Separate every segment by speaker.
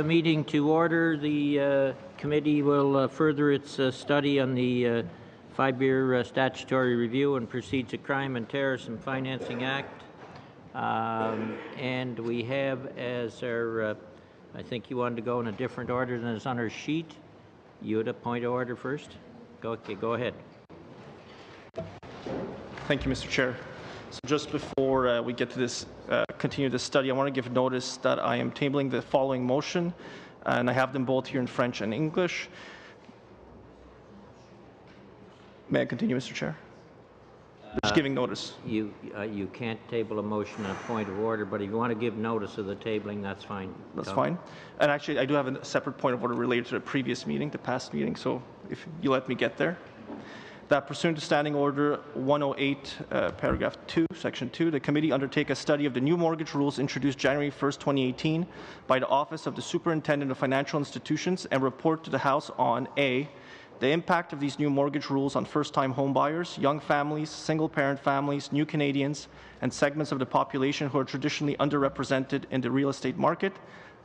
Speaker 1: meeting to order. The committee will further its study on the 5-year statutory review and proceed to Crime and Terrorism Financing Act. And we have as our, I think you wanted to go in a different order than is on our sheet. You had a point of order first? Okay, go ahead.
Speaker 2: Thank you, Mr. Chair. So just before we get to this, continue this study, I want to give notice that I am tabling the following motion, and I have them both here in French and English. May I continue, Mr. Chair? Just giving notice.
Speaker 1: You can't table a motion on a point of order, but if you want to give notice of the tabling, that's fine.
Speaker 2: That's fine. And actually, I do have a separate point of order related to the previous meeting, the past meeting, so if you let me get there. That pursuant to Standing Order 108, Paragraph 2, Section 2, the committee undertake a study of the new mortgage rules introduced January 1st, 2018 by the Office of the Superintendent of Financial Institutions and report to the House on A, the impact of these new mortgage rules on first-time homebuyers, young families, single-parent families, new Canadians, and segments of the population who are traditionally underrepresented in the real estate market.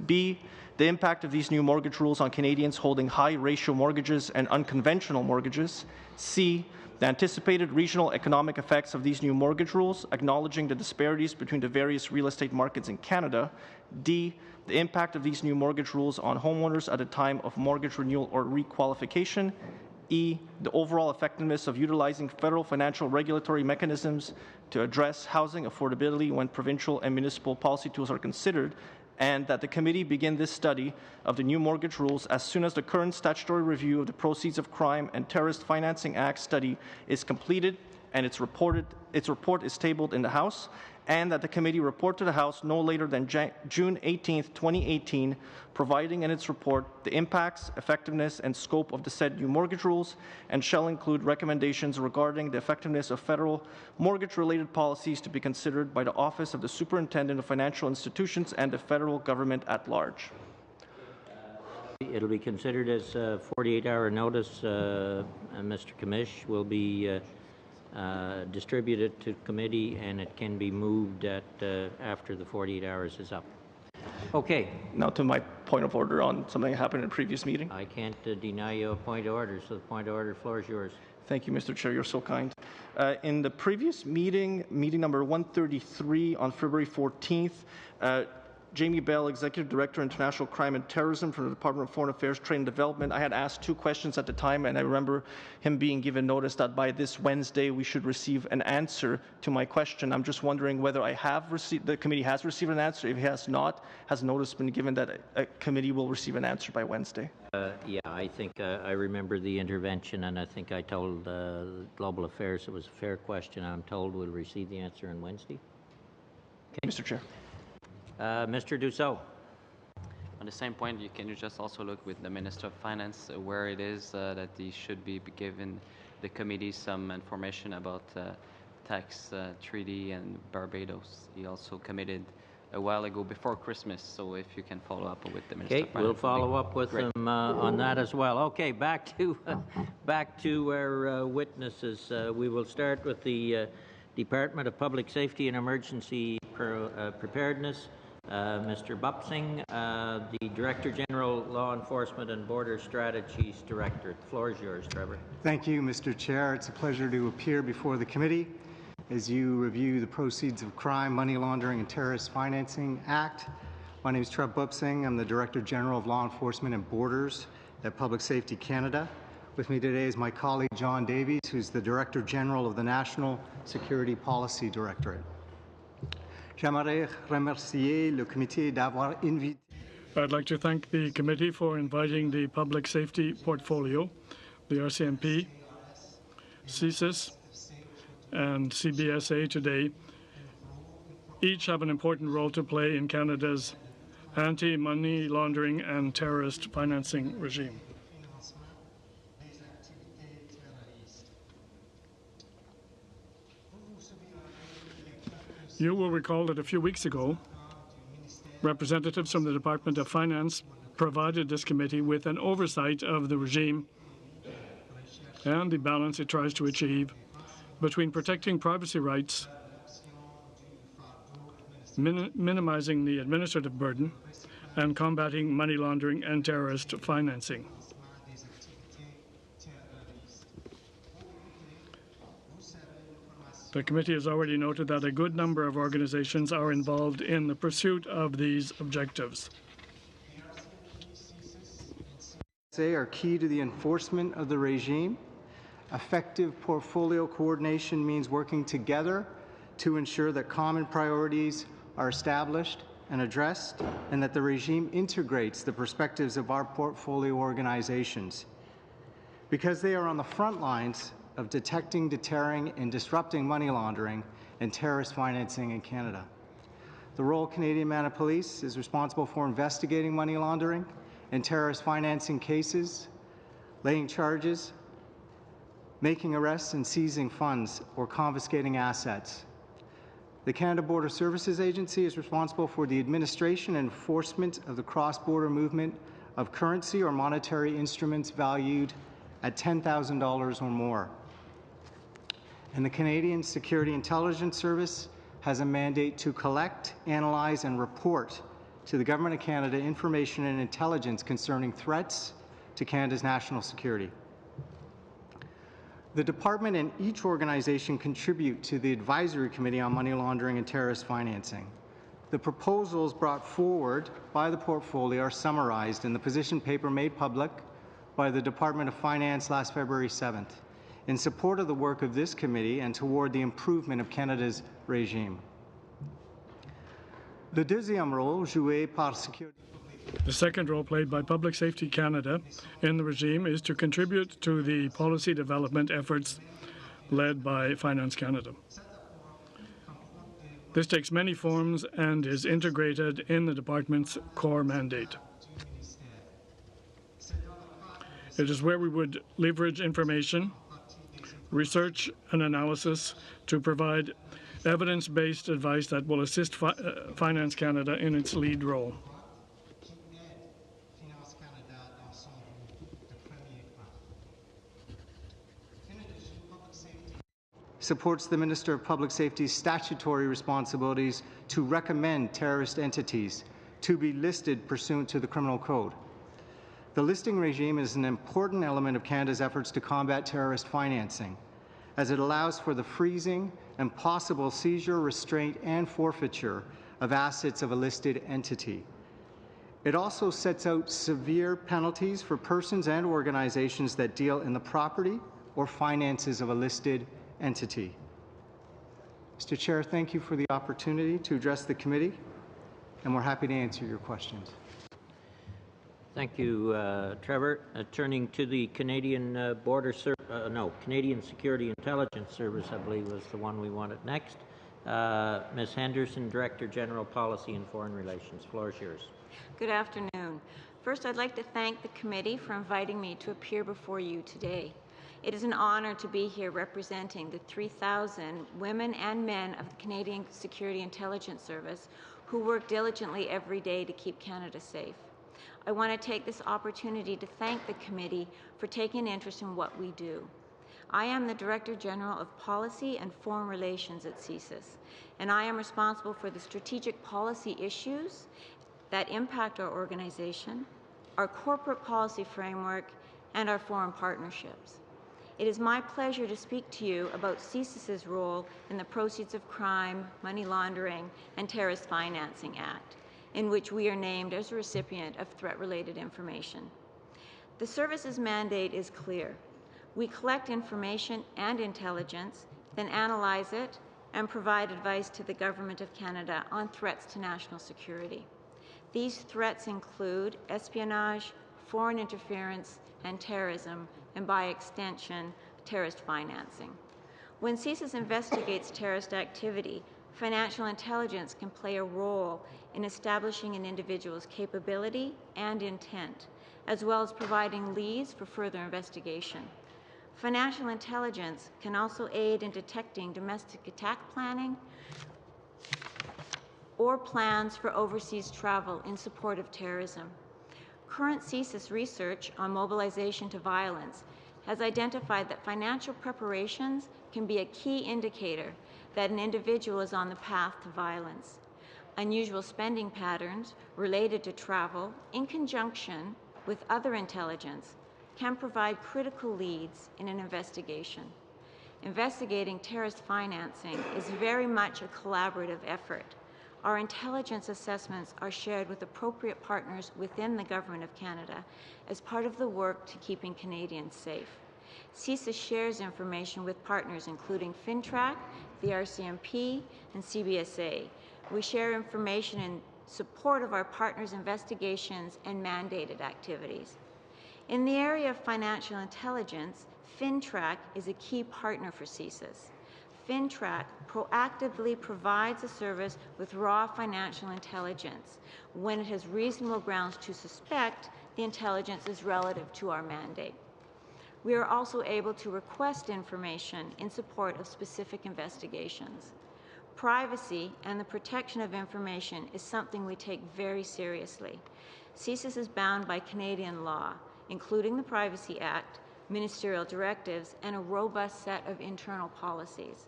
Speaker 2: B, the impact of these new mortgage rules on Canadians holding high-ratio mortgages and unconventional mortgages. C, the anticipated regional economic effects of these new mortgage rules, acknowledging the disparities between the various real estate markets in Canada. D, the impact of these new mortgage rules on homeowners at a time of mortgage renewal or requalification. E, the overall effectiveness of utilizing federal financial regulatory mechanisms to address housing affordability when provincial and municipal policy tools are considered, and that the committee begin this study of the new mortgage rules as soon as the current statutory review of the Proceeds of Crime and Terrorist Financing Act study is completed and its report is tabled in the House, and that the committee report to the House no later than June 18, 2018, providing in its report the impacts, effectiveness, and scope of the said new mortgage rules, and shall include recommendations regarding the effectiveness of federal mortgage-related policies to be considered by the Office of the Superintendent of Financial Institutions and the federal government at large.
Speaker 1: It'll be considered as a 48-hour notice. Mr. Commish will be distributed to committee, and it can be moved at after the 48 hours is up. Okay.
Speaker 2: Now to my point of order on something that happened in a previous meeting.
Speaker 1: I can't deny you a point of order, so the point of order floor is yours.
Speaker 2: Thank you, Mr. Chair. You're so kind. In the previous meeting, meeting number 133 on February 14th, Jamie Bell, Executive Director, International Crime and Terrorism from the Department of Foreign Affairs, Trade and Development. I had asked 2 questions at the time, and I remember him being given notice that by this Wednesday we should receive an answer to my question. I'm just wondering whether the committee has received an answer. If it has not, has notice been given that a committee will receive an answer by Wednesday?
Speaker 1: Yeah, I think I remember the intervention, and I think I told Global Affairs it was a fair question. I'm told we'll receive the answer on Wednesday.
Speaker 2: Okay. Mr. Chair.
Speaker 1: Mr. Dussault.
Speaker 3: On the same point, can you just also look with the Minister of Finance where it is that he should be giving the committee some information about tax treaty and Barbados. He also committed a while ago before Christmas, so if you can follow up with the Minister of Finance.
Speaker 1: Okay, we'll follow up with them on that as well. Okay, back to our witnesses. We will start with the Department of Public Safety and Emergency Preparedness. Mr. Bupsing, the Director General, Law Enforcement and Border Strategies Director. The floor is yours, Trevor.
Speaker 4: Thank you, Mr. Chair. It's a pleasure to appear before the committee as you review the Proceeds of Crime, Money Laundering and Terrorist Financing Act. My name is Trev Bupsing. I'm the Director General of Law Enforcement and Borders at Public Safety Canada. With me today is my colleague John Davies, who's the Director General of the National Security Policy Directorate. J'aimerais remercier le comité d'avoir invité.
Speaker 5: I'd like to thank the committee for inviting the Public Safety Portfolio, the RCMP, CSIS, and CBSA today. Each have an important role to play in Canada's anti-money laundering and terrorist financing regime. You will recall that a few weeks ago, representatives from the Department of Finance provided this committee with an oversight of the regime and the balance it tries to achieve between protecting privacy rights, minimizing the administrative burden, and combating money laundering and terrorist financing. The committee has already noted that a good number of organizations are involved in the pursuit of these objectives.
Speaker 4: They are key to the enforcement of the regime. Effective portfolio coordination means working together to ensure that common priorities are established and addressed, and that the regime integrates the perspectives of our portfolio organizations. Because they are on the front lines of detecting, deterring, and disrupting money laundering and terrorist financing in Canada. The Royal Canadian Mounted Police is responsible for investigating money laundering and terrorist financing cases, laying charges, making arrests and seizing funds or confiscating assets. The Canada Border Services Agency is responsible for the administration and enforcement of the cross-border movement of currency or monetary instruments valued at $10,000 or more. And the Canadian Security Intelligence Service has a mandate to collect, analyze, and report to the Government of Canada information and intelligence concerning threats to Canada's national security. The Department and each organization contribute to the Advisory Committee on Money Laundering and Terrorist Financing. The proposals brought forward by the portfolio are summarized in the position paper made public by the Department of Finance last February 7th in support of the work of this committee and toward the improvement of Canada's regime. Le deuxième rôle joué par Sécurité.
Speaker 5: The second role played by Public Safety Canada in the regime is to contribute to the policy development efforts led by Finance Canada. This takes many forms and is integrated in the department's core mandate. It is where we would leverage information, research, and analysis to provide evidence-based advice that will assist Finance Canada in its lead role.
Speaker 4: Supports the Minister of Public Safety's statutory responsibilities to recommend terrorist entities to be listed pursuant to the Criminal Code. The listing regime is an important element of Canada's efforts to combat terrorist financing, as it allows for the freezing and possible seizure, restraint, and forfeiture of assets of a listed entity. It also sets out severe penalties for persons and organizations that deal in the property or finances of a listed entity. Mr. Chair, thank you for the opportunity to address the committee, and we're happy to answer your questions.
Speaker 1: Thank you, Trevor. Turning to the Canadian Canadian Security Intelligence Service, I believe was the one we wanted next. Ms. Henderson, Director General Policy and Foreign Relations. Floor is yours.
Speaker 6: Good afternoon. First, I'd like to thank the committee for inviting me to appear before you today. It is an honour to be here representing the 3,000 women and men of the Canadian Security Intelligence Service who work diligently every day to keep Canada safe. I want to take this opportunity to thank the committee for taking interest in what we do. I am the Director General of Policy and Foreign Relations at CSIS, and I am responsible for the strategic policy issues that impact our organization, our corporate policy framework, and our foreign partnerships. It is my pleasure to speak to you about CSIS's role in the Proceeds of Crime, Money Laundering, and Terrorist Financing Act, in which we are named as a recipient of threat-related information. The service's mandate is clear. We collect information and intelligence, then analyze it, and provide advice to the Government of Canada on threats to national security. These threats include espionage, foreign interference, and terrorism, and by extension, terrorist financing. When CSIS investigates terrorist activity, financial intelligence can play a role in establishing an individual's capability and intent, as well as providing leads for further investigation. Financial intelligence can also aid in detecting domestic attack planning or plans for overseas travel in support of terrorism. Current CSIS research on mobilization to violence has identified that financial preparations can be a key indicator that an individual is on the path to violence. unusual spending patterns related to travel in conjunction with other intelligence can provide critical leads in an investigation. Investigating terrorist financing is very much a collaborative effort. Our intelligence assessments are shared with appropriate partners within the Government of Canada as part of the work to keeping Canadians safe. CSIS shares information with partners including FINTRAC, the RCMP, and CBSA. We share information in support of our partners' investigations and mandated activities. In the area of financial intelligence, FINTRAC is a key partner for CSIS. FINTRAC proactively provides a service with raw financial intelligence when it has reasonable grounds to suspect the intelligence is relative to our mandate. We are also able to request information in support of specific investigations. Privacy and the protection of information is something we take very seriously. CSIS is bound by Canadian law, including the Privacy Act, ministerial directives, and a robust set of internal policies.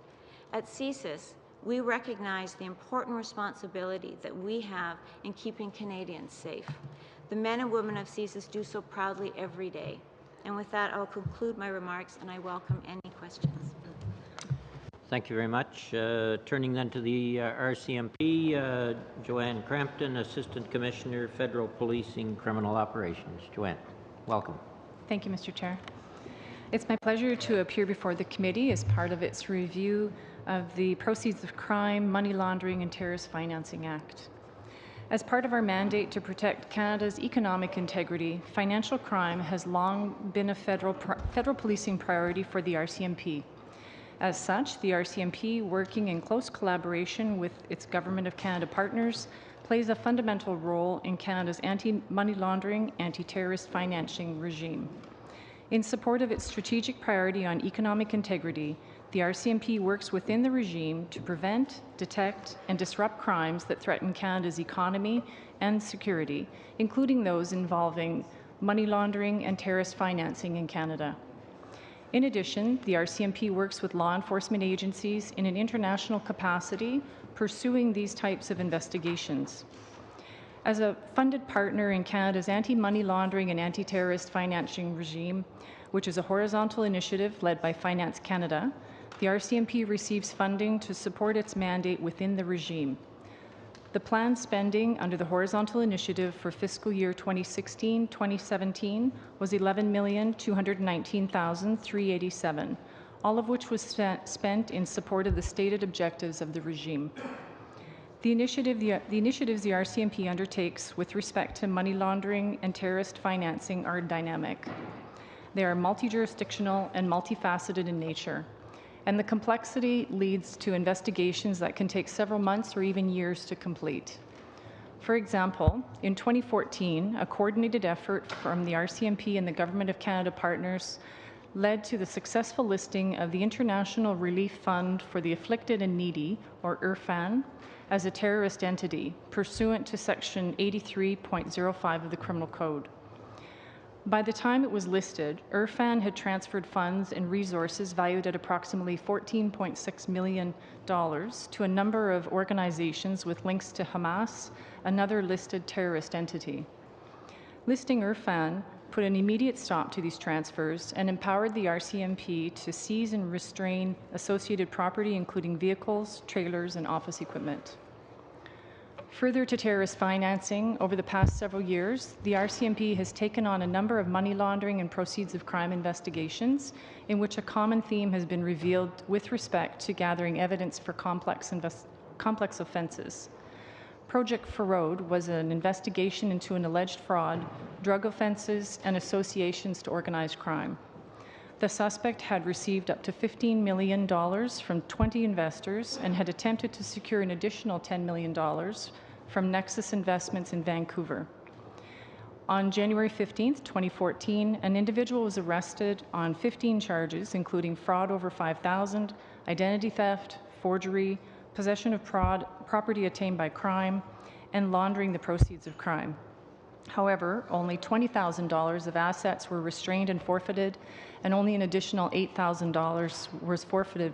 Speaker 6: At CSIS, we recognize the important responsibility that we have in keeping Canadians safe. The men and women of CSIS do so proudly every day. And with that, I'll conclude my remarks, and I welcome any questions.
Speaker 1: Thank you very much. Turning then to the RCMP, Joanne Crampton, Assistant Commissioner, Federal Policing Criminal Operations. Joanne, welcome.
Speaker 7: Thank you, Mr. Chair. It's my pleasure to appear before the committee as part of its review of the Proceeds of Crime, Money Laundering and Terrorist Financing Act. As part of our mandate to protect Canada's economic integrity, financial crime has long been a federal policing priority for the RCMP. As such, the RCMP, working in close collaboration with its Government of Canada partners, plays a fundamental role in Canada's anti-money laundering, anti-terrorist financing regime. In support of its strategic priority on economic integrity, the RCMP works within the regime to prevent, detect, and disrupt crimes that threaten Canada's economy and security, including those involving money laundering and terrorist financing in Canada. In addition, the RCMP works with law enforcement agencies in an international capacity, pursuing these types of investigations. As a funded partner in Canada's anti-money laundering and anti-terrorist financing regime, which is a horizontal initiative led by Finance Canada, the RCMP receives funding to support its mandate within the regime. The planned spending under the horizontal initiative for fiscal year 2016-2017 was $11,219,387, all of which was spent in support of the stated objectives of the regime. The initiatives the RCMP undertakes with respect to money laundering and terrorist financing are dynamic. They are multi-jurisdictional and multifaceted in nature, and the complexity leads to investigations that can take several months or even years to complete. For example, in 2014, a coordinated effort from the RCMP and the Government of Canada partners led to the successful listing of the International Relief Fund for the Afflicted and Needy, or IRFAN, as a terrorist entity, pursuant to Section 83.05 of the Criminal Code. By the time it was listed, IRFAN had transferred funds and resources valued at approximately $14.6 million to a number of organizations with links to Hamas, another listed terrorist entity. Listing IRFAN put an immediate stop to these transfers and empowered the RCMP to seize and restrain associated property, including vehicles, trailers, and office equipment. Further to terrorist financing, over the past several years, the RCMP has taken on a number of money laundering and proceeds of crime investigations in which a common theme has been revealed with respect to gathering evidence for complex offenses. Project Farode was an investigation into an alleged fraud, drug offenses, and associations to organized crime. The suspect had received up to $15 million from 20 investors and had attempted to secure an additional $10 million from Nexus Investments in Vancouver. On January 15, 2014, an individual was arrested on 15 charges, including fraud over $5,000, identity theft, forgery, possession of property attained by crime, and laundering the proceeds of crime. However, only $20,000 of assets were restrained and forfeited, and only an additional $8,000 was forfeited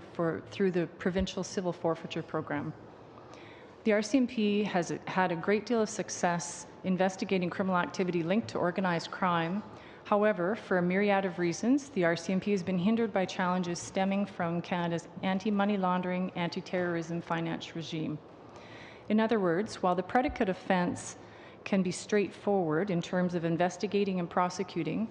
Speaker 7: through the provincial civil forfeiture program. The RCMP has had a great deal of success investigating criminal activity linked to organized crime. However, for a myriad of reasons, the RCMP has been hindered by challenges stemming from Canada's anti-money laundering, anti-terrorism finance regime. In other words, while the predicate offence can be straightforward in terms of investigating and prosecuting,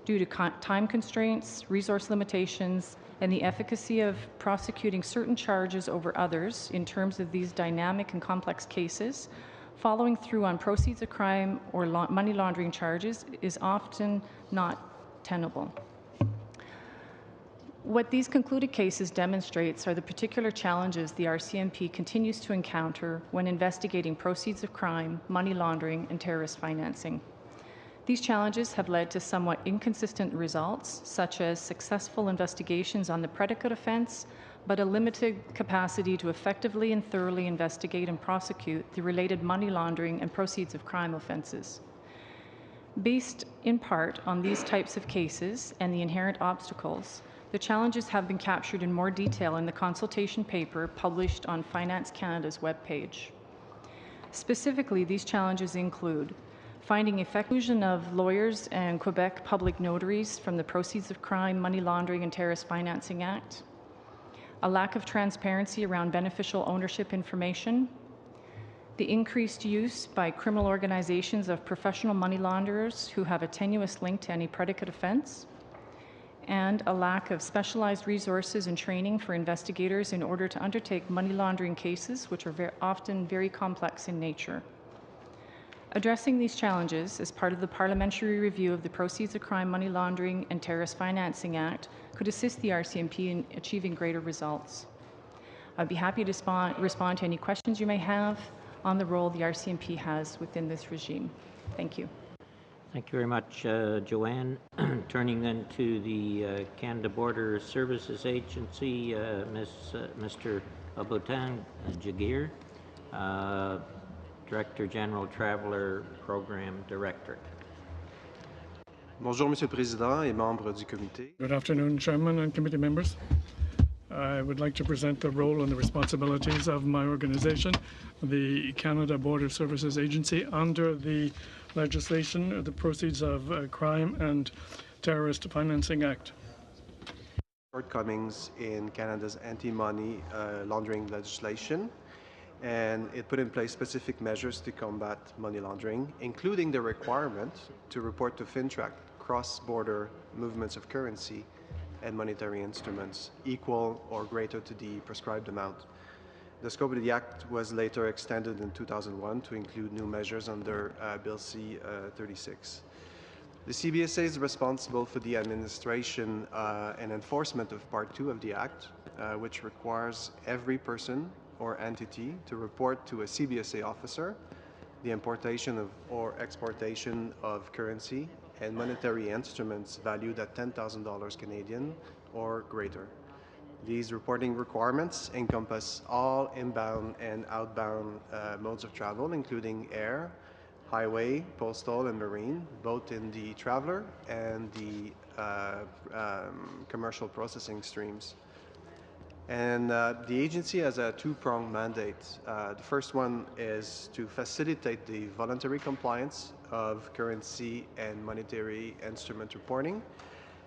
Speaker 7: due to time constraints, resource limitations, and the efficacy of prosecuting certain charges over others in terms of these dynamic and complex cases, following through on proceeds of crime or money laundering charges is often not tenable. What these concluded cases demonstrates are the particular challenges the RCMP continues to encounter when investigating proceeds of crime, money laundering, and terrorist financing. These challenges have led to somewhat inconsistent results, such as successful investigations on the predicate offence, but a limited capacity to effectively and thoroughly investigate and prosecute the related money laundering and proceeds of crime offences. Based in part on these types of cases and the inherent obstacles, the challenges have been captured in more detail in the consultation paper published on Finance Canada's webpage. Specifically, these challenges include finding exclusion of lawyers and Quebec public notaries from the Proceeds of Crime, Money Laundering and Terrorist Financing Act, a lack of transparency around beneficial ownership information, the increased use by criminal organizations of professional money launderers who have a tenuous link to any predicate offense, and a lack of specialized resources and training for investigators in order to undertake money laundering cases, which are often very complex in nature. Addressing these challenges as part of the parliamentary review of the Proceeds of Crime, Money Laundering and Terrorist Financing Act could assist the RCMP in achieving greater results. I'd be happy to respond to any questions you may have on the role the RCMP has within this regime. Thank you.
Speaker 1: Thank you very much, Joanne. Turning then to the Canada Border Services Agency, Mr. Aboutang Jagir, Director General Traveler Program Director.
Speaker 8: Bonjour, Monsieur le Président et membres du comité.
Speaker 5: Good afternoon, Chairman and committee members. I would like to present the role and the responsibilities of my organization, the Canada Border Services Agency, under the legislation, the Proceeds of Crime and Terrorist Financing Act.
Speaker 8: Shortcomings in Canada's anti-money laundering legislation, and it put in place specific measures to combat money laundering, including the requirement to report to FINTRAC cross-border movements of currency and monetary instruments equal or greater to the prescribed amount. The scope of the Act was later extended in 2001 to include new measures under Bill C-36. The CBSA is responsible for the administration and enforcement of Part 2 of the Act, which requires every person or entity to report to a CBSA officer the importation of or exportation of currency and monetary instruments valued at $10,000 Canadian or greater. These reporting requirements encompass all inbound and outbound modes of travel, including air, highway, postal, and marine, both in the traveler and the commercial processing streams. And the agency has a two-pronged mandate. The first one is to facilitate the voluntary compliance of currency and monetary instrument reporting.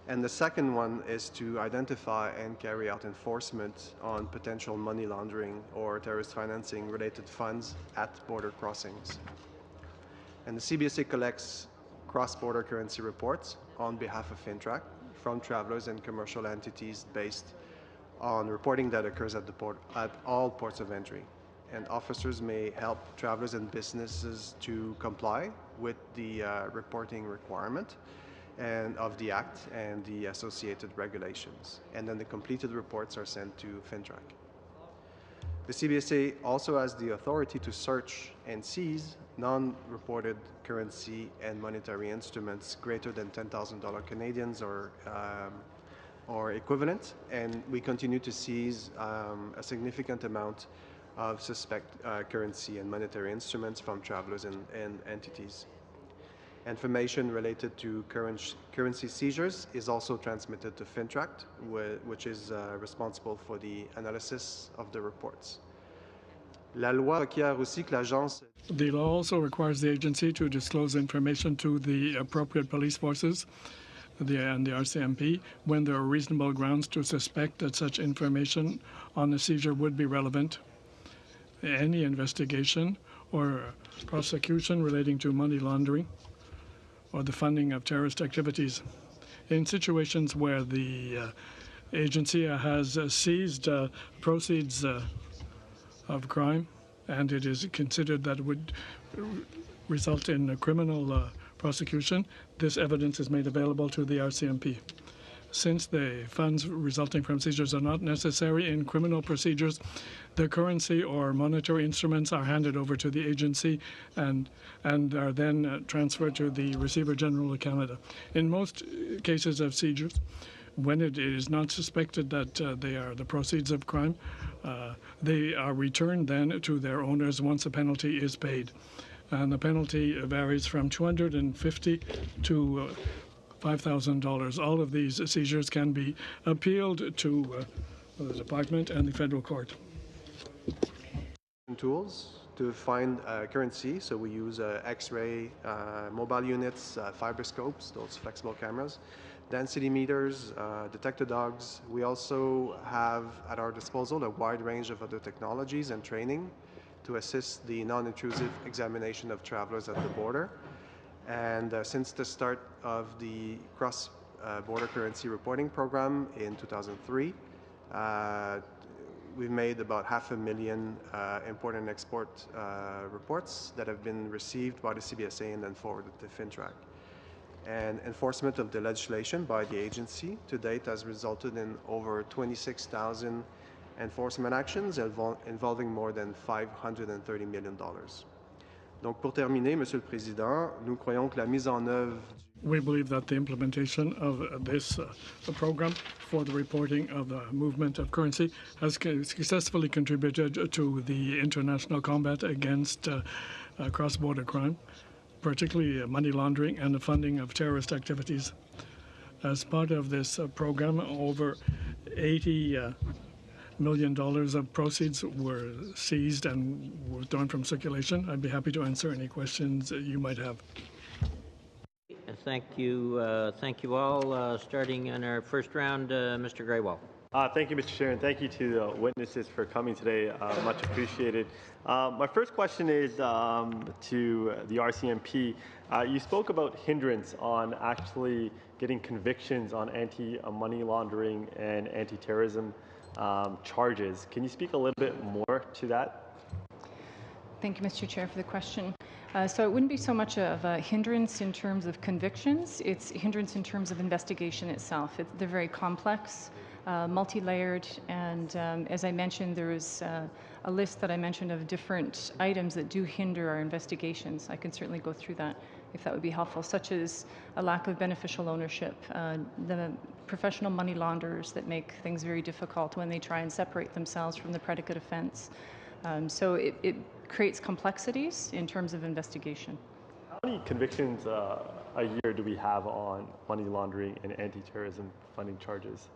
Speaker 8: And the second one is to identify and carry out enforcement on potential money laundering or terrorist financing related funds at border crossings. And the CBSA collects cross-border currency reports on behalf of FINTRAC from travelers and commercial entities based on reporting that occurs at all ports of entry. And officers may help travelers and businesses to comply with the reporting requirement and of the Act and the associated regulations. And then the completed reports are sent to FINTRAC. The CBSA also has the authority to search and seize non-reported currency and monetary instruments greater than $10,000 Canadians or equivalent, and we continue to seize a significant amount of suspect currency and monetary instruments from travelers and entities. Information related to currency seizures is also transmitted to FINTRAC, which is responsible for the analysis of the reports. La loi requiert aussi que l'agence
Speaker 5: The law also requires the agency to disclose information to the appropriate police forces and the RCMP when there are reasonable grounds to suspect that such information on a seizure would be relevant. Any investigation or prosecution relating to money laundering or the funding of terrorist activities. In situations where the agency has seized proceeds of crime, and it is considered that it would result in a criminal prosecution, this evidence is made available to the RCMP. Since the funds resulting from seizures are not necessary in criminal procedures, the currency or monetary instruments are handed over to the agency and are then transferred to the Receiver General of Canada. In most cases of seizures, when it is not suspected that they are the proceeds of crime, they are returned then to their owners once a penalty is paid. And the penalty varies from $250 to $5,000. All of these seizures can be appealed to the department and the federal court.
Speaker 8: tools to find currency. So we use X-ray, mobile units, fiberscopes, those flexible cameras, density meters, detector dogs. We also have at our disposal a wide range of other technologies and training to assist the non-intrusive examination of travelers at the border. And since the start of the cross-border currency reporting program in 2003, we've made about 500,000 import and export reports that have been received by the CBSA and then forwarded to FINTRAC. And enforcement of the legislation by the agency to date has resulted in over 26,000 enforcement actions involving more than $530 million. Donc, pour terminer, Monsieur le Président, nous croyons que la mise en œuvre
Speaker 5: We believe that the implementation of this program for the reporting of the movement of currency has successfully contributed to the international combat against cross-border crime, particularly money laundering and the funding of terrorist activities. As part of this program, over $80 million of proceeds were seized and withdrawn from circulation. I'd be happy to answer any questions you might have.
Speaker 1: Thank you all. Starting in our first round, Mr. Graywall.
Speaker 9: Thank you, Mr. Chair, and thank you to the witnesses for coming today. Much appreciated. My first question is to the RCMP. You spoke about hindrance on actually getting convictions on anti-money laundering and anti-terrorism charges. Can you speak a little bit more to that?
Speaker 7: Thank you, Mr. Chair, for the question. So it wouldn't be so much of a hindrance in terms of convictions, it's a hindrance in terms of investigation itself. They're very complex, multi-layered, and as I mentioned, there is a list that I mentioned of different items that do hinder our investigations. I can certainly go through that if that would be helpful, such as a lack of beneficial ownership, the professional money launderers that make things very difficult when they try and separate themselves from the predicate offense. So it creates complexities in terms of investigation.
Speaker 9: How many convictions a year do we have on money laundering and anti-terrorism funding charges?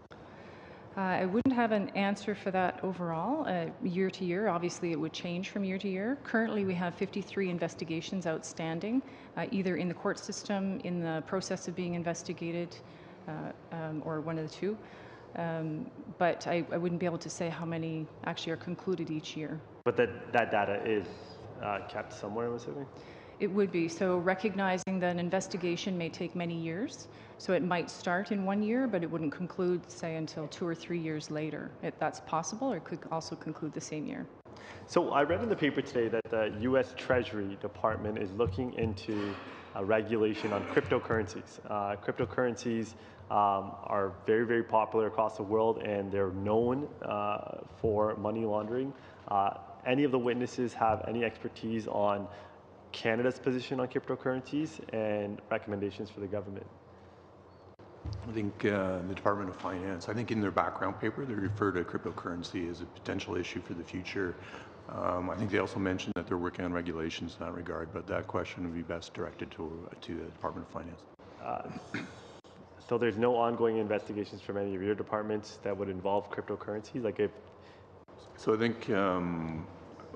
Speaker 7: I wouldn't have an answer for that overall. Year to year, obviously it would change from year to year. Currently we have 53 investigations outstanding, either in the court system, in the process of being investigated, or one of the two. But I wouldn't be able to say how many actually are concluded each year.
Speaker 9: But that data is kept somewhere, I'm assuming?
Speaker 7: It would be. So recognizing that an investigation may take many years, so it might start in 1 year, but it wouldn't conclude, say, until 2 or 3 years later. That's possible, or it could also conclude the same year.
Speaker 9: So I read in the paper today that the U.S. Treasury Department is looking into regulation on cryptocurrencies. Cryptocurrencies are very, very popular across the world, and they're known for money laundering. Any of the witnesses have any expertise on Canada's position on cryptocurrencies and recommendations for the government?
Speaker 10: I think the Department of Finance, I think in their background paper, they refer to cryptocurrency as a potential issue for the future. I think they also mentioned that they're working on regulations in that regard, but that question would be best directed to the Department of Finance.
Speaker 9: So there's no ongoing investigations from any of your departments that would involve cryptocurrencies? So I think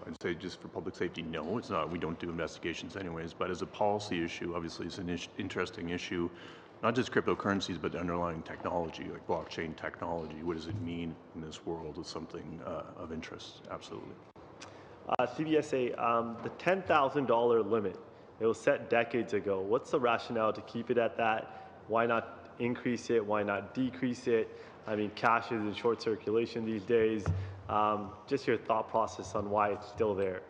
Speaker 10: I'd say just for public safety, no, it's not. We don't do investigations anyways. But as a policy issue, obviously, it's an interesting issue. Not just cryptocurrencies, but the underlying technology, like blockchain technology. What does it mean in this world is something of interest, absolutely.
Speaker 9: CBSA, the $10,000 limit, it was set decades ago. What's the rationale to keep it at that? Why not increase it? Why not decrease it? I mean, cash is in short circulation these days. Just your thought process on why it's still there.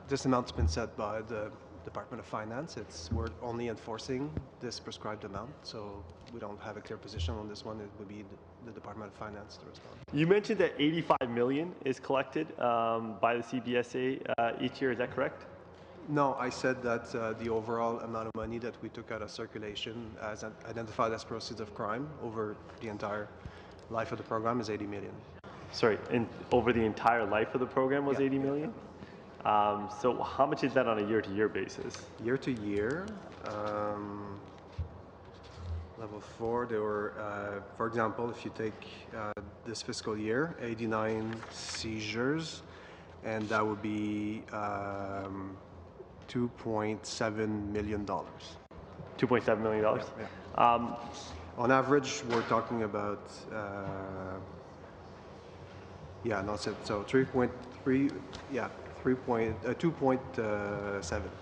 Speaker 8: This amount's been set by the Department of Finance. We're only enforcing this prescribed amount, so we don't have a clear position on this one. It would be the Department of Finance to respond.
Speaker 9: You mentioned that 85 million is collected by the CBSA each year. Is that correct?
Speaker 8: No, I said that the overall amount of money that we took out of circulation as identified as proceeds of crime over the entire life of the program is 80 million.
Speaker 9: Sorry, over the entire life of the program was 80 million? So how much is that on a year-to-year basis?
Speaker 8: Year-to-year, level 4, there were, for example, if you take this fiscal year, 89 seizures, and that would be $2.7 million.
Speaker 9: $2.7 million?
Speaker 8: Yeah. On average, we're talking about, so 2.7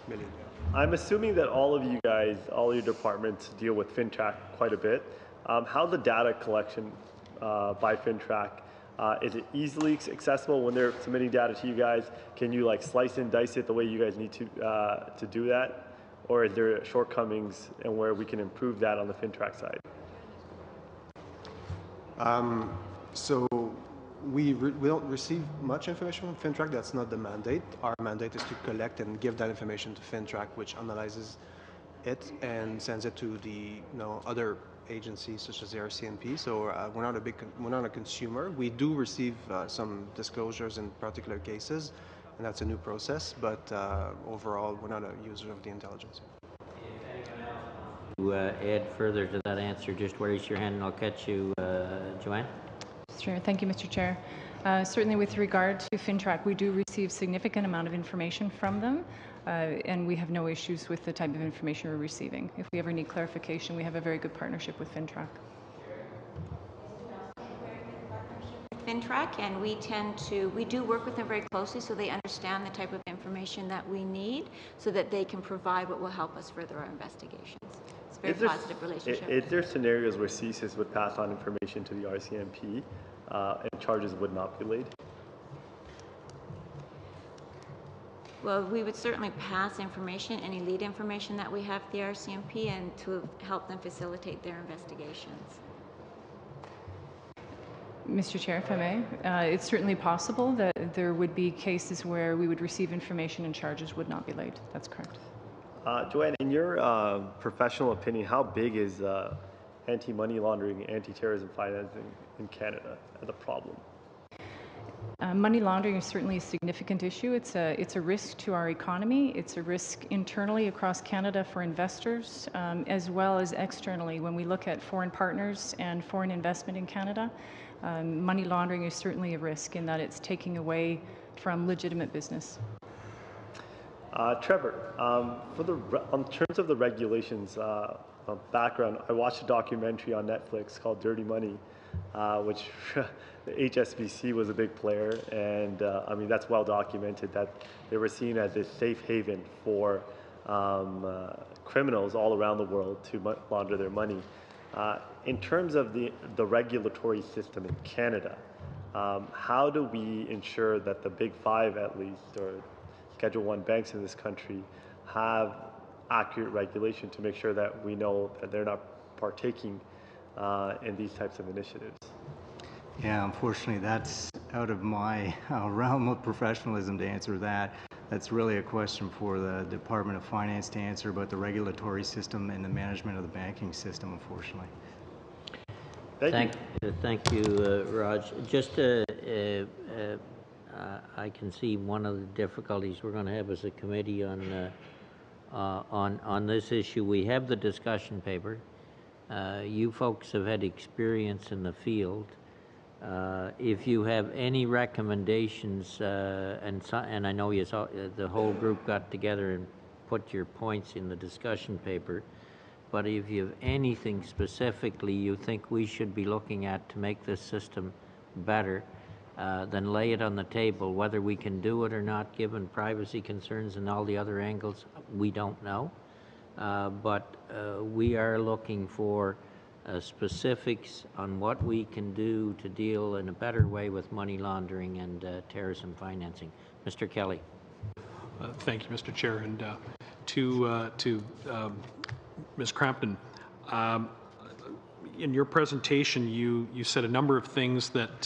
Speaker 8: million.
Speaker 9: I'm assuming that all of you guys, all your departments deal with FinTrack quite a bit. How's the data collection by FinTrack? Is it easily accessible when they're submitting data to you guys? Can you like slice and dice it the way you guys need to do that? Or is there shortcomings and where we can improve that on the FinTrack side?
Speaker 8: So we don't receive much information from FinTrack. That's not the mandate. Our mandate is to collect and give that information to FinTrack, which analyzes it and sends it to the other agencies such as the RCMP. So we're not a consumer. We do receive some disclosures in particular cases, and that's a new process. But overall, we're not a user of the intelligence.
Speaker 1: To add further to that answer, just raise your hand and I'll catch you, Joanne.
Speaker 7: Sure. Thank you, Mr. Chair. Certainly with regard to FinTrack, we do receive significant amount of information from them, and we have no issues with the type of information we're receiving. If we ever need clarification, we have a very good partnership with FinTrack.
Speaker 6: FinTrack, and we do work with them very closely so they understand the type of information that we need so that they can provide what will help us further our investigations. It's a very positive relationship.
Speaker 9: Is there scenarios where CSIS would pass on information to the RCMP and charges would not be laid?
Speaker 6: Well, we would certainly pass information, any lead information that we have to the RCMP, and to help them facilitate their investigations.
Speaker 7: Mr. Chair, if I may, it's certainly possible that there would be cases where we would receive information and charges would not be laid. That's correct.
Speaker 9: Joanne, in your professional opinion, how big is anti-money laundering, anti-terrorism financing in Canada as a problem?
Speaker 7: Money laundering is certainly a significant issue. It's a risk to our economy. It's a risk internally across Canada for investors, as well as externally. When we look at foreign partners and foreign investment in Canada, money laundering is certainly a risk in that it's taking away from legitimate business.
Speaker 9: Trevor, in terms of the regulations, background, I watched a documentary on Netflix called Dirty Money, which the HSBC was a big player, and I mean that's well documented that they were seen as a safe haven for criminals all around the world to launder their money. In terms of the regulatory system in Canada, how do we ensure that the Big Five, at least, or Schedule I banks in this country, have accurate regulation to make sure that we know that they're not partaking in these types of initiatives?
Speaker 4: Yeah, unfortunately, that's out of my realm of professionalism to answer that. That's really a question for the Department of Finance to answer about the regulatory system and the management of the banking system, unfortunately.
Speaker 1: Thank you, Raj. Just I can see one of the difficulties we're going to have as a committee on this issue. We have the discussion paper. You folks have had experience in the field. If you have any recommendations, and I know the whole group got together and put your points in the discussion paper, but if you have anything specifically you think we should be looking at to make this system better, then lay it on the table. Whether we can do it or not, given privacy concerns and all the other angles, we don't know. But we are looking for specifics on what we can do to deal in a better way with money laundering and terrorism financing. Mr. Kelly.
Speaker 11: Thank you, Mr. Chair. And to Ms. Crampton, in your presentation, you said a number of things that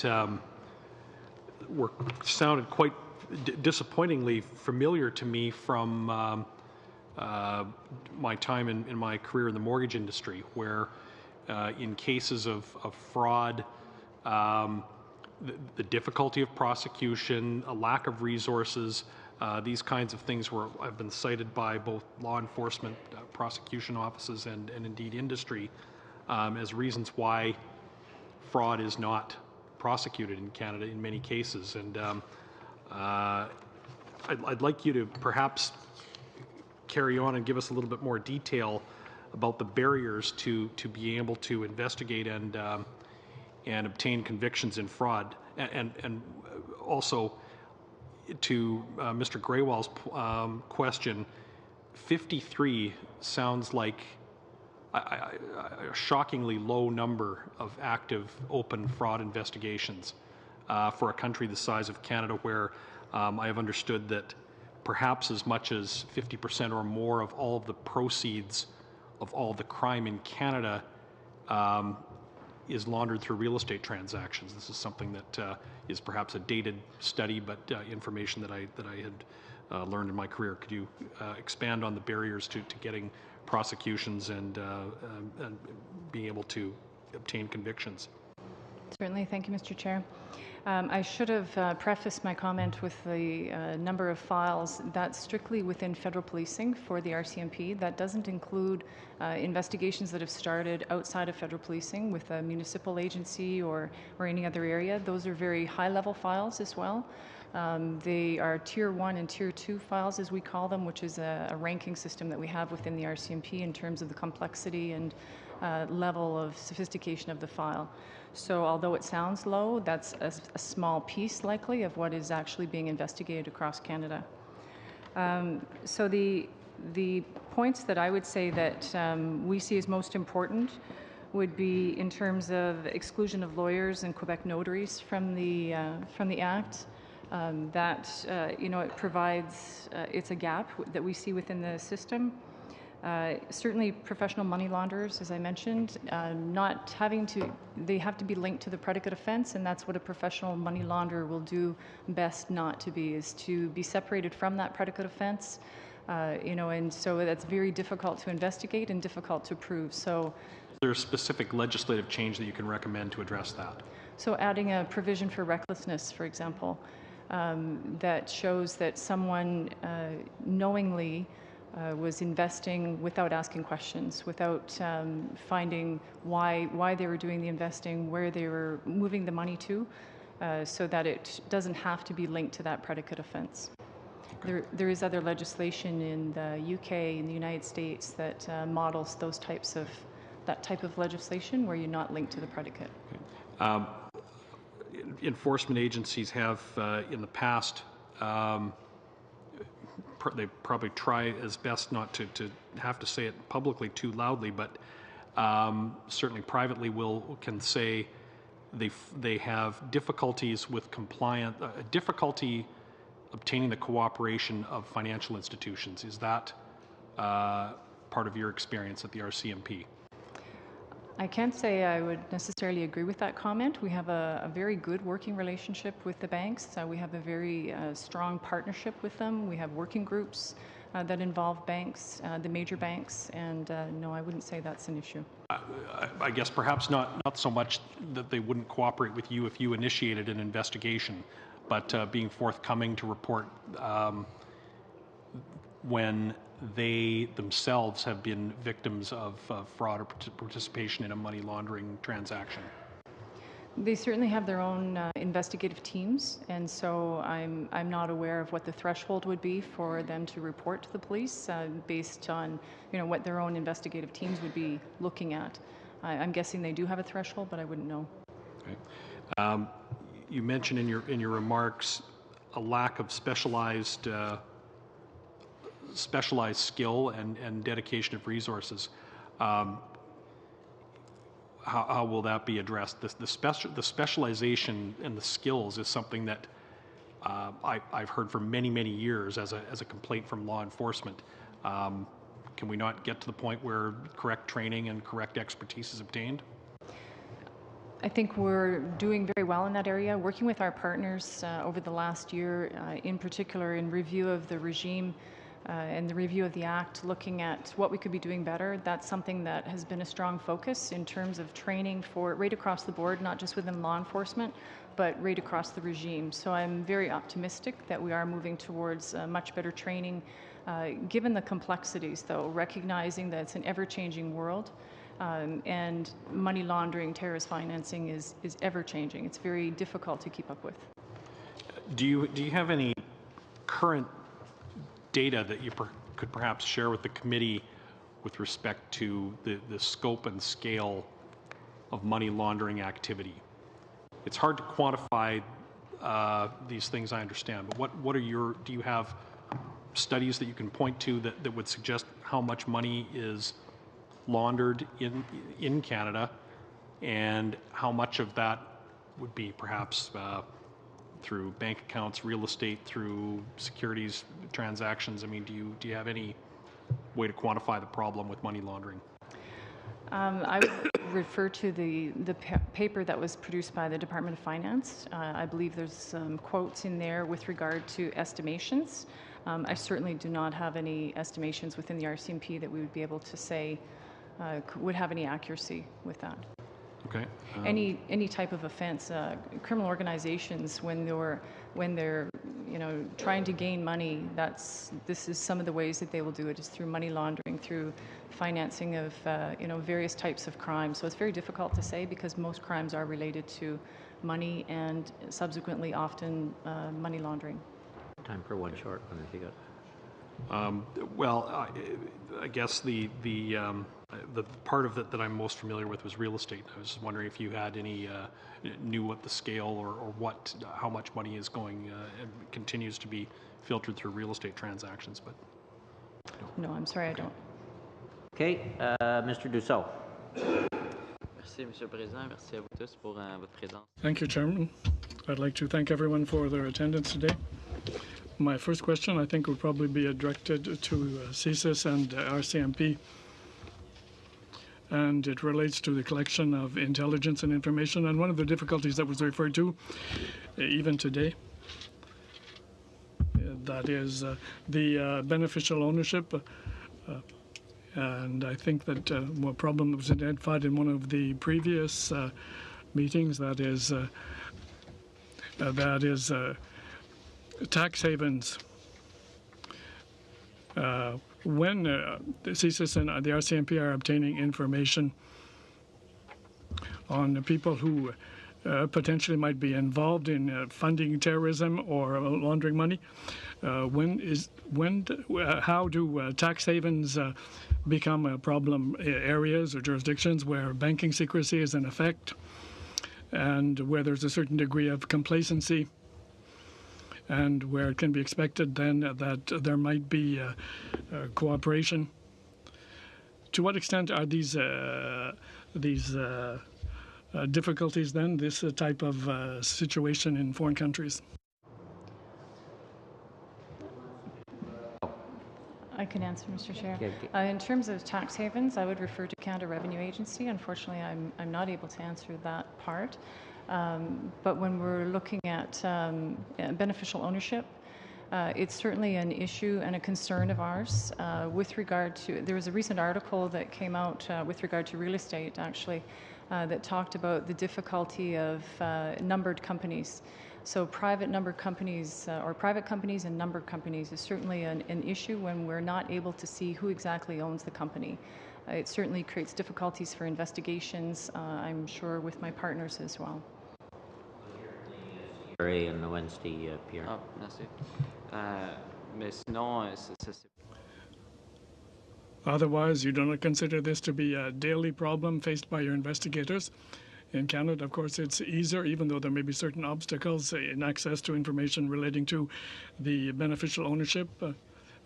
Speaker 11: sounded quite disappointingly familiar to me from my time in my career in the mortgage industry, where in cases of fraud, the difficulty of prosecution, a lack of resources, these kinds of things have been cited by both law enforcement, prosecution offices, and indeed industry as reasons why fraud is not prosecuted in Canada in many cases. And I'd like you to perhaps carry on and give us a little bit more detail about the barriers to being able to investigate and obtain convictions in fraud, and also to Mr. Greywall's question, 53 sounds like a shockingly low number of active open fraud investigations for a country the size of Canada, where I have understood that perhaps as much as 50% or more of all of the proceeds of all the crime in Canada is laundered through real estate transactions. This is something that is perhaps a dated study, but information that I had learned in my career. Could you expand on the barriers to getting prosecutions and being able to obtain convictions?
Speaker 7: Certainly. Thank you, Mr. Chair. I should have prefaced my comment with the number of files. That's strictly within federal policing for the RCMP. That doesn't include investigations that have started outside of federal policing with a municipal agency or any other area. Those are very high-level files as well. They are Tier 1 and Tier 2 files, as we call them, which is a ranking system that we have within the RCMP in terms of the complexity and level of sophistication of the file. So although it sounds low, that's a small piece likely of what is actually being investigated across Canada. So the points that I would say that we see as most important would be in terms of exclusion of lawyers and Quebec notaries from the Act. It provides, it's a gap that we see within the system. Certainly professional money launderers, as I mentioned, they have to be linked to the predicate offense, and that's what a professional money launderer will do best not to be, is to be separated from that predicate offense. And so that's very difficult to investigate and difficult to prove. So
Speaker 11: is there a specific legislative change that you can recommend to address that?
Speaker 7: So adding a provision for recklessness, for example, that shows that someone knowingly was investing without asking questions, without finding why they were doing the investing, where they were moving the money to, so that it doesn't have to be linked to that predicate offense. Okay. There is other legislation in the UK, in the United States, that models that type of legislation where you're not linked to the predicate.
Speaker 11: Okay. Enforcement agencies have in the past they probably try as best not to have to say it publicly too loudly, but certainly privately can say they have difficulties with compliance, difficulty obtaining the cooperation of financial institutions. Is that part of your experience at the RCMP?
Speaker 7: I can't say I would necessarily agree with that comment. We have a very good working relationship with the banks. We have a very strong partnership with them. We have working groups that involve banks, the major banks, and no, I wouldn't say that's an issue.
Speaker 11: I guess perhaps not so much that they wouldn't cooperate with you if you initiated an investigation, but being forthcoming to report when they themselves have been victims of fraud or participation in a money laundering transaction.
Speaker 7: They certainly have their own investigative teams, and so I'm not aware of what the threshold would be for them to report to the police based on what their own investigative teams would be looking at. I'm guessing they do have a threshold, but I wouldn't know.
Speaker 11: Okay. You mentioned in your remarks a lack of specialized skill and dedication of resources. How will that be addressed? The specialization and the skills is something that I've heard for many, many years as a complaint from law enforcement. Can we not get to the point where correct training and correct expertise is obtained?
Speaker 7: I think we're doing very well in that area, working with our partners over the last year, in particular in review of the regime and the review of the Act, looking at what we could be doing better. That's something that has been a strong focus in terms of training for right across the board, not just within law enforcement, but right across the regime. So I'm very optimistic that we are moving towards much better training, given the complexities, though, recognizing that it's an ever-changing world. And money laundering, terrorist financing is ever-changing. It's very difficult to keep up with.
Speaker 11: Do you have any current data that you could perhaps share with the committee with respect to the scope and scale of money laundering activity? It's hard to quantify these things, I understand, but do you have studies that you can point to that would suggest how much money is laundered in Canada, and how much of that would be perhaps through bank accounts, real estate, through securities transactions? I mean, do you have any way to quantify the problem with money laundering?
Speaker 7: I would refer to the paper that was produced by the Department of Finance. I believe there's some quotes in there with regard to estimations. I certainly do not have any estimations within the RCMP that we would be able to say would have any accuracy with that.
Speaker 11: Okay.
Speaker 7: Any type of offense, criminal organizations, when they're trying to gain money, this is some of the ways that they will do it, is through money laundering, through financing of various types of crime. So it's very difficult to say, because most crimes are related to money and subsequently often money laundering.
Speaker 1: Time for one short one if you got.
Speaker 11: Well, I guess the part of it that I'm most familiar with was real estate. I was wondering if you had knew what the scale or how much money is going and continues to be filtered through real estate transactions. But
Speaker 7: no, I'm sorry, I don't.
Speaker 1: Okay, Mr. Dussault.
Speaker 3: Merci, Monsieur le Président. Merci à vous tous pour votre présence.
Speaker 5: Thank you, Chairman. I'd like to thank everyone for their attendance today. My first question, I think, would probably be directed to CSIS and RCMP, and it relates to the collection of intelligence and information. And one of the difficulties that was referred to, even today, that is the beneficial ownership. And I think that a problem that was identified in one of the previous meetings, that is tax havens. When the CSIS and the RCMP are obtaining information on the people who potentially might be involved in funding terrorism or laundering money, how do tax havens become problem areas or jurisdictions where banking secrecy is in effect, and where there's a certain degree of complacency, and where it can be expected then that there might be cooperation? To what extent are these difficulties then, this type of situation in foreign countries?
Speaker 7: I can answer, Mr. Chair. In terms of tax havens, I would refer to Canada Revenue Agency. Unfortunately, I'm not able to answer that part. But when we're looking at beneficial ownership, it's certainly an issue and a concern of ours with regard to, there was a recent article that came out with regard to real estate, actually, that talked about the difficulty of numbered companies. So private numbered companies, or private companies and numbered companies, is certainly an issue when we're not able to see who exactly owns the company. It certainly creates difficulties for investigations, I'm sure, with my partners as well.
Speaker 1: CRA on the Wednesday, Pierre.
Speaker 3: Ah, merci. Mais sinon, c'est
Speaker 5: Otherwise, you do not consider this to be a daily problem faced by your investigators. In Canada, of course, it's easier, even though there may be certain obstacles in access to information relating to the beneficial ownership.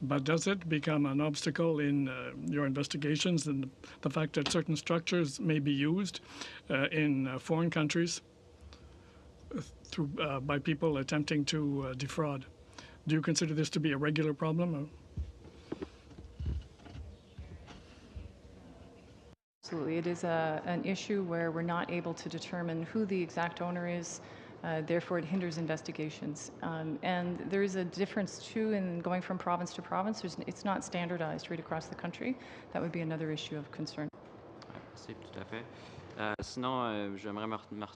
Speaker 5: But does it become an obstacle in your investigations and the fact that certain structures may be used in foreign countries through, by people attempting to defraud? Do you consider this to be a regular problem? Or?
Speaker 7: Absolutely. It is an issue where we're not able to determine who the exact owner is. Therefore, it hinders investigations. And there is a difference, too, in going from province to province. It's not standardized right across the country. That would be another issue of concern.
Speaker 3: Merci, tout à fait. Sinon, j'aimerais me retourner.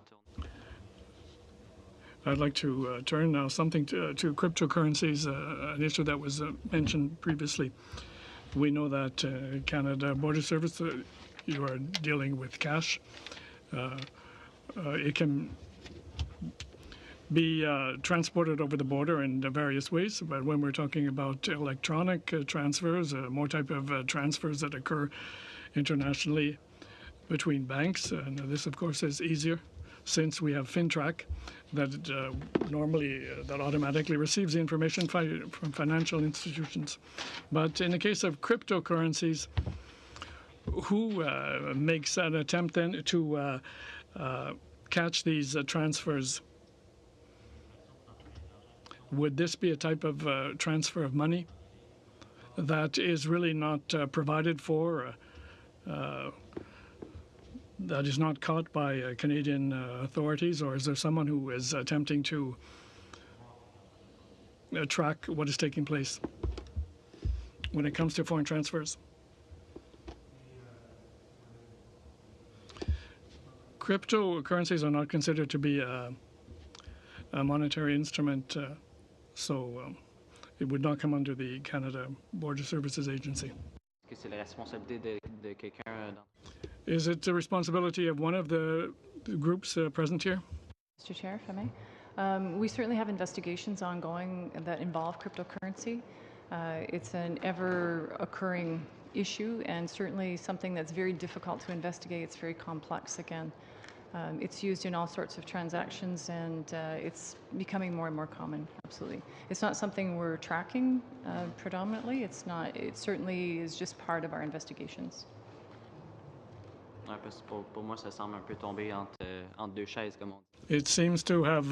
Speaker 5: I'd like to turn now something to cryptocurrencies, an issue that was mentioned previously. We know that Canada Border Service, you are dealing with cash. It can be transported over the border in various ways, but when we're talking about electronic transfers, more type of transfers that occur internationally between banks, and this, of course, is easier since we have FinTrack that normally that automatically receives the information from financial institutions. But in the case of cryptocurrencies, who makes an attempt then to catch these transfers? Would this be a type of transfer of money that is really not provided for, that is not caught by Canadian authorities, or is there someone who is attempting to track what is taking place when it comes to foreign transfers? Cryptocurrencies are not considered to be a monetary instrument, so it would not come under the Canada Border Services Agency. Is it the responsibility of one of the groups present here?
Speaker 7: Mr. Chair, if I may. We certainly have investigations ongoing that involve cryptocurrency. It's an ever-occurring issue and certainly something that's very difficult to investigate. It's very complex again. It's used in all sorts of transactions and it's becoming more and more common, absolutely. It's not something we're tracking predominantly. It's not. It certainly is just part of our investigations.
Speaker 3: Ouais, parce que pour moi, ça semble un peu tomber entre deux chaises, comme on dit.
Speaker 5: It seems to have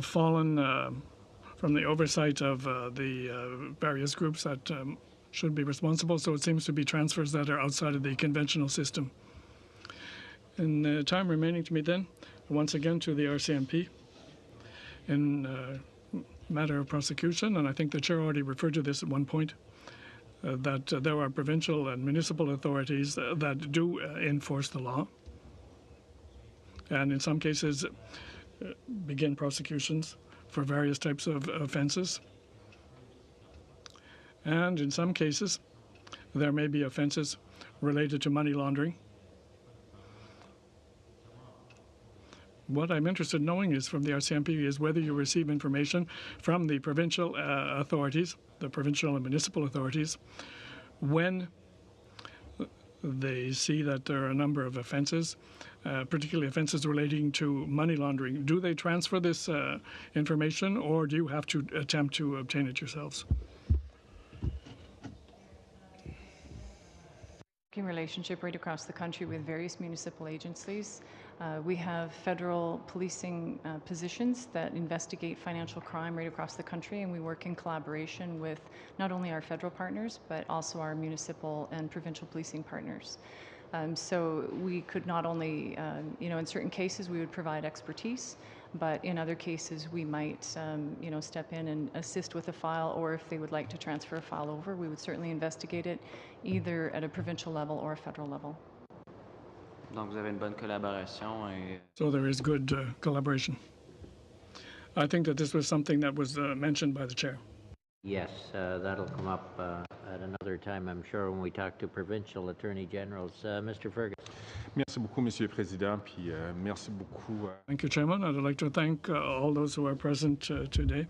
Speaker 5: fallen from the oversight of the various groups that should be responsible, so it seems to be transfers that are outside of the conventional system. In the time remaining to me then, once again to the RCMP in matter of prosecution, and I think the chair already referred to this at one point, that there are provincial and municipal authorities that do enforce the law, and in some cases begin prosecutions for various types of offenses. And in some cases, there may be offenses related to money laundering. What I'm interested in knowing is from the RCMP is whether you receive information from the provincial authorities, the provincial and municipal authorities, when they see that there are a number of offenses, particularly offenses relating to money laundering. Do they transfer this information, or do you have to attempt to obtain it yourselves?
Speaker 7: Relationship right across the country with various municipal agencies. We have federal policing positions that investigate financial crime right across the country, and we work in collaboration with not only our federal partners, but also our municipal and provincial policing partners. So we could not only, in certain cases we would provide expertise, but in other cases we might, step in and assist with a file, or if they would like to transfer a file over, we would certainly investigate it either at a provincial level or a federal level.
Speaker 3: Donc vous avez une bonne collaboration. Et...
Speaker 5: So there is good collaboration. I think that this was something that was mentioned by the chair.
Speaker 1: Yes, that'll come up at another time, I'm sure, when we talk to provincial attorney generals. Mr. Fergus.
Speaker 12: Merci beaucoup, Monsieur le Président, puis merci beaucoup.
Speaker 5: Thank you, Chairman. I'd like to thank all those who are present today.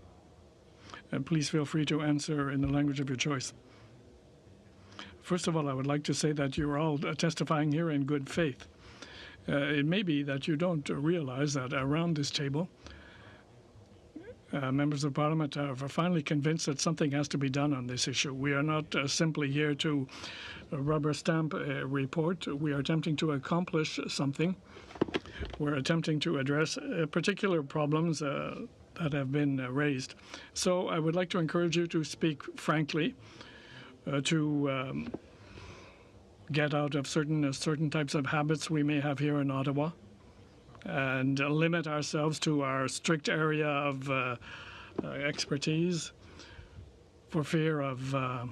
Speaker 5: And please feel free to answer in the language of your choice. First of all, I would like to say that you're all testifying here in good faith. It may be that you don't realize that around this table, members of Parliament are finally convinced that something has to be done on this issue. We are not simply here to rubber stamp a report. We are attempting to accomplish something. We're attempting to address particular problems that have been raised. So I would like to encourage you to speak frankly, to get out of certain types of habits we may have here in Ottawa, and limit ourselves to our strict area of expertise for fear of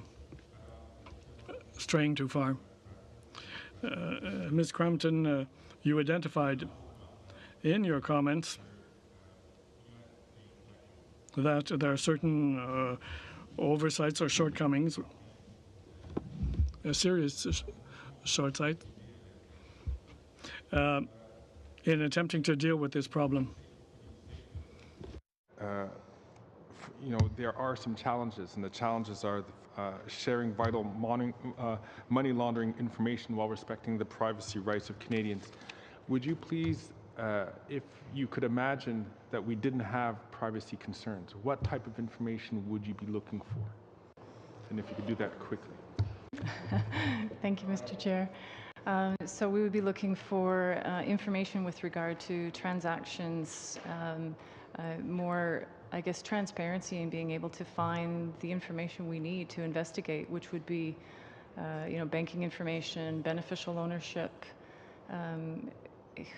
Speaker 5: straying too far. Ms. Crampton, you identified in your comments that there are certain oversights or shortcomings, a serious short sight, in attempting to deal with this problem.
Speaker 12: There are some challenges, and the challenges are sharing vital money laundering information while respecting the privacy rights of Canadians. Would you please, if you could imagine that we didn't have privacy concerns, what type of information would you be looking for? And if you could do that quickly.
Speaker 7: Thank you, Mr. Chair. So we would be looking for information with regard to transactions, more, I guess, transparency in being able to find the information we need to investigate, which would be, banking information, beneficial ownership,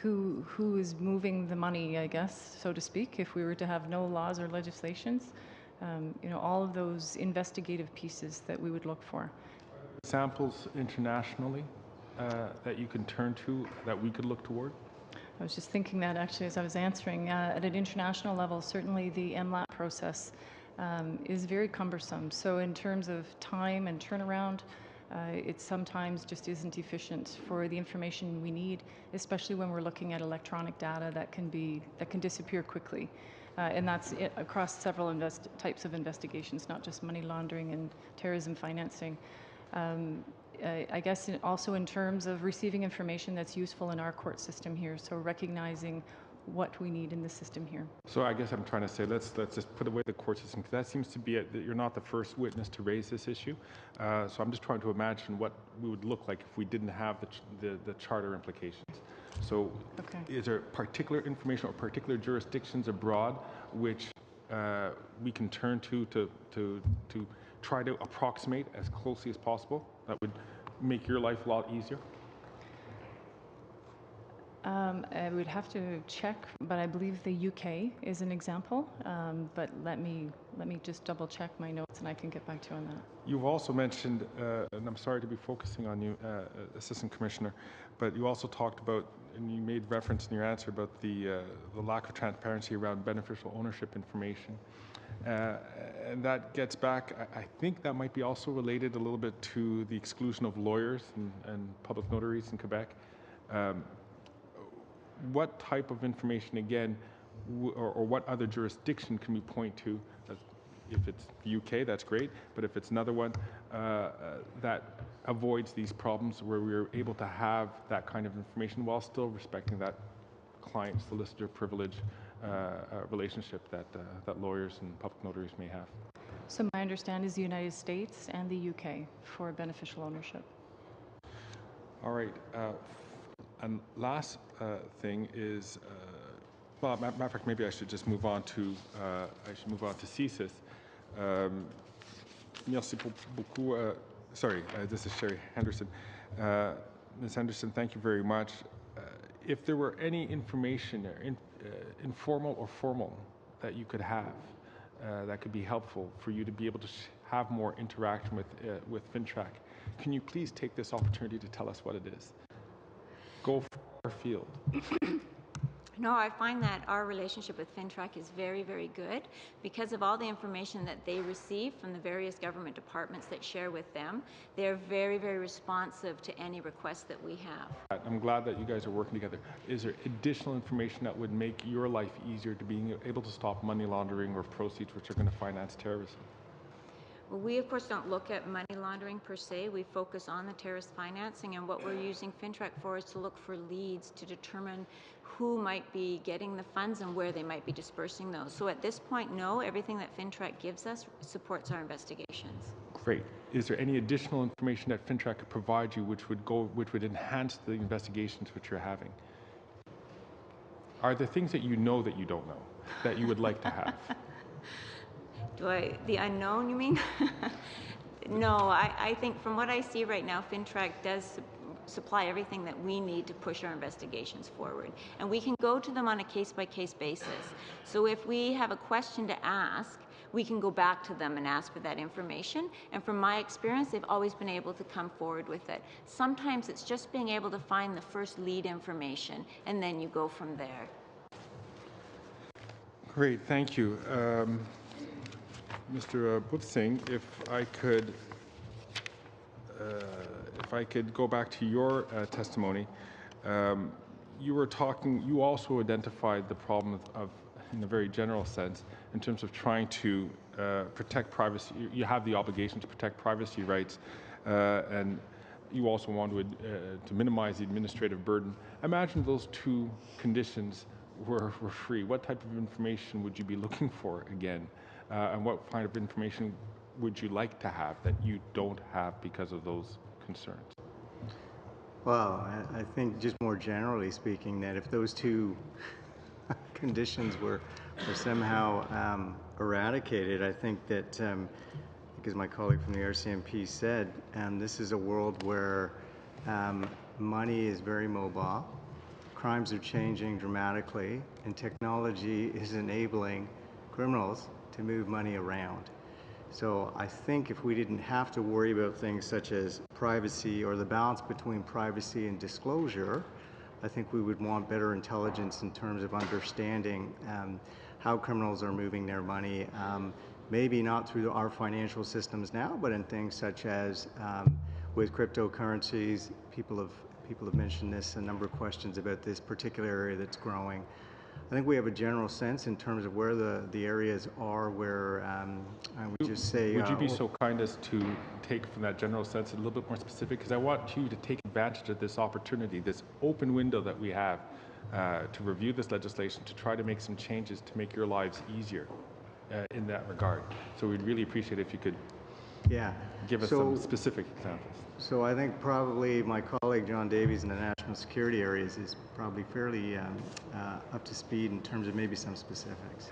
Speaker 7: who is moving the money, I guess, so to speak, if we were to have no laws or legislations, all of those investigative pieces that we would look for.
Speaker 12: Examples internationally that you can turn to that we could look toward?
Speaker 7: I was just thinking that actually as I was answering. At an international level, certainly the MLAT process is very cumbersome. So in terms of time and turnaround, it sometimes just isn't efficient for the information we need, especially when we're looking at electronic data that can disappear quickly. And that's across several types of investigations, not just money laundering and terrorism financing. I guess also in terms of receiving information that's useful in our court system here, so recognizing what we need in the system here.
Speaker 12: So I guess I'm trying to say let's just put away the court system, because that seems to be that you're not the first witness to raise this issue. So I'm just trying to imagine what we would look like if we didn't have the charter implications. So is there particular information or particular jurisdictions abroad which we can turn to try to approximate as closely as possible that would make your life a lot easier?
Speaker 7: I would have to check, but I believe the UK is an example. But let me just double check my notes, and I can get back to you on that.
Speaker 12: You've also mentioned, and I'm sorry to be focusing on you, Assistant Commissioner, but you also talked about, and you made reference in your answer about the lack of transparency around beneficial ownership information. And that gets back, I think that might be also related a little bit to the exclusion of lawyers and public notaries in Quebec. What type of information, again, or what other jurisdiction can we point to? If it's the UK, that's great, but if it's another one that avoids these problems where we're able to have that kind of information while still respecting that client-solicitor privilege relationship that lawyers and public notaries may have.
Speaker 7: So my understanding is the United States and the UK for beneficial ownership.
Speaker 12: All right. And last thing is, well, matter of fact, maybe I should just move on to CSIS. Merci beaucoup. Sorry, this is Sherry Henderson. Ms. Henderson, thank you very much. If there were any information, informal or formal, that you could have that could be helpful for you to be able to have more interaction with FINTRAC, can you please take this opportunity to tell us what it is? Go far afield.
Speaker 6: No, I find that our relationship with FinTrack is very, very good because of all the information that they receive from the various government departments that share with them. They're very, very responsive to any requests that we have.
Speaker 12: I'm glad that you guys are working together. Is there additional information that would make your life easier to being able to stop money laundering or proceeds which are going to finance terrorism?
Speaker 6: Well, we, of course, don't look at money laundering per se. We focus on the terrorist financing, and what we're using FinTrack for is to look for leads to determine who might be getting the funds and where they might be dispersing those. So at this point, no, everything that FinTrack gives us supports our investigations.
Speaker 12: Great. Is there any additional information that FinTrack could provide you which would enhance the investigations which you're having? Are there things that you know that you don't know that you would like to have?
Speaker 6: The unknown, you mean? No, I think from what I see right now, FinTrack does supply everything that we need to push our investigations forward. And we can go to them on a case-by-case basis. So if we have a question to ask, we can go back to them and ask for that information. And from my experience, they've always been able to come forward with it. Sometimes it's just being able to find the first lead information, and then you go from there.
Speaker 12: Great, thank you. Mr. Bupsing, if I could go back to your testimony, you also identified the problem of, in a very general sense, in terms of trying to protect privacy. You have the obligation to protect privacy rights, and you also want to minimize the administrative burden. Imagine those two conditions were free. What type of information would you be looking for again? And what kind of information would you like to have that you don't have because of those concerns?
Speaker 4: Well, I think just more generally speaking, that if those two conditions were somehow eradicated, I think that, because my colleague from the RCMP said, this is a world where money is very mobile, crimes are changing dramatically, and technology is enabling criminals to move money around. So I think if we didn't have to worry about things such as privacy or the balance between privacy and disclosure, I think we would want better intelligence in terms of understanding how criminals are moving their money, maybe not through our financial systems now, but in things such as with cryptocurrencies. People have mentioned this, a number of questions about this particular area that's growing. I think we have a general sense in terms of where the areas are where I would just say...
Speaker 12: Would you be so kind as to take from that general sense a little bit more specific? Because I want you to take advantage of this opportunity, this open window that we have to review this legislation, to try to make some changes to make your lives easier in that regard. So we'd really appreciate it if you could give us some specific examples.
Speaker 4: So I think probably my colleague John Davies in the national security areas is probably fairly up to speed in terms of maybe some specifics.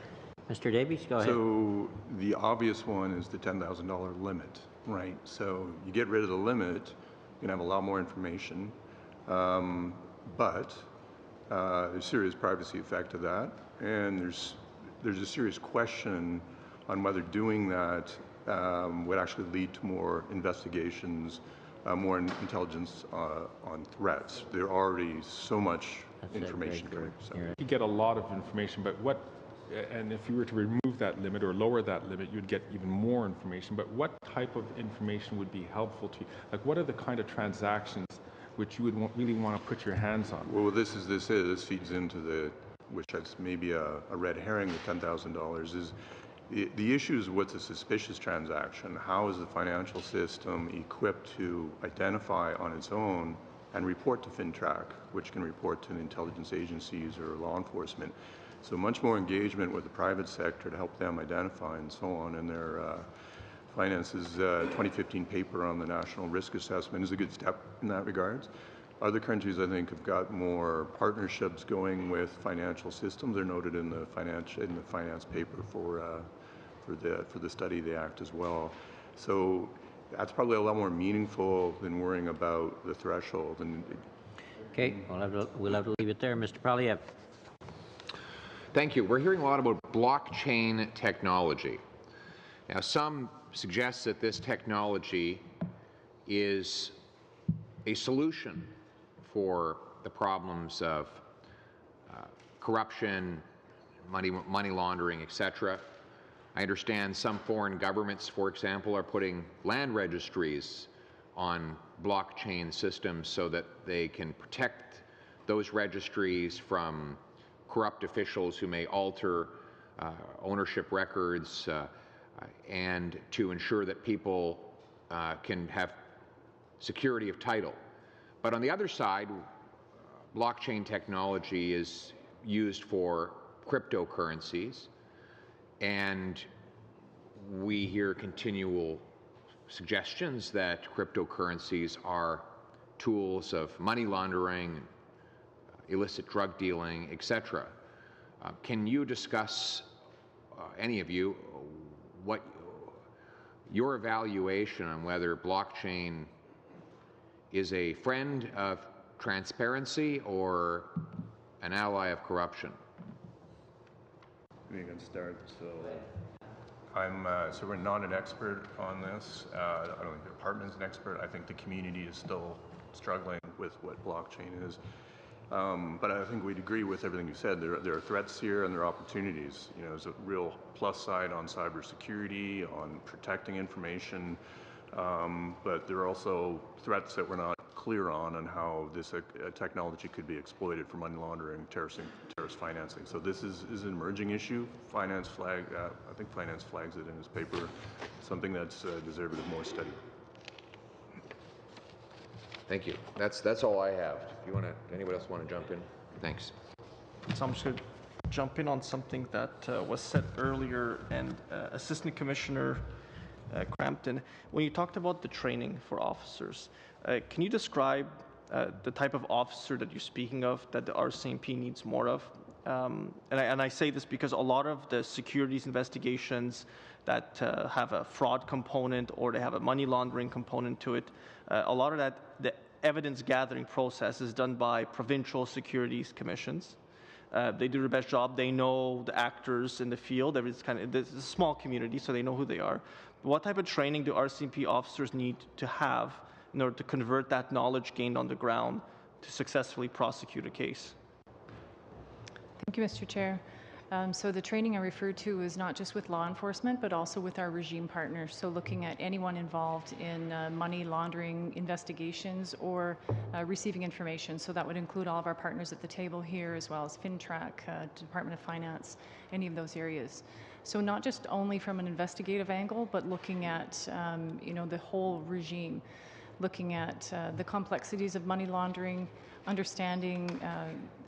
Speaker 1: Mr. Davies, go ahead.
Speaker 10: So the obvious one is the $10,000 limit, right? So you get rid of the limit, you can have a lot more information, but there's a serious privacy effect to that, and there's a serious question on whether doing that would actually lead to more investigations, more intelligence on threats. There's already so much information coming. So.
Speaker 12: You get a lot of information, but and if you were to remove that limit or lower that limit, you'd get even more information. But what type of information would be helpful to you? Like, what are the kind of transactions which you would really want to put your hands on?
Speaker 10: Well, this feeds into which is maybe a red herring, the $10,000 is, the issue is what's a suspicious transaction? How is the financial system equipped to identify on its own and report to FinTrack, which can report to the intelligence agencies or law enforcement? So much more engagement with the private sector to help them identify and so on. And their finances 2015 paper on the national risk assessment is a good step in that regards. Other countries, I think, have got more partnerships going with financial systems. They're noted in the finance paper for the study of the Act as well. So that's probably a lot more meaningful than worrying about the threshold.
Speaker 1: Okay, we'll have to leave it there. Mr. Poilievre.
Speaker 13: Thank you. We're hearing a lot about blockchain technology. Now, some suggest that this technology is a solution for the problems of corruption, money laundering, etc. I understand some foreign governments, for example, are putting land registries on blockchain systems so that they can protect those registries from corrupt officials who may alter ownership records and to ensure that people can have security of title. But on the other side, blockchain technology is used for cryptocurrencies, and we hear continual suggestions that cryptocurrencies are tools of money laundering, illicit drug dealing, etc. Can you discuss, any of you, what your evaluation on whether blockchain is a friend of transparency or an ally of corruption?
Speaker 10: We can start. So we're not an expert on this. I don't think the department's an expert. I think the community is still struggling with what blockchain is. But I think we'd agree with everything you said. There are threats here and there are opportunities. You know, there's a real plus side on cybersecurity, on protecting information, but there are also threats that we're not clear on how this technology could be exploited for money laundering, terrorist financing. So this is an emerging issue. I think Finance flags it in his paper, something that's deserving of more study.
Speaker 13: Thank you. That's all I have. If you want to, anybody else want to jump in? Thanks.
Speaker 2: So I'm just going to jump in on something that was said earlier, and Assistant Commissioner Crampton, when you talked about the training for officers, can you describe the type of officer that you're speaking of that the RCMP needs more of? And I say this because a lot of the securities investigations that have a fraud component or they have a money laundering component to it, a lot of that, the evidence gathering process is done by provincial securities commissions. They do their best job. They know the actors in the field. It's a small community, so they know who they are. What type of training do RCMP officers need to have in order to convert that knowledge gained on the ground to successfully prosecute a case?
Speaker 7: Thank you, Mr. Chair. So the training I referred to is not just with law enforcement, but also with our regime partners. So looking at anyone involved in money laundering investigations or receiving information. So that would include all of our partners at the table here, as well as FinTrack, Department of Finance, any of those areas. So not just only from an investigative angle, but looking at the whole regime, looking at the complexities of money laundering, understanding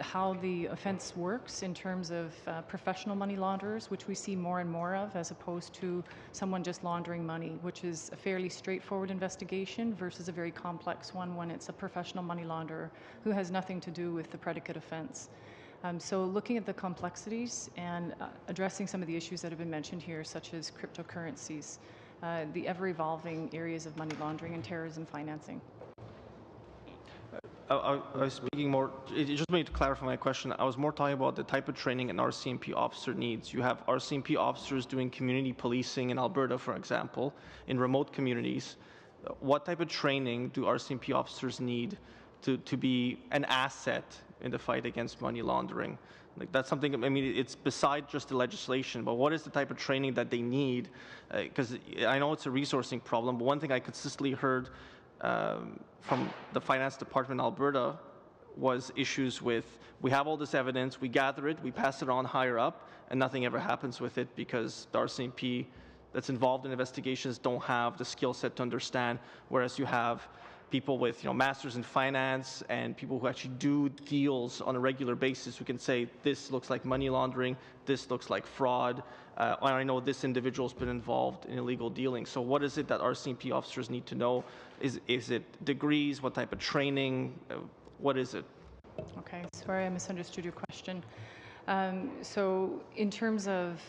Speaker 7: how the offense works in terms of professional money launderers, which we see more and more of, as opposed to someone just laundering money, which is a fairly straightforward investigation versus a very complex one when it's a professional money launderer who has nothing to do with the predicate offense. So looking at the complexities and addressing some of the issues that have been mentioned here, such as cryptocurrencies, the ever-evolving areas of money laundering and terrorism financing.
Speaker 2: I was speaking more, just made to clarify my question, I was more talking about the type of training an RCMP officer needs. You have RCMP officers doing community policing in Alberta, for example, in remote communities. What type of training do RCMP officers need to be an asset in the fight against money laundering? Like, that's something, I mean, it's beside just the legislation, but what is the type of training that they need? Because I know it's a resourcing problem, but one thing I consistently heard from the Finance Department in Alberta was issues with, we have all this evidence, we gather it, we pass it on higher up, and nothing ever happens with it because the RCMP that's involved in investigations don't have the skill set to understand, whereas you have people with masters in finance and people who actually do deals on a regular basis who can say, this looks like money laundering, this looks like fraud, and I know this individual's been involved in illegal dealing. So what is it that RCMP officers need to know? Is it degrees? What type of training? What is it?
Speaker 7: Okay, sorry, I misunderstood your question. So in terms of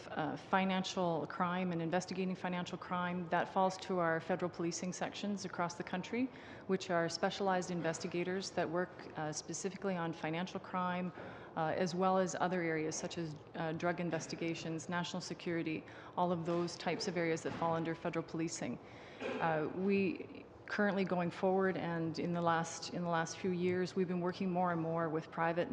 Speaker 7: financial crime and investigating financial crime, that falls to our federal policing sections across the country, which are specialized investigators that work specifically on financial crime, as well as other areas such as drug investigations, national security, all of those types of areas that fall under federal policing. currently going forward and in the last few years, we've been working more and more with private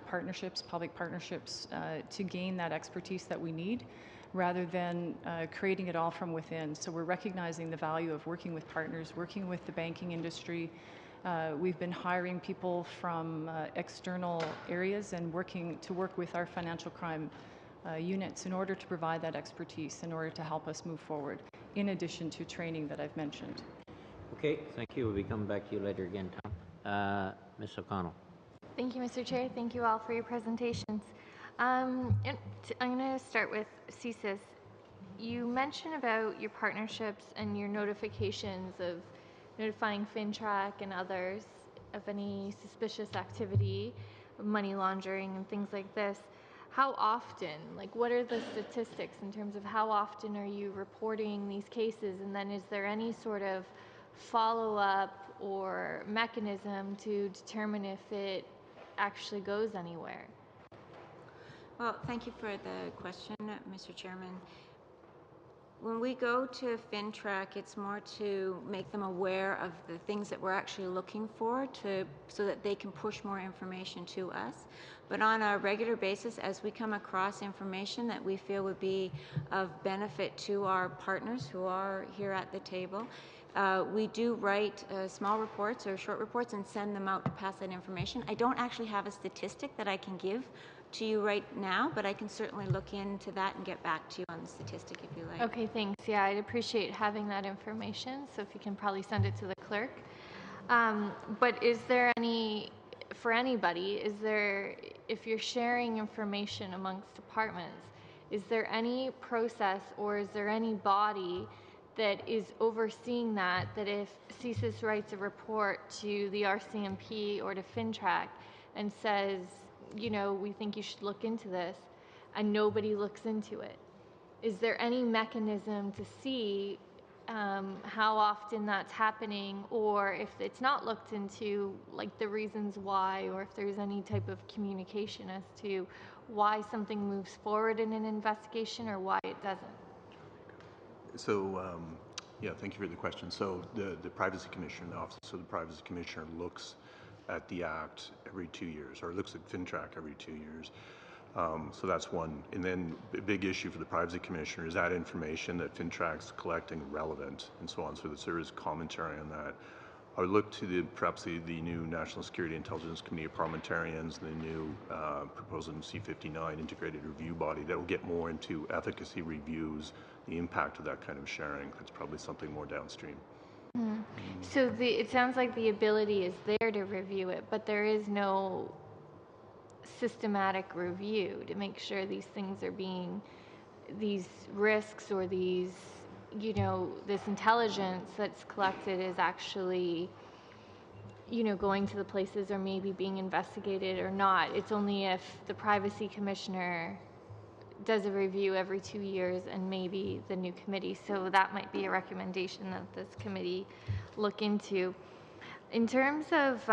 Speaker 7: partnerships, public partnerships, to gain that expertise that we need, rather than creating it all from within. So we're recognizing the value of working with partners, working with the banking industry. We've been hiring people from external areas and work with our financial crime units in order to provide that expertise, in order to help us move forward, in addition to training that I've mentioned.
Speaker 1: Okay, thank you. We'll be coming back to you later again, Tom. Ms. O'Connell.
Speaker 14: Thank you, Mr. Chair. Thank you all for your presentations. I'm going to start with CSIS. You mentioned about your partnerships and your notifications of notifying FinTrack and others of any suspicious activity, money laundering and things like this. How often, like what are the statistics in terms of how often are you reporting these cases, and then is there any sort of follow-up or mechanism to determine if it actually goes anywhere?
Speaker 6: Well, thank you for the question, Mr. Chairman. When we go to FinTrack, it's more to make them aware of the things that we're actually looking for, so that they can push more information to us. But on a regular basis, as we come across information that we feel would be of benefit to our partners who are here at the table, we do write small reports or short reports and send them out to pass that information. I don't actually have a statistic that I can give to you right now, but I can certainly look into that and get back to you on the statistic if you like.
Speaker 14: Okay, thanks. Yeah, I'd appreciate having that information, so if you can probably send it to the clerk. But is there any, for anybody, if you're sharing information amongst departments, is there any process or is there any body that is overseeing that if CSIS writes a report to the RCMP or to FinTrack and says, you know, we think you should look into this, and nobody looks into it? Is there any mechanism to see how often that's happening, or if it's not looked into, like the reasons why, or if there's any type of communication as to why something moves forward in an investigation or why it doesn't?
Speaker 10: So, yeah, thank you for the question. So the Privacy Commissioner, the Office of the Privacy Commissioner looks at the Act every 2 years, or looks at FinTrack every 2 years. So that's one. And then the big issue for the Privacy Commissioner is that information that FinTrack's collecting relevant and so on. So there is commentary on that. I would look to perhaps the new National Security Intelligence Committee of Parliamentarians, the new proposed C-59 integrated review body that will get more into efficacy reviews, the impact of that kind of sharing. That's probably something more downstream.
Speaker 14: So it sounds like the ability is there to review it, but there is no systematic review to make sure these things are these risks or these, you know, this intelligence that's collected is actually, you know, going to the places or maybe being investigated or not. It's only if the Privacy Commissioner does a review every 2 years and maybe the new committee. So that might be a recommendation that this committee look into. In terms of,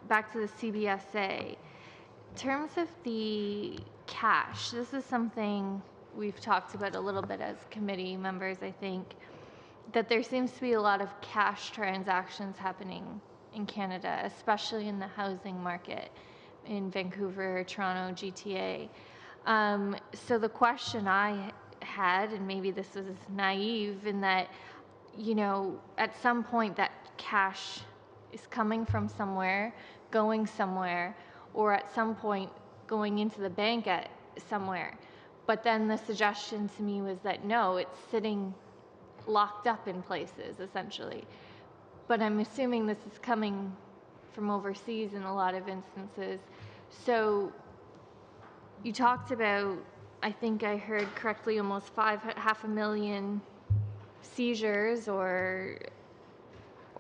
Speaker 14: back to the CBSA, in terms of the cash, this is something we've talked about a little bit as committee members, I think, that there seems to be a lot of cash transactions happening in Canada, especially in the housing market in Vancouver, Toronto, GTA. So the question I had, and maybe this was naive, in that, you know, at some point that cash is coming from somewhere, going somewhere, or at some point going into the bank at somewhere. But then the suggestion to me was that no, it's sitting locked up in places, essentially. But I'm assuming this is coming from overseas in a lot of instances. So you talked about, I think I heard correctly, almost 500,000 seizures or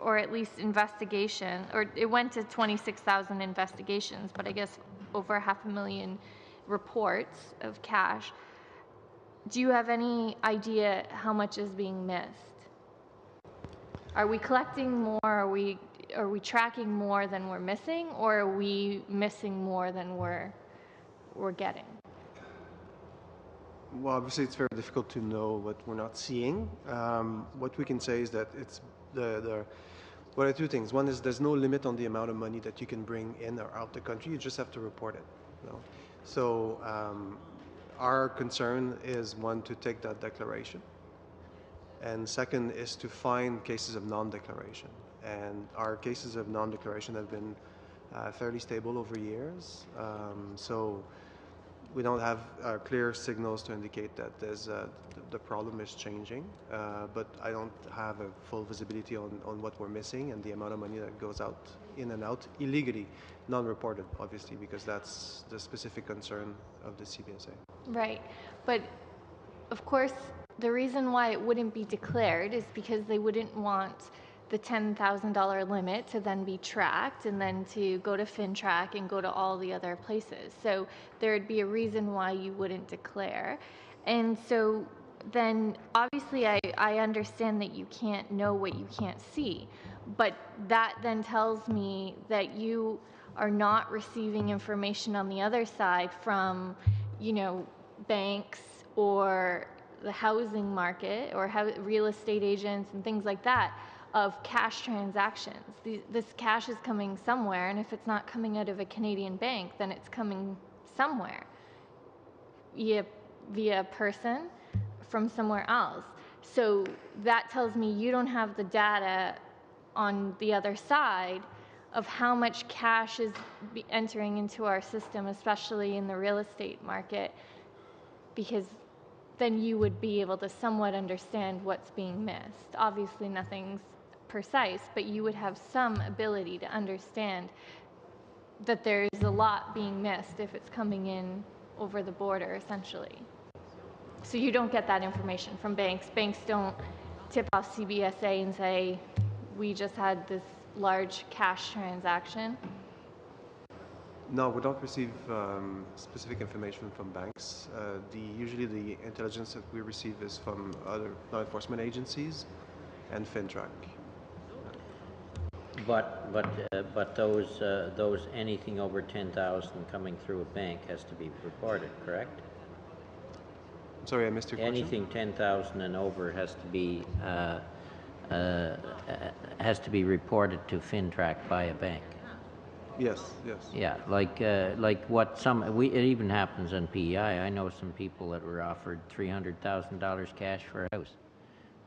Speaker 14: at least investigation, or it went to 26,000 investigations, but I guess over 500,000 reports of cash. Do you have any idea how much is being missed? Are we collecting more? Are we tracking more than we're missing, or are we missing more than we're getting?
Speaker 8: Well, obviously, it's very difficult to know what we're not seeing. What we can say is that it's what are two things. One is there's no limit on the amount of money that you can bring in or out the country. You just have to report it. You know? So our concern is, one, to take that declaration, and second is to find cases of non-declaration. And our cases of non-declaration have been fairly stable over years. So we don't have clear signals to indicate that the problem is changing, but I don't have a full visibility on what we're missing and the amount of money that goes out in and out illegally, non-reported, obviously, because that's the specific concern of the CBSA.
Speaker 14: Right, but of course, the reason why it wouldn't be declared is because they wouldn't want the $10,000 limit to then be tracked and then to go to FinTrack and go to all the other places. So there'd be a reason why you wouldn't declare. And so then obviously I understand that you can't know what you can't see, but that then tells me that you are not receiving information on the other side from, you know, banks or the housing market or real estate agents and things like that, of cash transactions. This cash is coming somewhere, and if it's not coming out of a Canadian bank, then it's coming somewhere via person from somewhere else. So that tells me you don't have the data on the other side of how much cash is entering into our system, especially in the real estate market, because then you would be able to somewhat understand what's being missed. Obviously nothing's precise, but you would have some ability to understand that there's a lot being missed if it's coming in over the border, essentially. So you don't get that information from banks. Banks don't tip off CBSA and say, we just had this large cash transaction.
Speaker 8: No, we don't receive specific information from banks. Usually the intelligence that we receive is from other law enforcement agencies and FinTrack.
Speaker 1: But those anything over 10,000 coming through a bank has to be reported, correct?
Speaker 8: I'm sorry, I missed your question.
Speaker 1: Anything 10,000 and over has to be reported to FinTrack by a bank.
Speaker 8: Yes, yes.
Speaker 1: Yeah, like what it even happens in PEI. I know some people that were offered $300,000 cash for a house.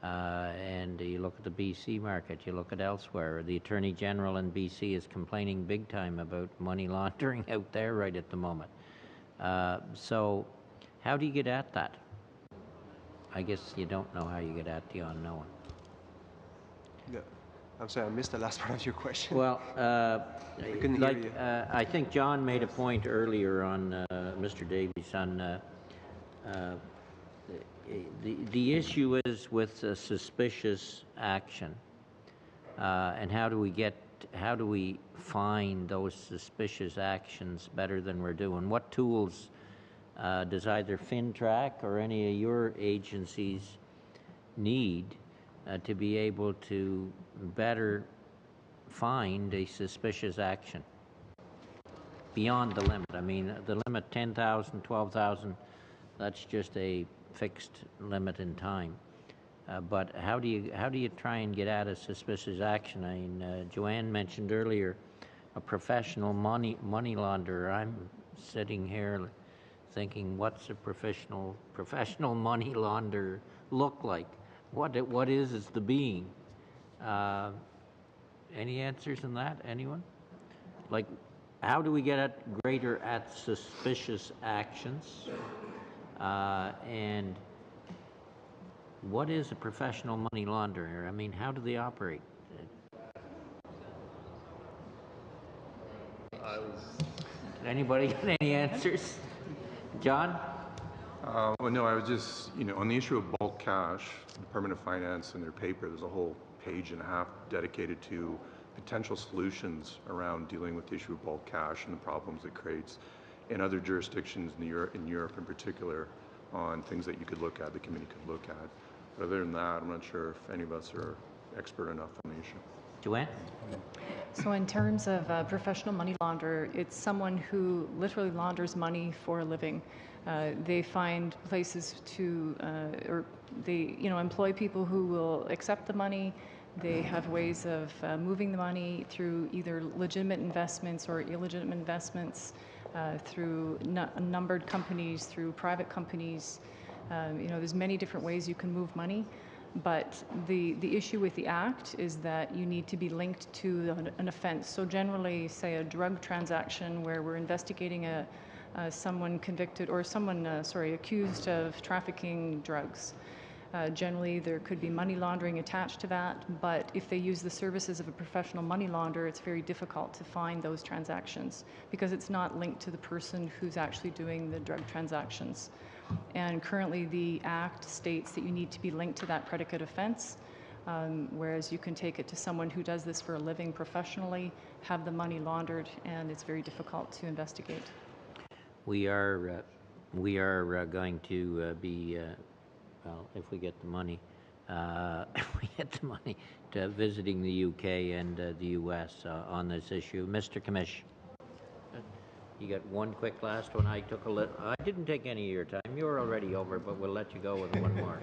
Speaker 1: And you look at the BC market, you look at elsewhere. The Attorney General in BC is complaining big time about money laundering out there right at the moment. So how do you get at that? I guess you don't know how you get at the unknown.
Speaker 8: Yeah. I'm sorry, I missed the last part of your question.
Speaker 1: Well,
Speaker 8: I couldn't hear you.
Speaker 1: I think John made a point earlier on, Mr. Davies, on the issue is with suspicious action, and how do we find those suspicious actions better than we're doing? What tools does either FinTrack or any of your agencies need to be able to better find a suspicious action beyond the limit? I mean, the limit 10,000, 12,000, that's just a fixed limit in time. But how do you try and get at a suspicious action? I mean, Joanne mentioned earlier a professional money launderer. I'm sitting here thinking, what's a professional money launderer look like? What is the being? Any answers on that? Anyone? Like, how do we get greater at suspicious actions? And what is a professional money launderer? I mean, how do they operate? Anybody got any answers? John?
Speaker 10: Well, no, I was just, on the issue of bulk cash, the Department of Finance and their paper, there's a whole page and a half dedicated to potential solutions around dealing with the issue of bulk cash and the problems it creates in other jurisdictions in Europe in particular, on things that you could look at, the committee could look at. But other than that, I'm not sure if any of us are expert enough on the issue.
Speaker 1: Joanne?
Speaker 7: So in terms of professional money launderer, it's someone who literally launders money for a living. They find places to, or they, employ people who will accept the money. They have ways of moving the money through either legitimate investments or illegitimate investments, through numbered companies, through private companies. There's many different ways you can move money. But the issue with the Act is that you need to be linked to an offense. So generally, say a drug transaction where we're investigating someone convicted or someone, accused of trafficking drugs. Generally, there could be money laundering attached to that, but if they use the services of a professional money launderer, it's very difficult to find those transactions because it's not linked to the person who's actually doing the drug transactions. And currently the Act states that you need to be linked to that predicate offense, whereas you can take it to someone who does this for a living professionally, have the money laundered, and it's very difficult to investigate.
Speaker 1: We are going to be, well, if we get the money, to visiting the UK and the US on this issue. Mr. Commish. You got one quick last one. I didn't take any of your time. You were already over, but we'll let you go with one more.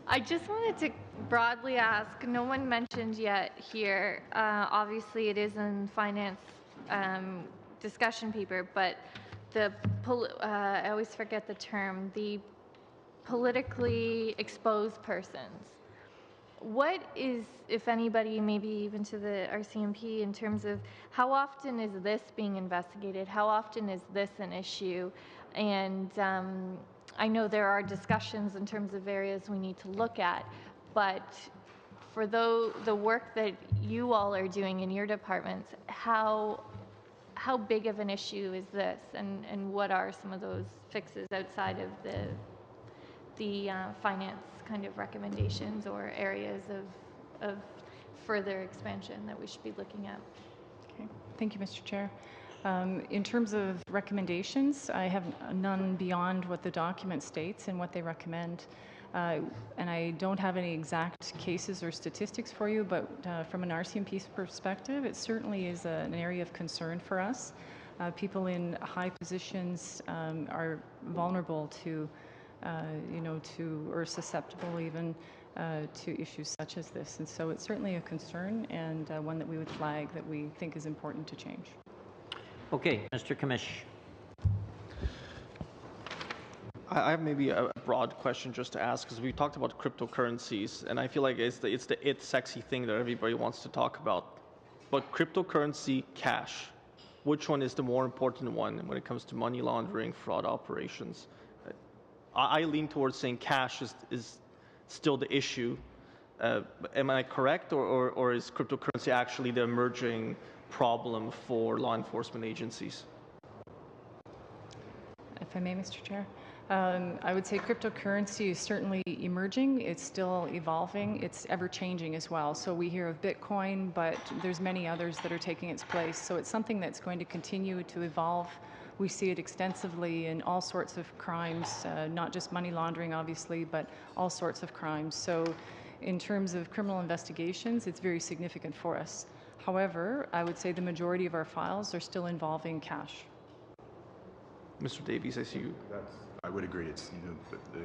Speaker 14: I just wanted to broadly ask, no one mentioned yet here, obviously it is in finance discussion paper, but I always forget the term, the politically exposed persons. What is, if anybody, maybe even to the RCMP, in terms of how often is this being investigated? How often is this an issue? And I know there are discussions in terms of areas we need to look at, but for the work that you all are doing in your departments, how big of an issue is this? And what are some of those fixes outside of the finance kind of recommendations or areas of further expansion that we should be looking at?
Speaker 7: Okay. Thank you, Mr. Chair. In terms of recommendations, I have none beyond what the document states and what they recommend. And I don't have any exact cases or statistics for you, but from an RCMP perspective, it certainly is an area of concern for us. People in high positions are vulnerable to or susceptible even to issues such as this. And so it's certainly a concern and one that we would flag that we think is important to change.
Speaker 1: Okay, Mr. Commish.
Speaker 2: I have maybe a broad question just to ask, because we talked about cryptocurrencies, and I feel like it's the sexy thing that everybody wants to talk about. But cryptocurrency, cash, which one is the more important one when it comes to money laundering, fraud operations? I lean towards saying cash is still the issue. Am I correct, or is cryptocurrency actually the emerging problem for law enforcement agencies?
Speaker 7: If I may, Mr. Chair. I would say cryptocurrency is certainly emerging. It's still evolving. It's ever-changing as well. So we hear of Bitcoin, but there's many others that are taking its place. So it's something that's going to continue to evolve. We see it extensively in all sorts of crimes, not just money laundering, obviously, but all sorts of crimes. So in terms of criminal investigations, it's very significant for us. However, I would say the majority of our files are still involving cash.
Speaker 2: Mr. Davies, I see you.
Speaker 10: I would agree. It's the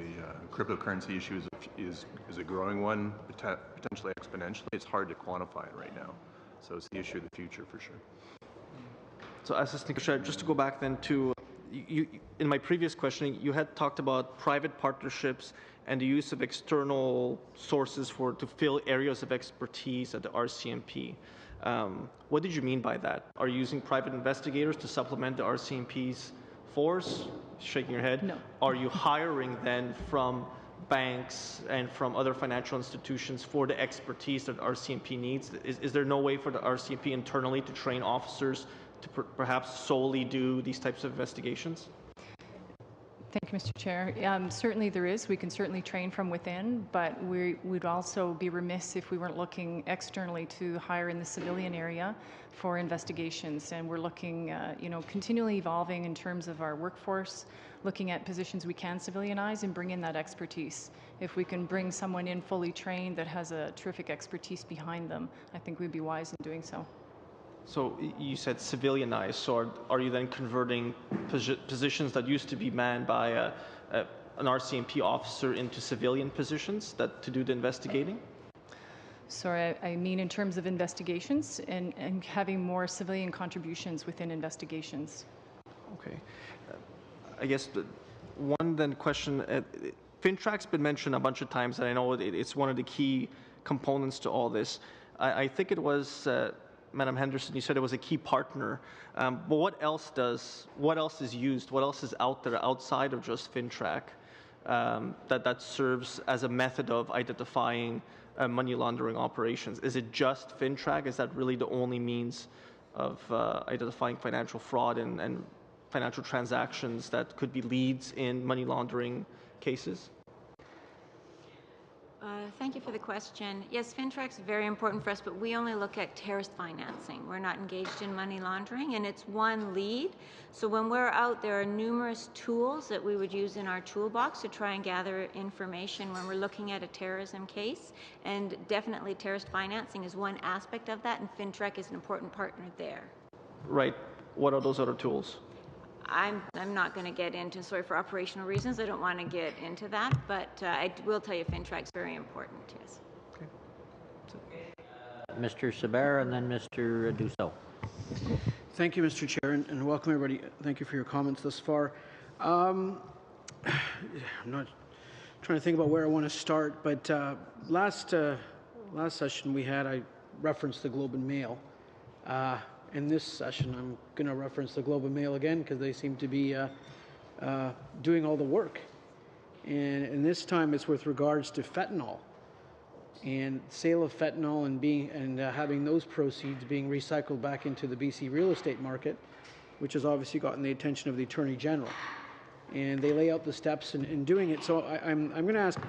Speaker 10: cryptocurrency issue is a growing one, potentially exponentially. It's hard to quantify it right now, so it's the issue of the future for sure.
Speaker 2: So, Assistant Commissioner, just to go back then to you, in my previous questioning, you had talked about private partnerships and the use of external sources to fill areas of expertise at the RCMP. What did you mean by that? Are you using private investigators to supplement the RCMP's force? Shaking your head.
Speaker 7: No.
Speaker 2: Are you hiring then from banks and from other financial institutions for the expertise that RCMP needs? Is there no way for the RCMP internally to train officers to perhaps solely do these types of investigations?
Speaker 7: Thank you, Mr. Chair. Certainly there is. We can certainly train from within, but we'd also be remiss if we weren't looking externally to hire in the civilian area for investigations. And we're looking, continually evolving in terms of our workforce, looking at positions we can civilianize and bring in that expertise. If we can bring someone in fully trained that has a terrific expertise behind them, I think we'd be wise in doing so.
Speaker 2: So you said civilianized. So are you then converting positions that used to be manned by an RCMP officer into civilian positions to do the investigating?
Speaker 7: Sorry, I mean in terms of investigations and having more civilian contributions within investigations.
Speaker 2: Okay. I guess one then question, FINTRAC's been mentioned a bunch of times, and I know it's one of the key components to all this. I think it was Madam Henderson, you said it was a key partner, but what else is used? What else is out there outside of just FINTRAC that serves as a method of identifying money laundering operations? Is it just FINTRAC? Is that really the only means of identifying financial fraud and financial transactions that could be leads in money laundering cases?
Speaker 6: Thank you for the question. Yes, FINTRAC's very important for us, but we only look at terrorist financing. We're not engaged in money laundering, and it's one lead. So when we're out, there are numerous tools that we would use in our toolbox to try and gather information when we're looking at a terrorism case. And definitely terrorist financing is one aspect of that, and FINTRAC is an important partner there.
Speaker 2: Right. What are those other tools?
Speaker 6: I'm not going to get into, sorry, for operational reasons, I don't want to get into that, but I will tell you FINTRAC's very important, yes.
Speaker 2: Okay.
Speaker 1: Mr. Sabara and then Mr. Dussault.
Speaker 15: Thank you, Mr. Chair, and welcome everybody. Thank you for your comments thus far. I'm not trying to think about where I want to start, but last session we had, I referenced the Globe and Mail. In this session, I'm going to reference the Globe and Mail again because they seem to be doing all the work. And this time it's with regards to fentanyl and sale of fentanyl and having those proceeds being recycled back into the BC real estate market, which has obviously gotten the attention of the Attorney General. And they lay out the steps in doing it. So I'm going to ask,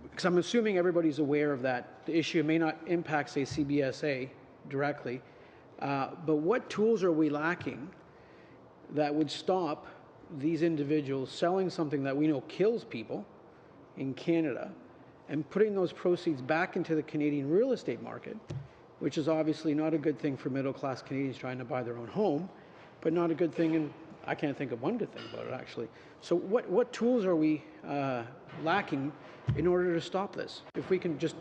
Speaker 15: because I'm assuming everybody's aware of that, the issue may not impact, say, CBSA directly, but what tools are we lacking that would stop these individuals selling something that we know kills people in Canada and putting those proceeds back into the Canadian real estate market, which is obviously not a good thing for middle-class Canadians trying to buy their own home, but not a good thing, and I can't think of one good thing about it, actually. So what tools are we lacking in order to stop this? If we can just,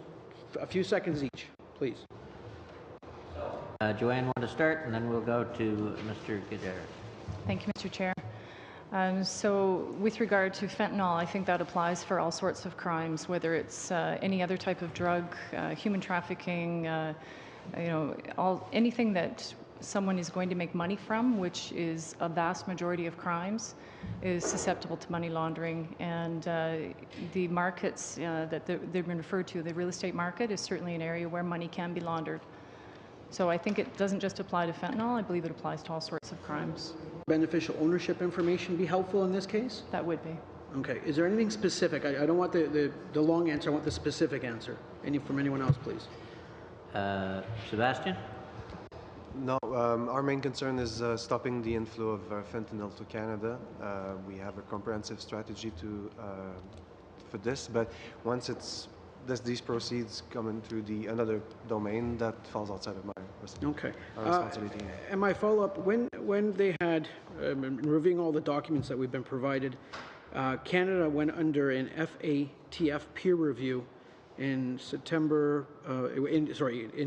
Speaker 15: a few seconds each, please.
Speaker 1: Joanne, want to start, and then we'll go to Mr. Gutierrez.
Speaker 7: Thank you, Mr. Chair. So with regard to fentanyl, I think that applies for all sorts of crimes, whether it's any other type of drug, human trafficking, anything that someone is going to make money from, which is a vast majority of crimes, is susceptible to money laundering. And the markets that they've been referred to, the real estate market, is certainly an area where money can be laundered. So I think it doesn't just apply to fentanyl, I believe it applies to all sorts of crimes.
Speaker 15: Beneficial ownership information be helpful in this case?
Speaker 7: That would be.
Speaker 15: Okay. Is there anything specific? I don't want the long answer, I want the specific answer. From anyone else, please.
Speaker 1: Sebastian?
Speaker 8: No, our main concern is stopping the inflow of fentanyl to Canada. We have a comprehensive strategy for this, but once these proceeds come into another domain, that falls outside of my responsibility.
Speaker 15: And my follow-up, when they had, reviewing all the documents that we've been provided, Canada went under an FATF peer review in in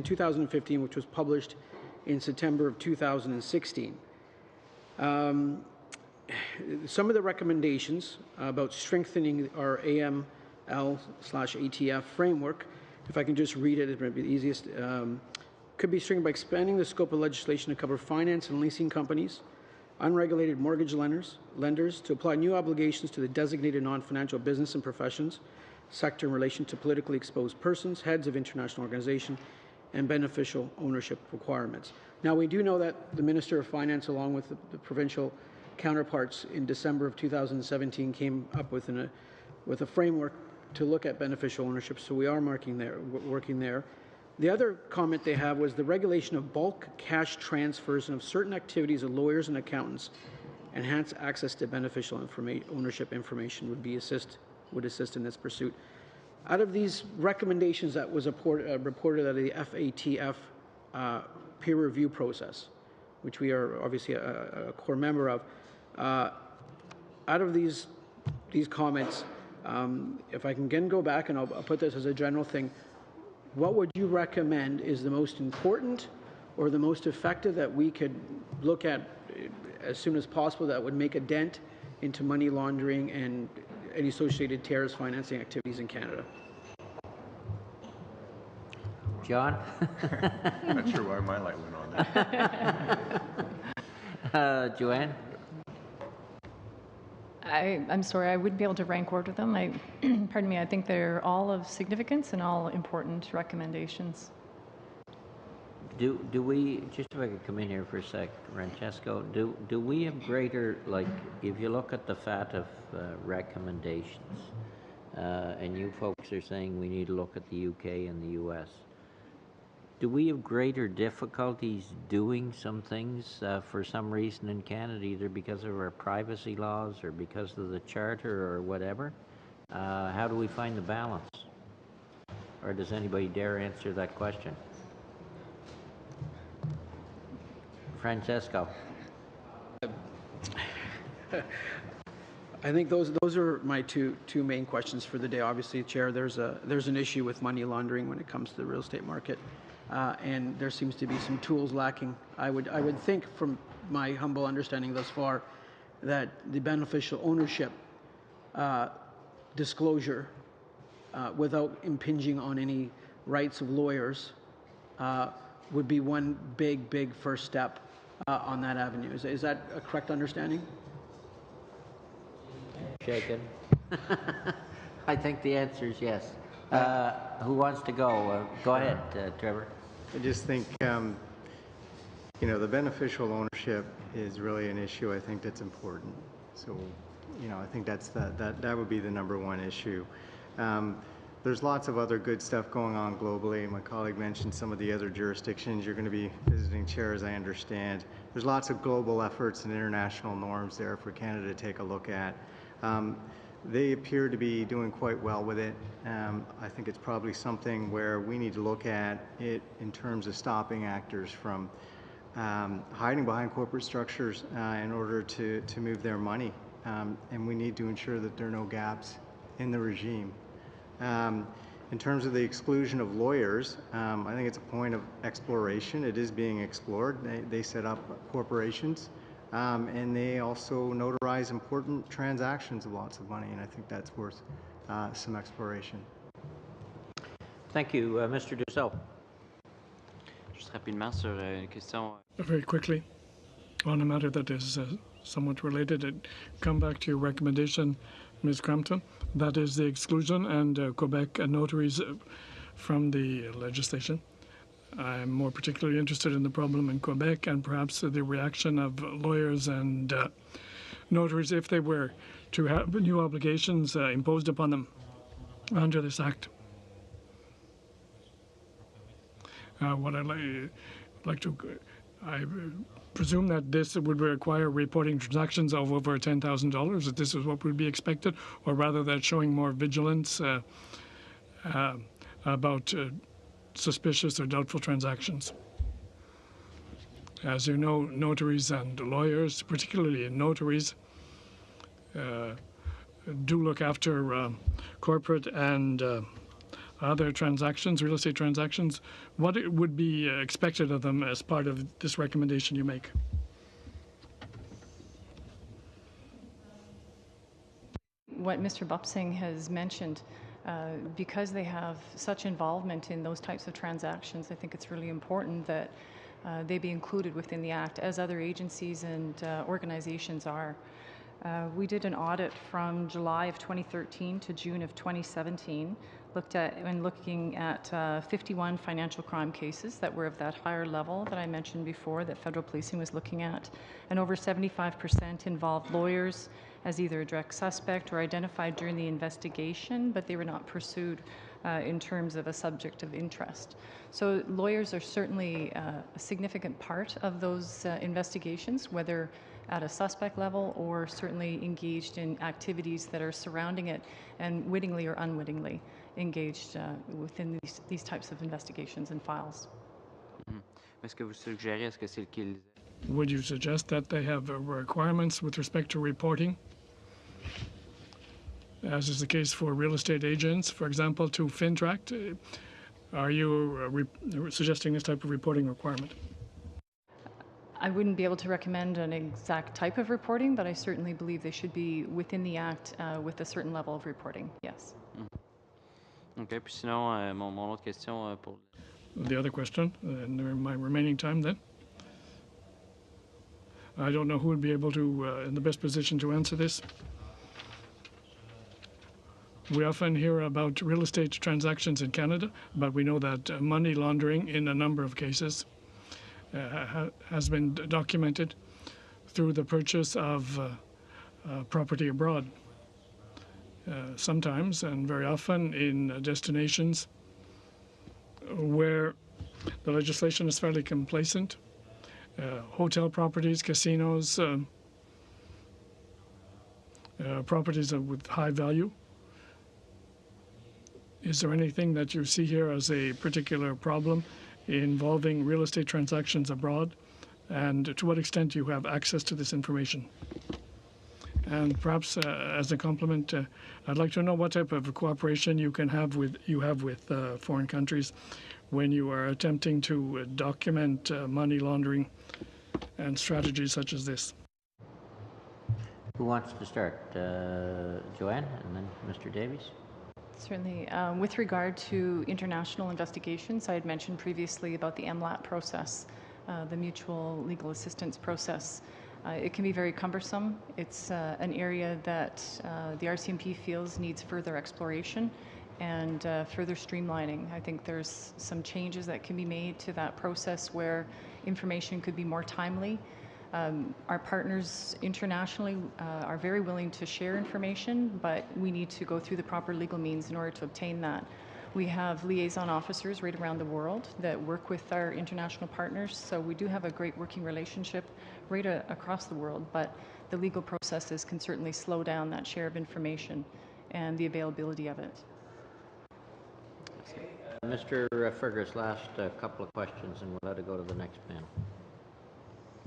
Speaker 15: 2015, which was published in September of 2016. Some of the recommendations about strengthening our AML/ATF framework, if I can just read it, it might be the easiest, could be strengthened by expanding the scope of legislation to cover finance and leasing companies, unregulated mortgage lenders, to apply new obligations to the designated non-financial business and professions sector in relation to politically exposed persons, heads of international organizations, and beneficial ownership requirements. Now, we do know that the Minister of Finance, along with the provincial counterparts in December of 2017 came up with a framework to look at beneficial ownership, so we are working there. The other comment they have was the regulation of bulk cash transfers and of certain activities of lawyers and accountants. Enhanced access to beneficial ownership information would assist in this pursuit. Out of these recommendations that was reported out of the FATF peer review process, which we are obviously a core member of, out of these comments, if I can again go back, and I'll put this as a general thing, what would you recommend is the most important or the most effective that we could look at as soon as possible that would make a dent into money laundering and any associated terrorist financing activities in Canada?
Speaker 1: John?
Speaker 10: Not sure why my light went on there.
Speaker 1: Joanne?
Speaker 7: I'm sorry, I wouldn't be able to rank order them. Pardon me, I think they're all of significance and all important recommendations.
Speaker 1: Do we, just if I could come in here for a sec, Francesco, do we have greater, like, if you look at the FATF recommendations, and you folks are saying we need to look at the UK and the US, do we have greater difficulties doing some things for some reason in Canada, either because of our privacy laws or because of the charter or whatever? How do we find the balance? Or does anybody dare answer that question? Francesco.
Speaker 15: I think those are my two main questions for the day. Obviously, Chair, there's an issue with money laundering when it comes to the real estate market, and there seems to be some tools lacking. I would think, from my humble understanding thus far, that the beneficial ownership disclosure, without impinging on any rights of lawyers, would be one big first step on that avenue. Is that a correct understanding?
Speaker 1: Shaken. I think the answer is yes. Who wants to go? Go ahead, Trevor.
Speaker 4: I just think, the beneficial ownership is really an issue I think that's important. So, I think that would be the number one issue. There's lots of other good stuff going on globally. My colleague mentioned some of the other jurisdictions you're going to be visiting, Chair, as I understand. There's lots of global efforts and international norms there for Canada to take a look at. They appear to be doing quite well with it. I think it's probably something where we need to look at it in terms of stopping actors from hiding behind corporate structures in order to move their money. And we need to ensure that there are no gaps in the regime. In terms of the exclusion of lawyers, I think it's a point of exploration. It is being explored. They set up corporations, and they also notarize important transactions of lots of money, and I think that's worth some exploration.
Speaker 1: Thank you. Mr. Duceau.
Speaker 3: Juste rapidement sur une question.
Speaker 5: Very quickly, on a matter that is somewhat related, come back to your recommendation, Ms. Crampton. That is the exclusion and Quebec notaries from the legislation. I'm more particularly interested in the problem in Quebec and perhaps the reaction of lawyers and notaries if they were to have new obligations imposed upon them under this act. What I'd like to, I presume that this would require reporting transactions of over $10,000, that this is what would be expected, or rather that showing more vigilance about suspicious or doubtful transactions. As you know, notaries and lawyers, particularly notaries, do look after corporate and other transactions, real estate transactions. What would be expected of them as part of this recommendation you make?
Speaker 7: What Mr. Bupsing has mentioned, because they have such involvement in those types of transactions, I think it's really important that they be included within the Act, as other agencies and organizations are. We did an audit from July of 2013 to June of 2017, looking at 51 financial crime cases that were of that higher level that I mentioned before that federal policing was looking at, and over 75% involved lawyers as either a direct suspect or identified during the investigation, but they were not pursued in terms of a subject of interest. So lawyers are certainly a significant part of those investigations, whether at a suspect level or certainly engaged in activities that are surrounding it and wittingly or unwittingly engaged within these types of investigations and files.
Speaker 3: Est-ce que vous suggérez, est-ce que c'est qu'ils...
Speaker 5: Would you suggest that they have requirements with respect to reporting, as is the case for real estate agents, for example, to FINTRAC? Are you suggesting this type of reporting requirement?
Speaker 7: I wouldn't be able to recommend an exact type of reporting, but I certainly believe they should be within the Act with a certain level of reporting, yes.
Speaker 3: OK, puis sinon, mon autre question pour...
Speaker 5: The other question, in my remaining time then. I don't know who would be able to, in the best position to answer this. We often hear about real estate transactions in Canada, but we know that money laundering in a number of cases has been documented through the purchase of property abroad. Sometimes and very often in destinations where the legislation is fairly complacent. Hotel properties, casinos, properties with high value. Is there anything that you see here as a particular problem involving real estate transactions abroad? And to what extent do you have access to this information? And perhaps as a complement, I'd like to know what type of cooperation you have with foreign countries when you are attempting to document money laundering and strategies such as this.
Speaker 1: Who wants to start? Joanne and then Mr. Davies?
Speaker 7: Certainly. With regard to international investigations, I had mentioned previously about the MLAT process, the Mutual Legal Assistance process. It can be very cumbersome. It's an area that the RCMP feels needs further exploration and further streamlining. I think there's some changes that can be made to that process where information could be more timely. Our partners internationally are very willing to share information, but we need to go through the proper legal means in order to obtain that. We have liaison officers right around the world that work with our international partners, so we do have a great working relationship right across the world, but the legal processes can certainly slow down that share of information and the availability of it.
Speaker 1: Mr. Fergus, last couple of questions, and we'll have to go to the next panel.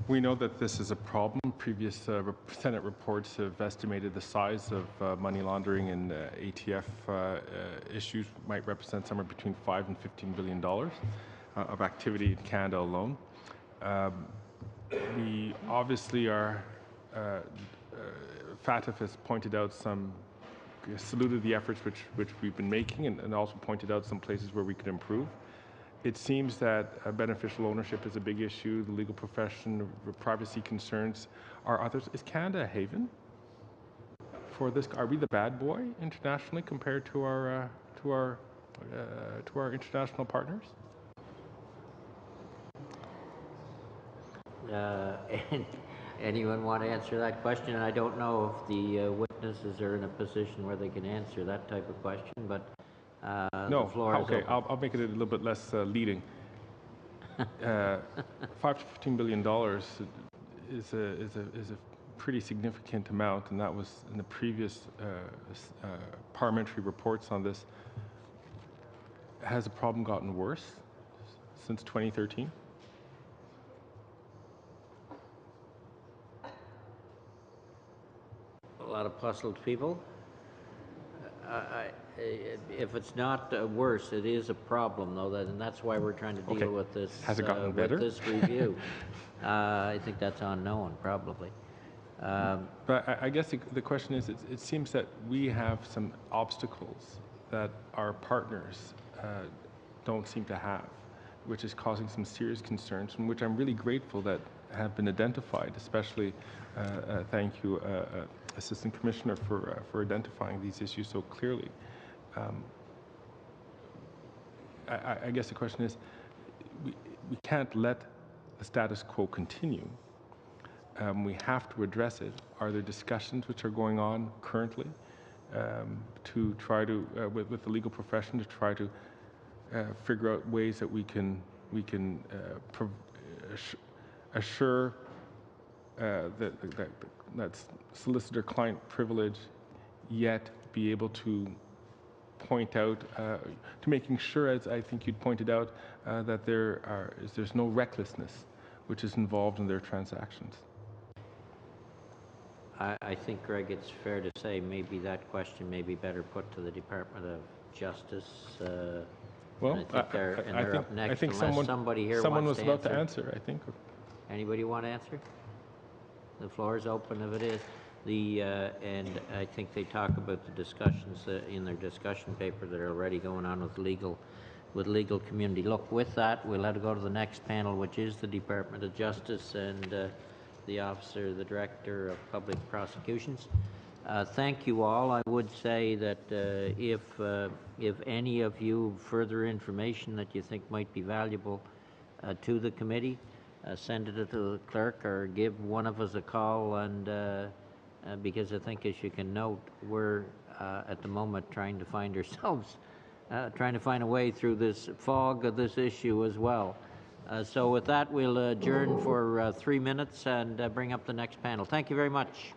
Speaker 12: We know that this is a problem. Previous Senate reports have estimated the size of money laundering and ATF issues might represent somewhere between $5 and $15 billion of activity in Canada alone. We obviously are, FATF has pointed out saluted the efforts which we've been making and also pointed out some places where we could improve. It seems that beneficial ownership is a big issue, the legal profession, privacy concerns are others. Is Canada a haven for this? Are we the bad boy internationally compared to our international partners?
Speaker 1: Anyone want to answer that question? I don't know if the witnesses are in a position where they can answer that type of question, but
Speaker 12: no.
Speaker 1: The floor is open.
Speaker 12: I'll make it a little bit less leading. $5 to $15 billion is a pretty significant amount, and that was in the previous parliamentary reports on this. Has the problem gotten worse since 2013?
Speaker 1: A lot of puzzled people. If it's not worse, it is a problem, though, and that's why we're trying to deal with this.
Speaker 12: Has it gotten better?
Speaker 1: With this review? I think that's unknown, probably.
Speaker 12: But I guess the question is, it seems that we have some obstacles that our partners don't seem to have, which is causing some serious concerns, from which I'm really grateful that have been identified, especially thank you, Assistant Commissioner, for identifying these issues so clearly. I guess the question is, we can't let the status quo continue. We have to address it. Are there discussions which are going on currently to try to, with the legal profession, to try to figure out ways that we can assure that's solicitor-client privilege, yet be able to point out, to making sure, as I think you'd pointed out, that there's no recklessness which is involved in their transactions.
Speaker 1: I think, Greg, it's fair to say maybe that question may be better put to the Department of Justice.
Speaker 12: Well,
Speaker 1: I think they're up next.
Speaker 12: I think
Speaker 1: somebody here
Speaker 12: someone
Speaker 1: wants
Speaker 12: was
Speaker 1: to
Speaker 12: about to answer, I think.
Speaker 1: Anybody want to answer? The floor is open if it is. And I think they talk about the discussions in their discussion paper that are already going on with legal community. Look, with that, we'll have to go to the next panel, which is the Department of Justice and the Director of Public Prosecutions. Thank you all. I would say that if any of you further information that you think might be valuable to the committee, send it to the clerk or give one of us a call, and because I think, as you can note, we're at the moment trying to find ourselves, trying to find a way through this fog of this issue as well. So with that, we'll adjourn for 3 minutes and bring up the next panel. Thank you very much.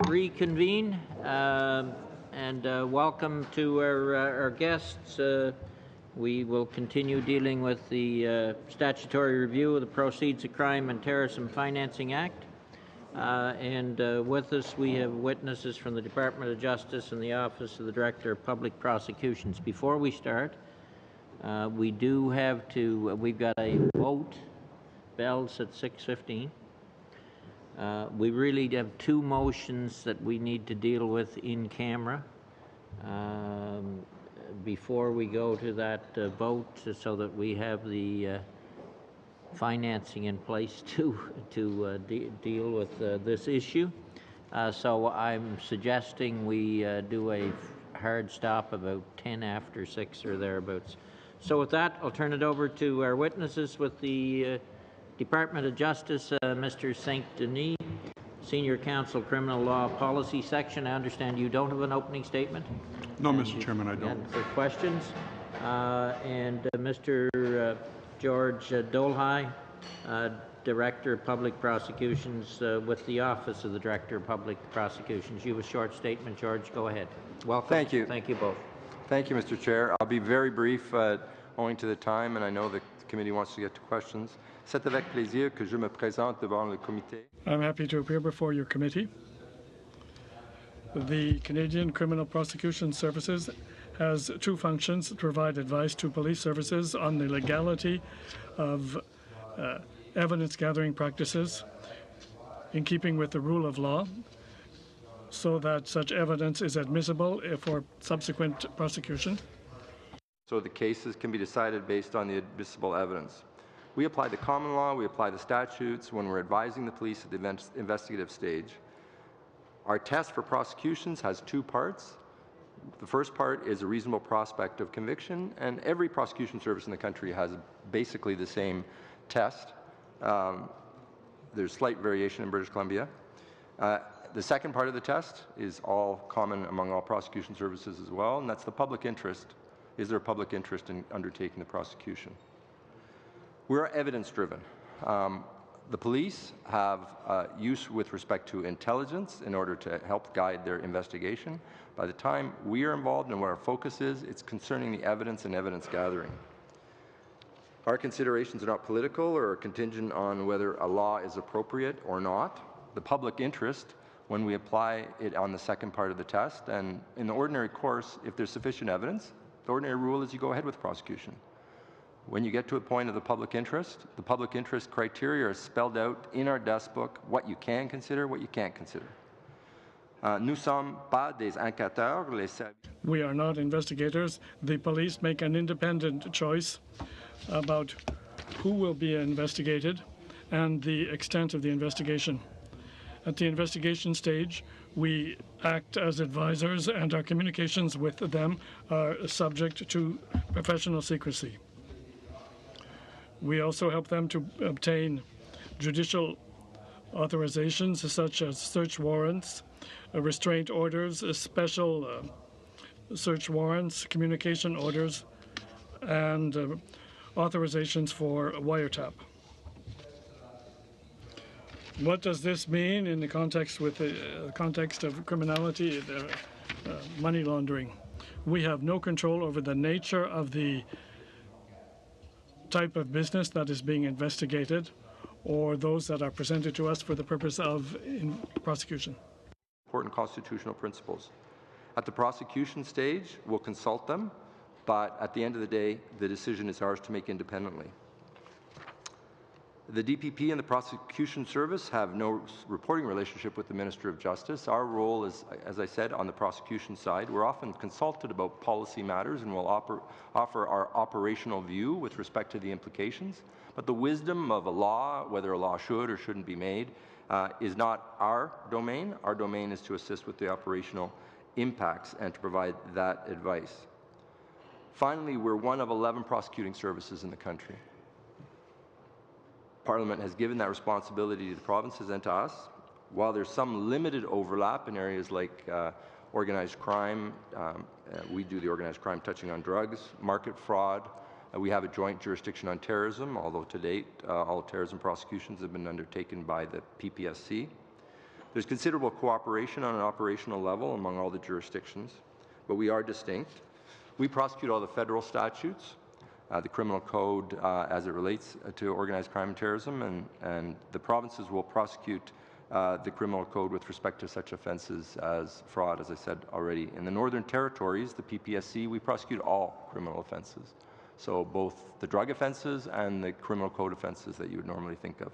Speaker 1: reconvene, and welcome to our guests. We will continue dealing with the statutory review of the Proceeds of Crime and Terrorism Financing Act. And with us, we have witnesses from the Department of Justice and the Office of the Director of Public Prosecutions. Before we start, we do have to, we've got a vote. Bells at 6:15. We really have two motions that we need to deal with in camera before we go to that vote, so that we have the financing in place to deal with this issue. So I'm suggesting we do a hard stop about 10 after 6 or thereabouts. So with that, I'll turn it over to our witnesses with the Department of Justice, Mr. St. Denis, Senior Counsel, Criminal Law Policy Section. I understand you don't have an opening statement?
Speaker 16: No, Mr. Chairman, I don't.
Speaker 1: For questions. And Mr. George Dolhai, Director of Public Prosecutions with the Office of the Director of Public Prosecutions. You have a short statement, George. Go ahead. Welcome.
Speaker 17: Thank you.
Speaker 1: Thank you both.
Speaker 17: Thank you, Mr. Chair. I'll be very brief, owing to the time, and I know the committee wants to get to questions. C'est avec plaisir que je me présente devant le comité.
Speaker 5: I'm happy to appear before your committee. The Canadian Criminal Prosecution Services has two functions: to provide advice to police services on the legality of evidence-gathering practices in keeping with the rule of law, so that such evidence is admissible for subsequent prosecution.
Speaker 17: So the cases can be decided based on the admissible evidence. We apply the common law, we apply the statutes when we're advising the police at the investigative stage. Our test for prosecutions has two parts. The first part is a reasonable prospect of conviction, and every prosecution service in the country has basically the same test. There's slight variation in British Columbia. The second part of the test is all common among all prosecution services as well, and that's the public interest. Is there a public interest in undertaking the prosecution? We're evidence-driven. The police have use with respect to intelligence in order to help guide their investigation. By the time we are involved and what our focus is, it's concerning the evidence and evidence gathering. Our considerations are not political or contingent on whether a law is appropriate or not. The public interest, when we apply it on the second part of the test, and in the ordinary course, if there's sufficient evidence, the ordinary rule is you go ahead with prosecution. When you get to a point of the public interest criteria are spelled out in our desk book, what you can consider, what you can't consider. Nous sommes pas des enquêteurs.
Speaker 5: We are not investigators. The police make an independent choice about who will be investigated and the extent of the investigation. At the investigation stage, we act as advisors, and our communications with them are subject to professional secrecy. We also help them to obtain judicial authorizations such as search warrants, restraint orders, special search warrants, communication orders, and authorizations for wiretap. What does this mean in the context of criminality, money laundering? We have no control over the nature of the type of business that is being investigated or those that are presented to us for the purpose of prosecution.
Speaker 17: Important constitutional principles. At the prosecution stage, we'll consult them, but at the end of the day, the decision is ours to make independently. The DPP and the prosecution service have no reporting relationship with the Minister of Justice. Our role is, as I said, on the prosecution side. We're often consulted about policy matters and will offer our operational view with respect to the implications. But the wisdom of a law, whether a law should or shouldn't be made, is not our domain. Our domain is to assist with the operational impacts and to provide that advice. Finally, we're one of 11 prosecuting services in the country. Parliament has given that responsibility to the provinces and to us. While there's some limited overlap in areas like organized crime, we do the organized crime touching on drugs, market fraud. We have a joint jurisdiction on terrorism, although to date all terrorism prosecutions have been undertaken by the PPSC. There's considerable cooperation on an operational level among all the jurisdictions, but we are distinct. We prosecute all the federal statutes, the criminal code as it relates to organized crime and terrorism, and the provinces will prosecute the criminal code with respect to such offences as fraud, as I said already. In the Northern Territories, the PPSC, we prosecute all criminal offences. So both the drug offences and the criminal code offences that you would normally think of.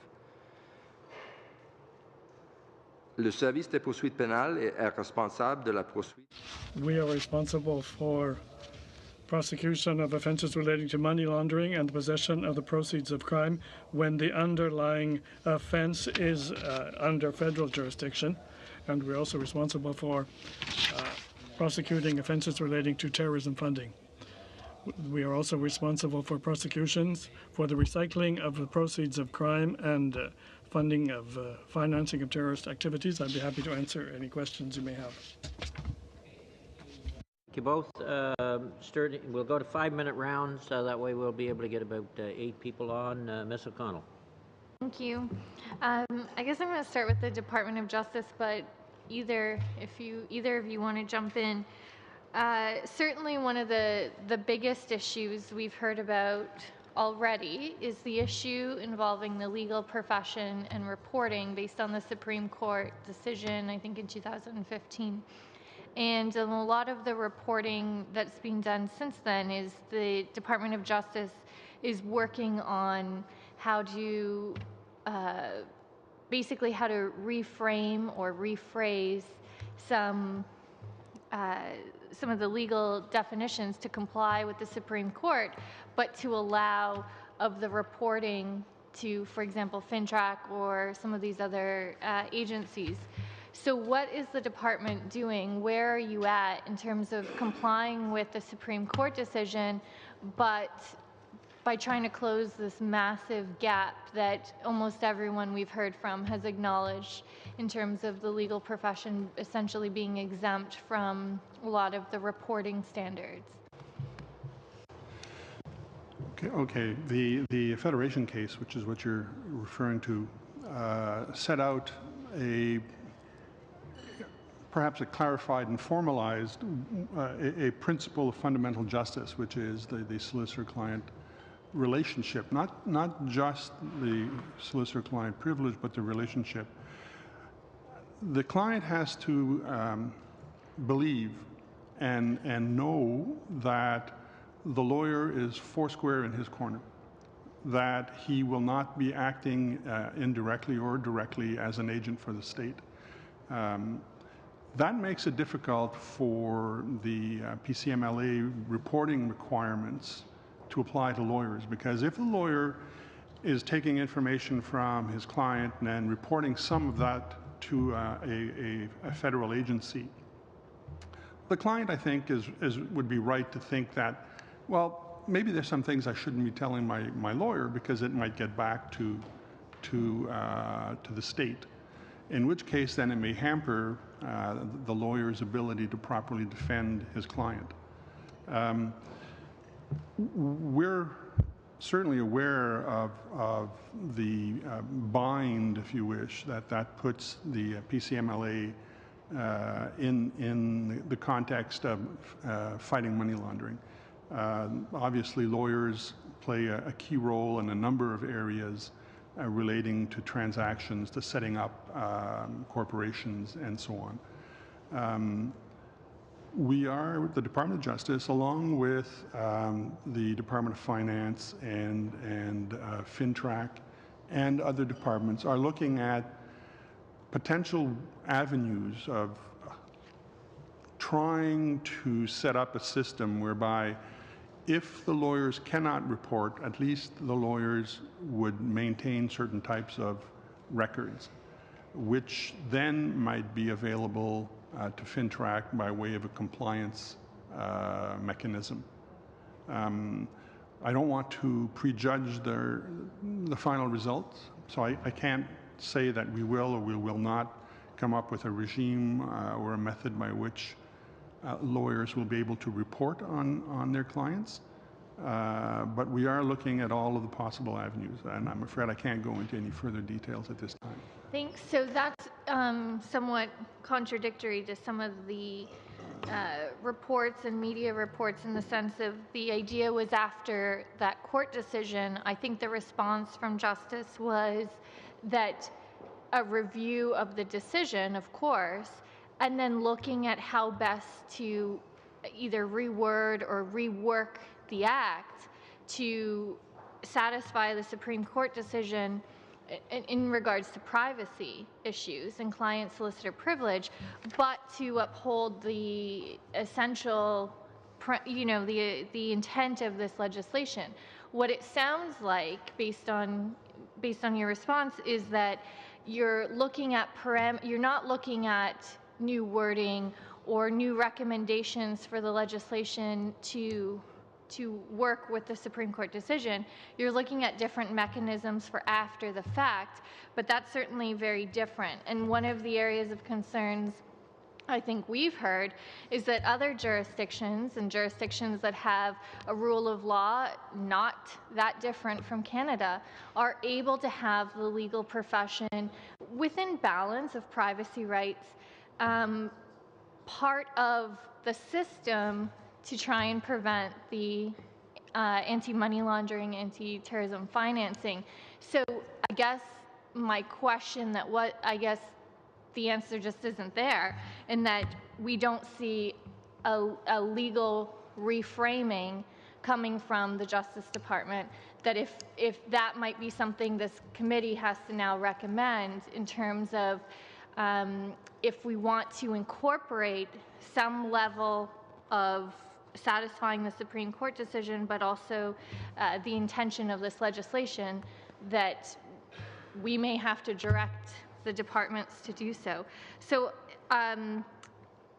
Speaker 17: Le service des poursuites pénales est responsable de la poursuite.
Speaker 5: We are responsible for prosecution of offenses relating to money laundering and possession of the proceeds of crime when the underlying offense is under federal jurisdiction. And we're also responsible for prosecuting offenses relating to terrorism funding. We are also responsible for prosecutions for the recycling of the proceeds of crime and funding of financing of terrorist activities. I'd be happy to answer any questions you may have.
Speaker 1: Thank you both. We'll go to 5-minute rounds. That way we'll be able to get about 8 people on. Ms. O'Connell.
Speaker 14: Thank you. I guess I'm going to start with the Department of Justice, but either of you want to jump in. Certainly one of the biggest issues we've heard about already is the issue involving the legal profession and reporting based on the Supreme Court decision, I think in 2015. And a lot of the reporting that's been done since then is the Department of Justice is working on how to basically how to reframe or rephrase some of the legal definitions to comply with the Supreme Court, but to allow of the reporting to, for example, FINTRAC or some of these other agencies. So what is the department doing? Where are you at in terms of complying with the Supreme Court decision, but by trying to close this massive gap that almost everyone we've heard from has acknowledged in terms of the legal profession essentially being exempt from a lot of the reporting standards?
Speaker 18: Okay. The Federation case, which is what you're referring to, set out perhaps a clarified and formalized a principle of fundamental justice, which is the solicitor-client relationship, not just the solicitor-client privilege, but the relationship. The client has to believe and know that the lawyer is foursquare in his corner, that he will not be acting indirectly or directly as an agent for the state. That makes it difficult for the PCMLA reporting requirements to apply to lawyers, because if the lawyer is taking information from his client and then reporting some of that to a federal agency, the client, I think, would be right to think that, well, maybe there's some things I shouldn't be telling my lawyer because it might get back to the state, in which case then it may hamper the lawyer's ability to properly defend his client. We're certainly aware of the bind, if you wish, that puts the PCMLA in the context of fighting money laundering. Obviously, lawyers play a key role in a number of areas relating to transactions, to setting up corporations, and so on. We are, the Department of Justice, along with the Department of Finance and FINTRAC and other departments, are looking at potential avenues of trying to set up a system whereby if the lawyers cannot report, at least the lawyers would maintain certain types of records, which then might be available to FINTRAC by way of a compliance mechanism. I don't want to prejudge the final results, so I can't say that we will or we will not come up with a regime or a method by which lawyers will be able to report on their clients. But we are looking at all of the possible avenues, and I'm afraid I can't go into any further details at this time.
Speaker 14: Thanks. So that's somewhat contradictory to some of the reports and media reports, in the sense of the idea was after that court decision, I think the response from Justice was that a review of the decision, of course, and then looking at how best to either reword or rework the act to satisfy the Supreme Court decision in regards to privacy issues and client solicitor privilege, but to uphold the essential, the intent of this legislation. What it sounds like, based on your response, is that you're looking at you're not looking at new wording or new recommendations for the legislation to work with the Supreme Court decision. You're looking at different mechanisms for after the fact, but that's certainly very different. And one of the areas of concerns I think we've heard is that other jurisdictions, and jurisdictions that have a rule of law not that different from Canada, are able to have the legal profession, within balance of privacy rights, part of the system to try and prevent the anti-money laundering, anti-terrorism financing. So I guess my question I guess the answer just isn't there, in that we don't see a legal reframing coming from the Justice Department, that if that might be something this committee has to now recommend in terms of if we want to incorporate some level of satisfying the Supreme Court decision, but also the intention of this legislation, that we may have to direct the departments to do so. So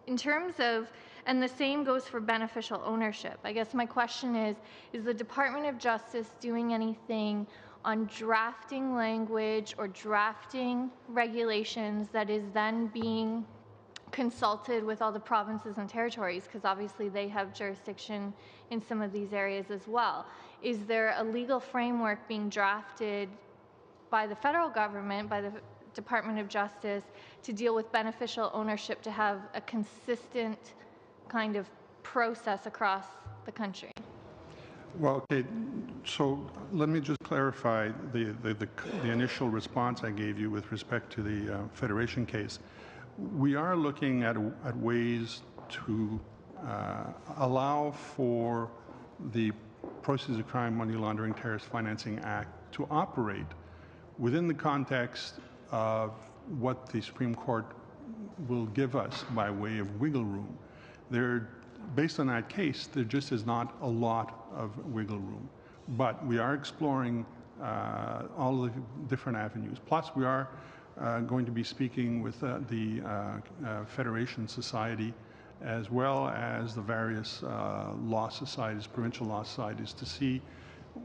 Speaker 14: in terms of, and the same goes for beneficial ownership, I guess my question is the Department of Justice doing anything on drafting language or drafting regulations that is then being consulted with all the provinces and territories, because obviously they have jurisdiction in some of these areas as well? Is there a legal framework being drafted by the federal government, by the Department of Justice, to deal with beneficial ownership, to have a consistent kind of process across the country?
Speaker 18: Well, okay, so let me just clarify the initial response I gave you with respect to the Federation case. We are looking at ways to allow for the Proceeds of Crime, Money Laundering, Terrorist Financing Act to operate within the context of what the Supreme Court will give us by way of wiggle room. Based on that case, there just is not a lot of wiggle room. But we are exploring all the different avenues. Plus, we are going to be speaking with the Federation Society, as well as the various law societies, provincial law societies, to see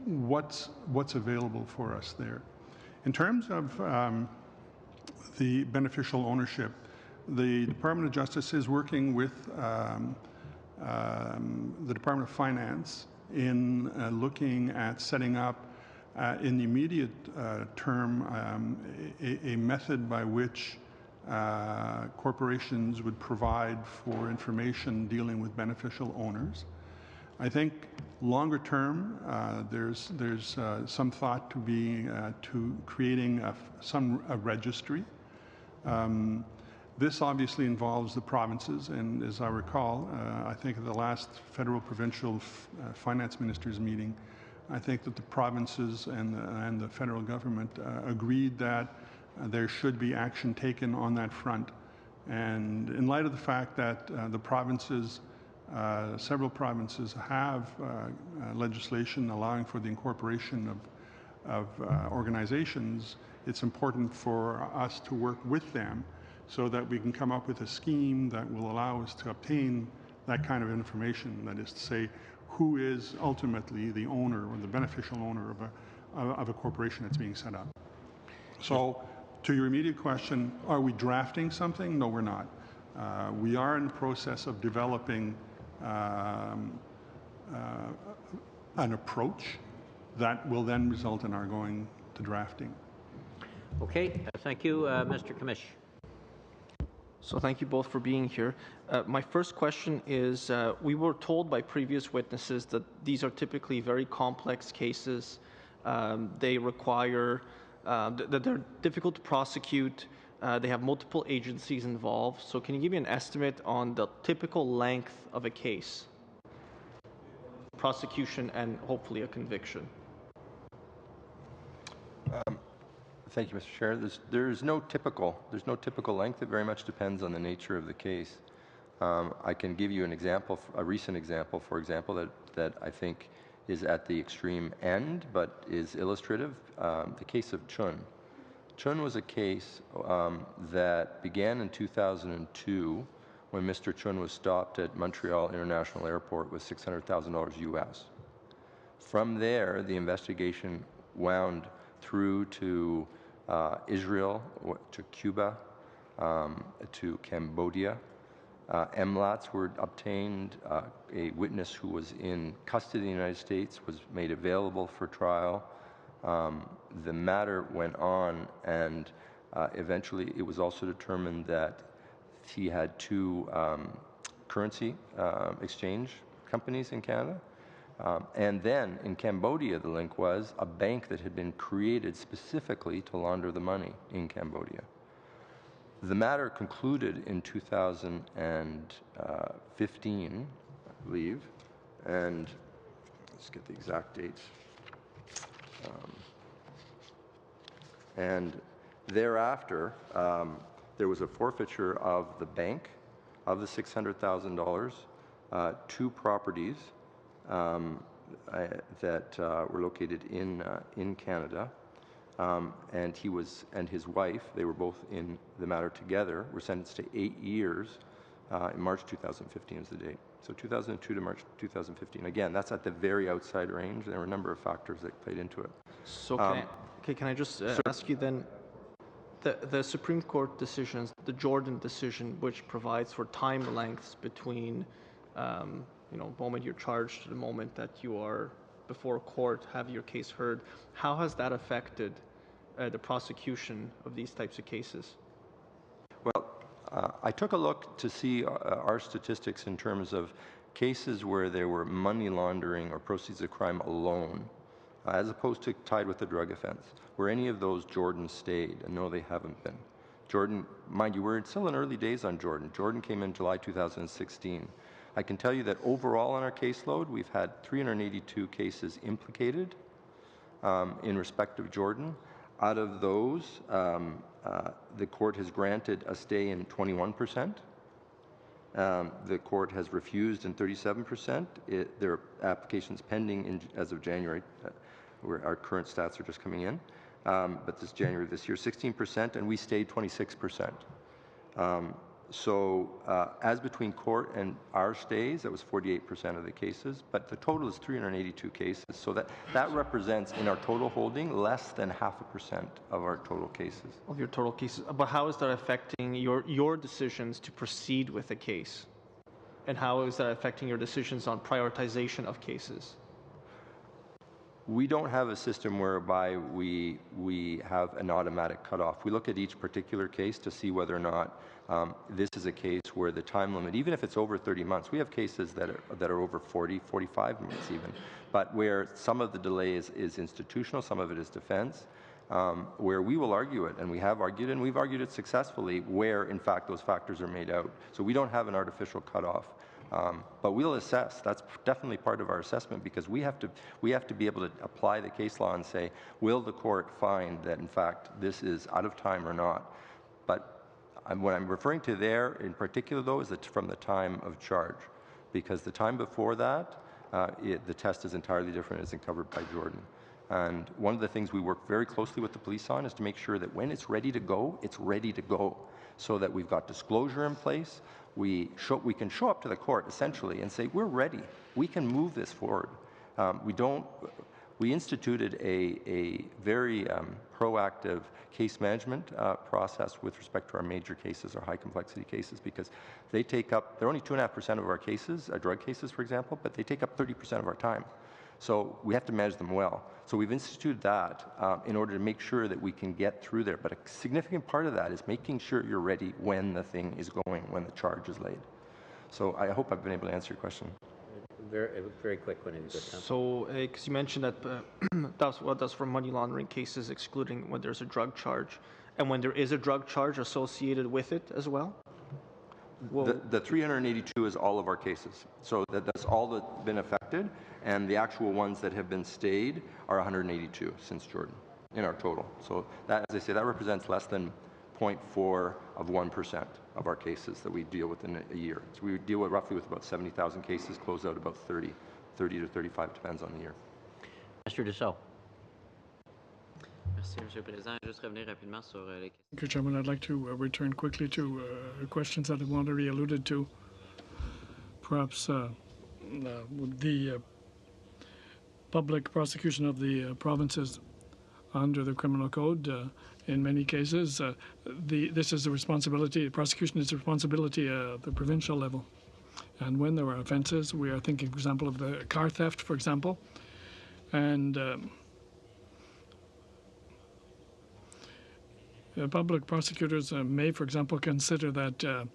Speaker 18: what's available for us there. In terms of the beneficial ownership, the Department of Justice is working with the Department of Finance in looking at setting up in the immediate term a method by which corporations would provide for information dealing with beneficial owners. I think longer term, there's some thought to creating a registry. This obviously involves the provinces, and as I recall, I think at the last federal provincial finance ministers meeting, I think that the provinces and the federal government agreed that there should be action taken on that front. And in light of the fact that the provinces, several provinces have legislation allowing for the incorporation of organizations, it's important for us to work with them so that we can come up with a scheme that will allow us to obtain that kind of information. That is to say, who is ultimately the owner or the beneficial owner of a corporation that's being set up. So, to your immediate question, are we drafting something? No, we're not. We are in the process of developing an approach that will then result in our going to drafting.
Speaker 1: Okay, thank you, Mr. Commish.
Speaker 2: So thank you both for being here. My first question is, we were told by previous witnesses that these are typically very complex cases. They require, that they're difficult to prosecute. They have multiple agencies involved. So can you give me an estimate on the typical length of a case? Prosecution and hopefully a conviction.
Speaker 17: Thank you, Mr. Chair. There's no typical length. It very much depends on the nature of the case. I can give you an example, a recent example, for example, that I think is at the extreme end, but is illustrative. The case of Chun. Chun was a case that began in 2002 when Mr. Chun was stopped at Montreal International Airport with $600,000 US. From there, the investigation wound through to Israel, to Cuba, to Cambodia. MLATs were obtained. A witness who was in custody in the United States was made available for trial. The matter went on, and eventually it was also determined that he had two currency exchange companies in Canada. And then in Cambodia, the link was a bank that had been created specifically to launder the money in Cambodia. The matter concluded in 2015, I believe, and let's get the exact dates. And thereafter, there was a forfeiture of the bank, of the $600,000, two properties that were located in Canada, and he and his wife, they were both in the matter together, were sentenced to 8 years in March 2015 is the date. So 2002 to March 2015. Again, that's at the very outside range. There were a number of factors that played into it.
Speaker 2: So can I just ask you then, the Supreme Court decisions, the Jordan decision, which provides for time lengths between moment you're charged to the moment that you are before court, have your case heard, how has that affected the prosecution of these types of cases?
Speaker 17: Well, I took a look to see our statistics in terms of cases where there were money laundering or proceeds of crime alone, as opposed to tied with a drug offense. Were any of those Jordan stayed? And no, they haven't been. Jordan, mind you, we're still in early days on Jordan. Jordan came in July 2016. I can tell you that overall on our caseload, we've had 382 cases implicated in respect of Jordan. Out of those, the court has granted a stay in 21%. The court has refused in 37%. There are applications pending as of January, where our current stats are just coming in. But this January this year, 16%, and we stayed 26%. So as between court and our stays, that was 48% of the cases, but the total is 382 cases. So that represents, in our total holding, less than 0.5% of our total cases.
Speaker 2: Of your total cases. But how is that affecting your decisions to proceed with a case? And how is that affecting your decisions on prioritization of cases?
Speaker 17: We don't have a system whereby we have an automatic cutoff. We look at each particular case to see whether or not this is a case where the time limit, even if it's over 30 months, we have cases that are over 40, 45 months even, but where some of the delay is institutional, some of it is defense, where we will argue it, and we have argued, and we've argued it successfully, where in fact those factors are made out. So we don't have an artificial cutoff. But we'll assess. That's definitely part of our assessment, because we have to be able to apply the case law and say, will the court find that in fact this is out of time or not? But what I'm referring to there in particular, though, is from the time of charge, because the time before that, the test is entirely different, isn't covered by Jordan. And one of the things we work very closely with the police on is to make sure that when it's ready to go, it's ready to go, so that we've got disclosure in place. We can show up to the court essentially and say, we're ready. We can move this forward. We instituted a very proactive case management process with respect to our major cases, our high complexity cases, because they're only 2.5% of our cases, drug cases, for example, but they take up 30% of our time. So we have to manage them well. So we've instituted that in order to make sure that we can get through there. But a significant part of that is making sure you're ready when the thing is going, when the charge is laid. So I hope I've been able to answer your question.
Speaker 1: Very quick one.
Speaker 2: So, because you mentioned that that's for money laundering cases, excluding when there's a drug charge, and when there is a drug charge associated with it as well.
Speaker 17: The 382 is all of our cases. So that's all that's been affected, and the actual ones that have been stayed are 182 since Jordan in our total. So that, as I say, that represents less than 0.4 of 1% of our cases that we deal with in a year. So we deal with roughly with about 70,000 cases, close out about 30 to 35, depends on the year.
Speaker 1: Mr. Dussault.
Speaker 3: Merci, M. le Président. Juste revenir rapidement sur les questions.
Speaker 5: Thank you, Chairman. I'd like to return quickly to questions that I've already alluded to. Perhaps the public prosecution of the provinces under the criminal code. In many cases, this is a responsibility. Prosecution is a responsibility at the provincial level. And when there are offences, we are thinking, for example, of the car theft, for example, and public prosecutors may, for example, consider that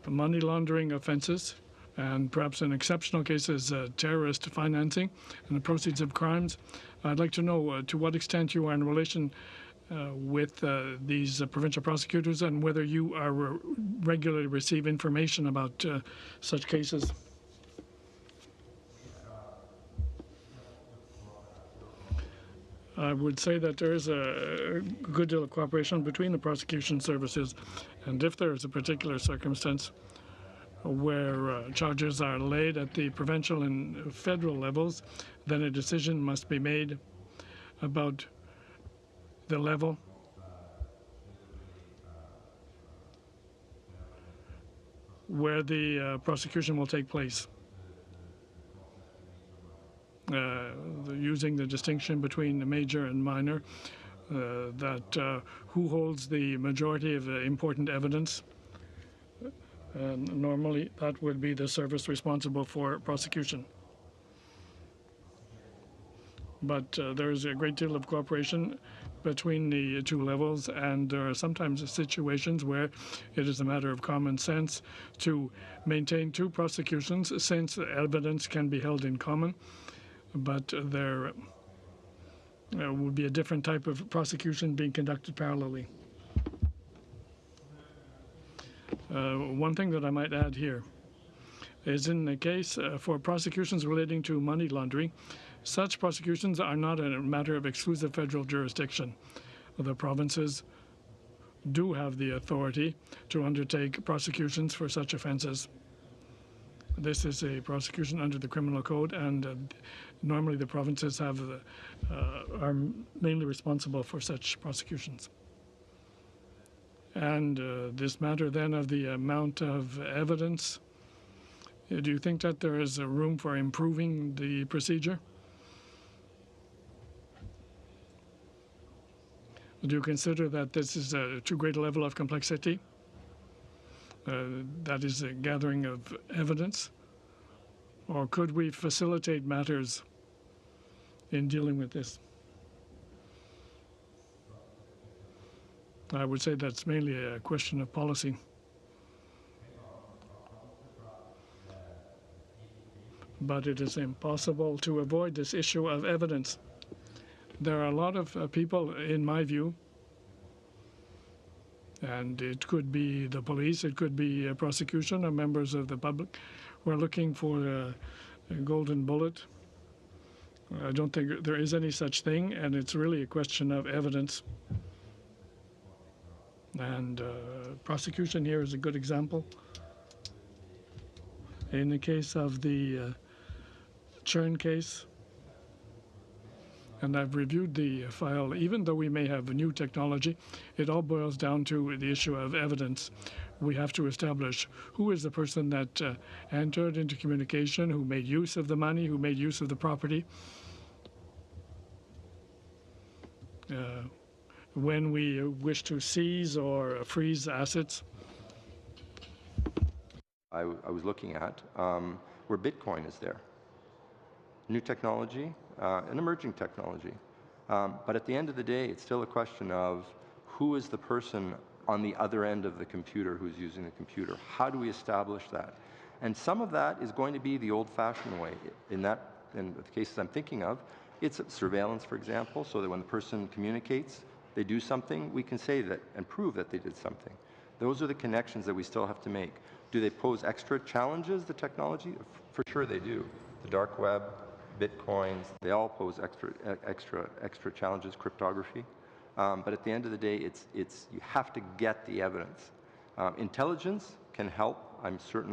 Speaker 5: money laundering offences, and perhaps in exceptional cases, terrorist financing and the proceeds of crimes. I'd like to know to what extent you are in relation with these provincial prosecutors, and whether you are regularly receive information about such cases. I would say that there is a good deal of cooperation between the prosecution services, and if there is a particular circumstance where charges are laid at the provincial and federal levels, then a decision must be made about the level where the prosecution will take place. Using the distinction between the major and minor, that who holds the majority of important evidence. Normally, that would be the service responsible for prosecution. But there is a great deal of cooperation between the two levels, and there are sometimes situations where it is a matter of common sense to maintain two prosecutions, since evidence can be held in common. But there would be a different type of prosecution being conducted parallelly. One thing that I might add here is, in the case for prosecutions relating to money laundering, such prosecutions are not a matter of exclusive federal jurisdiction. The provinces do have the authority to undertake prosecutions for such offences. This is a prosecution under the criminal code, and normally the provinces have are mainly responsible for such prosecutions. And this matter then of the amount of evidence, do you think that there is a room for improving the procedure? Do you consider that this is too great a level of complexity? That is a gathering of evidence? Or could we facilitate matters in dealing with this? I would say that's mainly a question of policy. But it is impossible to avoid this issue of evidence. There are a lot of people, in my view, and it could be the police, it could be a prosecution or members of the public, who are looking for a golden bullet. I don't think there is any such thing, and it's really a question of evidence. And prosecution here is a good example. In the case of the Churn case, and I've reviewed the file, even though we may have a new technology, it all boils down to the issue of evidence. We have to establish who is the person that entered into communication, who made use of the money, who made use of the property. When we wish to seize or freeze assets.
Speaker 17: I was looking at where Bitcoin is there. new technology, and emerging technology. But at the end of the day, it's still a question of who is the person on the other end of the computer who's using the computer. How do we establish that? And some of that is going to be the old-fashioned way. In the cases I'm thinking of, it's surveillance, for example, so that when the person communicates, they do something, we can say that and prove that they did something. Those are the connections that we still have to make. Do they pose extra challenges, the technology? For sure they do. The dark web, bitcoins, they all pose extra challenges, cryptography. But at the end of the day, you have to get the evidence. Intelligence can help. I'm sure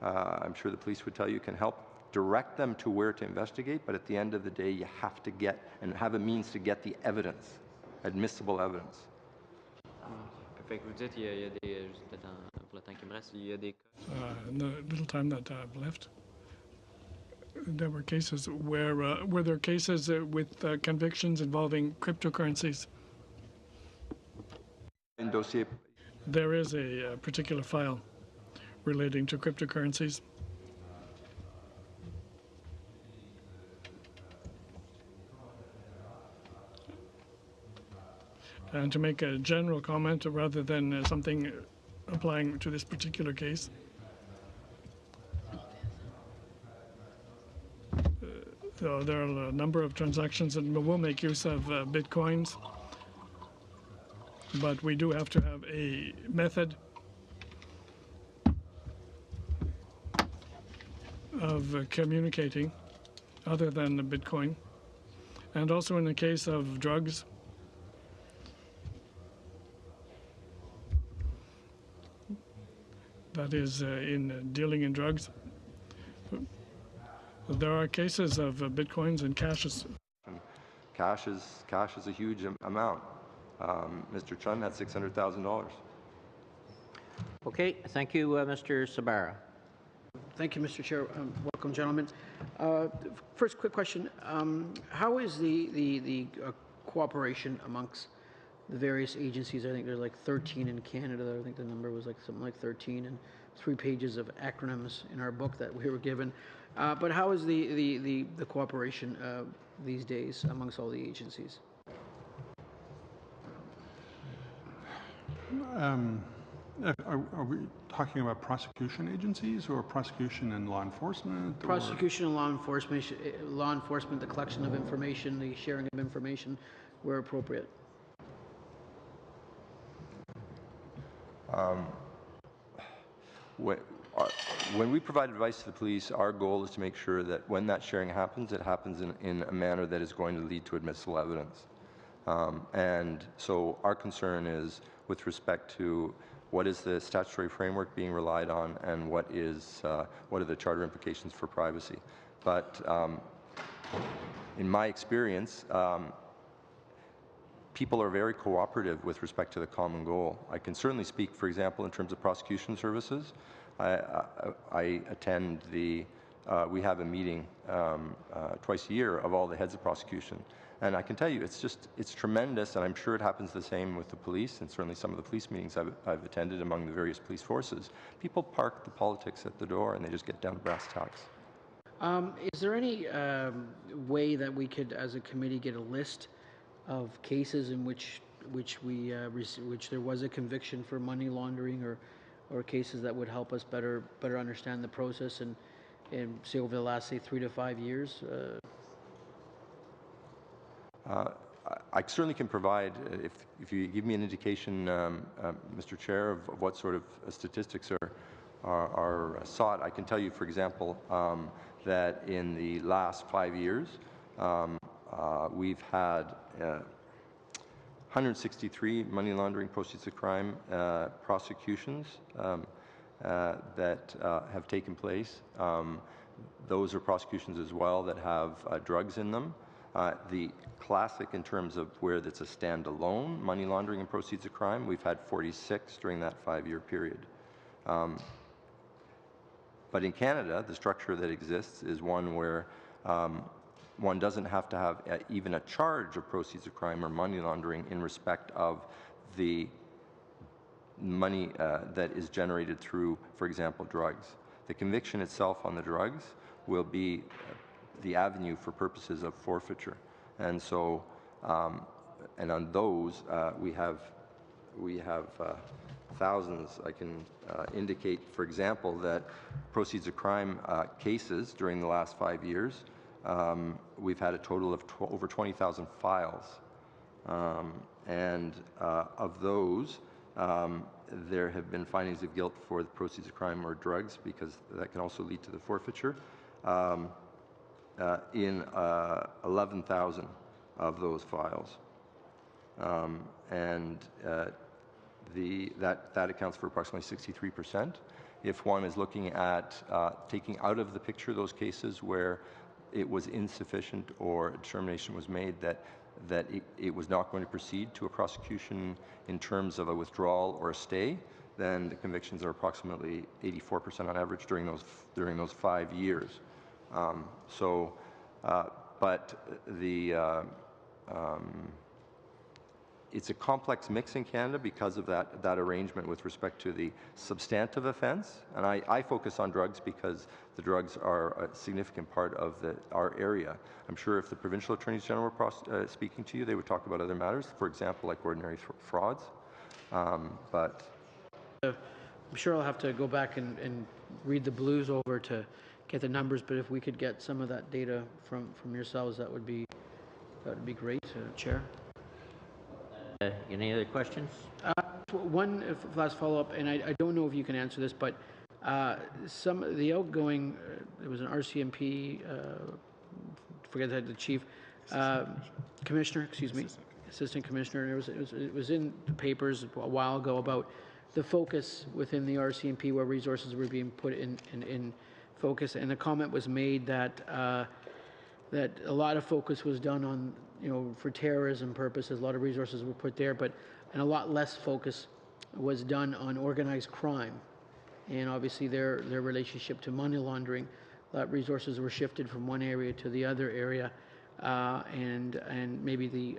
Speaker 17: the police would tell you can help direct them to where to investigate. But at the end of the day, you have to get and have a means to get the evidence, admissible evidence.
Speaker 3: Fait que vous dites, il y a des, juste pour le temps qui me reste, il y a des
Speaker 5: in the little time that I've left, there were cases where were there cases with convictions involving cryptocurrencies?
Speaker 17: In dossier.
Speaker 5: There is a particular file relating to cryptocurrencies. And to make a general comment rather than something applying to this particular case, so there are a number of transactions that will make use of bitcoins, but we do have to have a method of communicating other than the Bitcoin. And also in the case of drugs, that is in dealing in drugs, there are cases of bitcoins and cashes.
Speaker 17: Cash is a huge amount. Mr. Chun had $600,000.
Speaker 1: Okay, thank you, Mr. Sabara.
Speaker 15: Thank you, Mr. Chair. Welcome, gentlemen. First, quick question: how is the cooperation amongst the various agencies? I think there's like 13 in Canada. I think the number was like something like 13, and 3 pages of acronyms in our book that we were given. But how is the cooperation these days amongst all the agencies?
Speaker 18: Are we talking about prosecution agencies or prosecution and law enforcement?
Speaker 15: Prosecution and law enforcement, the collection of information, the sharing of information where appropriate.
Speaker 17: When we provide advice to the police, our goal is to make sure that when that sharing happens, it happens in a manner that is going to lead to admissible evidence. And so our concern is with respect to what is the statutory framework being relied on and what are the charter implications for privacy. But in my experience, people are very cooperative with respect to the common goal. I can certainly speak, for example, in terms of prosecution services. I attend we have a meeting twice a year of all the heads of prosecution. And I can tell you, it's tremendous, and I'm sure it happens the same with the police, and certainly some of the police meetings I've attended among the various police forces. People park the politics at the door, and they just get down to brass tacks.
Speaker 15: Is there any way that we could, as a committee, get a list of cases in which there was a conviction for money laundering, or cases that would help us better understand the process and say over the last, say, 3 to 5 years?
Speaker 17: I certainly can provide, if you give me an indication, Mr. Chair, of what sort of statistics are sought. I can tell you, for example, that in the last 5 years, we've had 163 money laundering proceeds of crime prosecutions that have taken place. Those are prosecutions as well that have drugs in them. The classic in terms of where it's a standalone money laundering and proceeds of crime, we've had 46 during that 5-year period. But in Canada, the structure that exists is one where one doesn't have to have even a charge of proceeds of crime or money laundering in respect of the money that is generated through, for example, drugs. The conviction itself on the drugs will be the avenue for purposes of forfeiture. And so, and on those, we have thousands. I can indicate, for example, that proceeds of crime cases during the last 5 years, we've had a total of over 20,000 files. And of those, there have been findings of guilt for the proceeds of crime or drugs, because that can also lead to the forfeiture, in 11,000 of those files. That accounts for approximately 63%. If one is looking at taking out of the picture those cases where it was insufficient or a determination was made that it was not going to proceed to a prosecution in terms of a withdrawal or a stay, then the convictions are approximately 84% on average during those 5 years. It's a complex mix in Canada because of that arrangement with respect to the substantive offence. And I focus on drugs because the drugs are a significant part of our area. I'm sure if the provincial attorneys general were speaking to you, they would talk about other matters, for example, like ordinary frauds. I'm
Speaker 15: sure I'll have to go back and read the blues over to get the numbers, but if we could get some of that data from yourselves, that would be great, Chair.
Speaker 1: Any other questions?
Speaker 15: One last follow-up, and I don't know if you can answer this, but some of the outgoing, there was an RCMP, forget the chief, commissioner, excuse me, assistant commissioner, and it was in the papers a while ago about the focus within the RCMP where resources were being put in focus, and the comment was made that that a lot of focus was done on, for terrorism purposes, a lot of resources were put there, and a lot less focus was done on organized crime, and obviously their relationship to money laundering. That resources were shifted from one area to the other area, and maybe they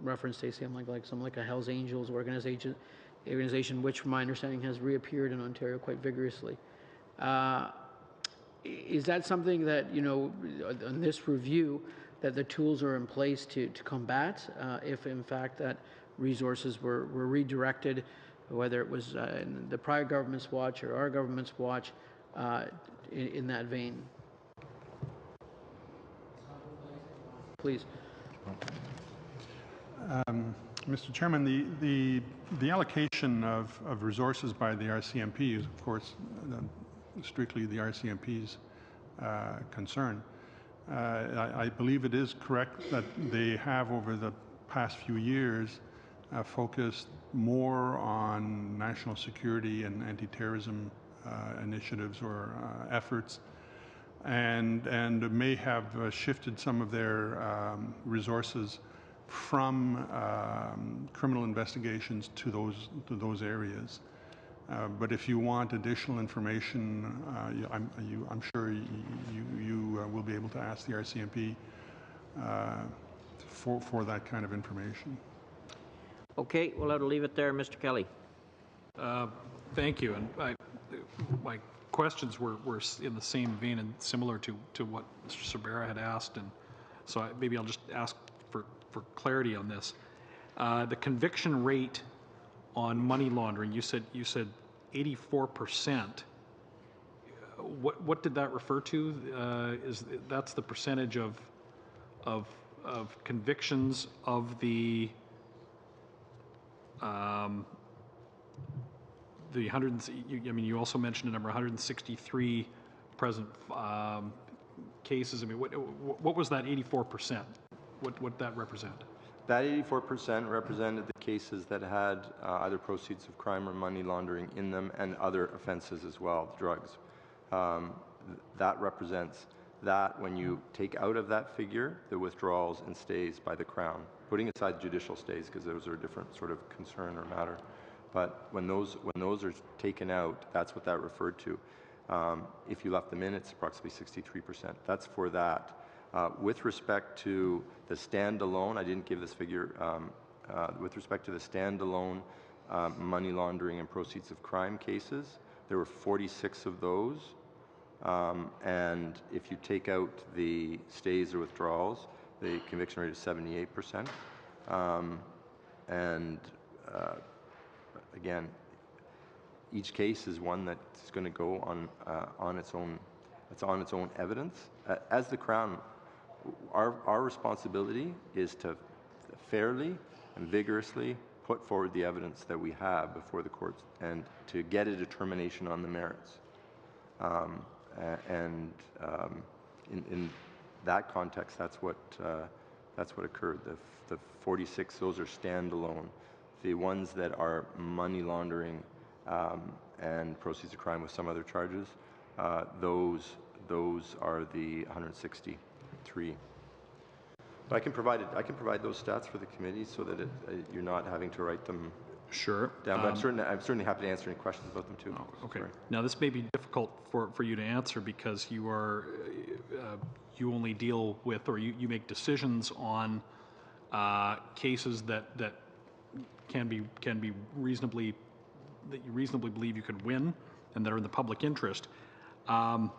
Speaker 15: reference say something like a Hell's Angels organization, which from my understanding has reappeared in Ontario quite vigorously. Is that something that, on this review, that the tools are in place to combat if in fact that resources were redirected, whether it was in the prior government's watch or our government's watch, in that vein? Please.
Speaker 18: Mr. Chairman, the allocation of resources by the RCMP is, of course, strictly the RCMP's concern. I believe it is correct that they have, over the past few years, focused more on national security and anti-terrorism initiatives or efforts, and may have shifted some of their resources from criminal investigations to those areas. But if you want additional information, I'm sure you will be able to ask the RCMP for that kind of information.
Speaker 1: Okay, well, I'll leave it there. Mr. Kelly.
Speaker 11: Thank you. And my questions were in the same vein and similar to what Mr. Sabera had asked, and so maybe I'll just ask for clarity on this. The conviction rate on money laundering, you said 84%. What did that refer to? That's the percentage of convictions of the 100. You also mentioned a number 163 present cases. What was that 84%? What that represent?
Speaker 17: That 84% represented the cases that had either proceeds of crime or money laundering in them, and other offenses as well, drugs. That represents that when you take out of that figure the withdrawals and stays by the Crown, putting aside judicial stays because those are a different sort of concern or matter. But when those are taken out, that's what that referred to. If you left them in, it's approximately 63%. That's for that. With respect to the standalone, I didn't give this figure. With respect to the standalone money laundering and proceeds of crime cases, there were 46 of those And if you take out the stays or withdrawals, the conviction rate is 78%. Again, each case is one that's going to go on its own. It's on its own evidence. As the Crown, our responsibility is to fairly and vigorously put forward the evidence that we have before the courts and to get a determination on the merits. In that context, that's what occurred. The 46, those are standalone. The ones that are money laundering and proceeds of crime with some other charges, those are the 163. But I can provide those stats for the committee so that you're not having to write them.
Speaker 11: Sure.
Speaker 17: Down. But I'm certainly happy to answer any questions about them too.
Speaker 11: Oh, okay.
Speaker 17: Sorry.
Speaker 11: Now this may be difficult for you to answer because you are you only deal with, or you make decisions on cases that can be reasonably, that you reasonably believe you could win and that are in the public interest. How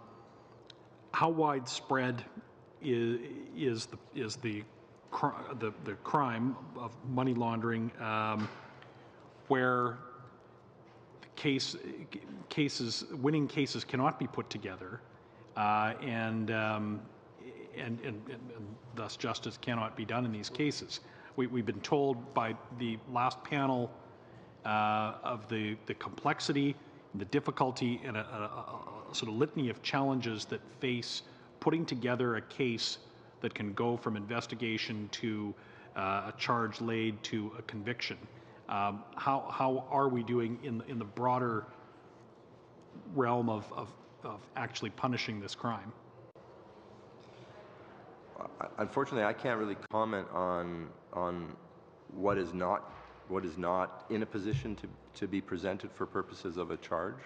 Speaker 11: widespread is the crime of money laundering where winning cases cannot be put together, and thus justice cannot be done in these cases? We've been told by the last panel of the complexity, the difficulty, and a sort of litany of challenges that face putting together a case that can go from investigation to a charge laid to a conviction. How are we doing in the broader realm of actually punishing this crime?
Speaker 17: Unfortunately, I can't really comment on what is not in a position to be presented for purposes of a charge.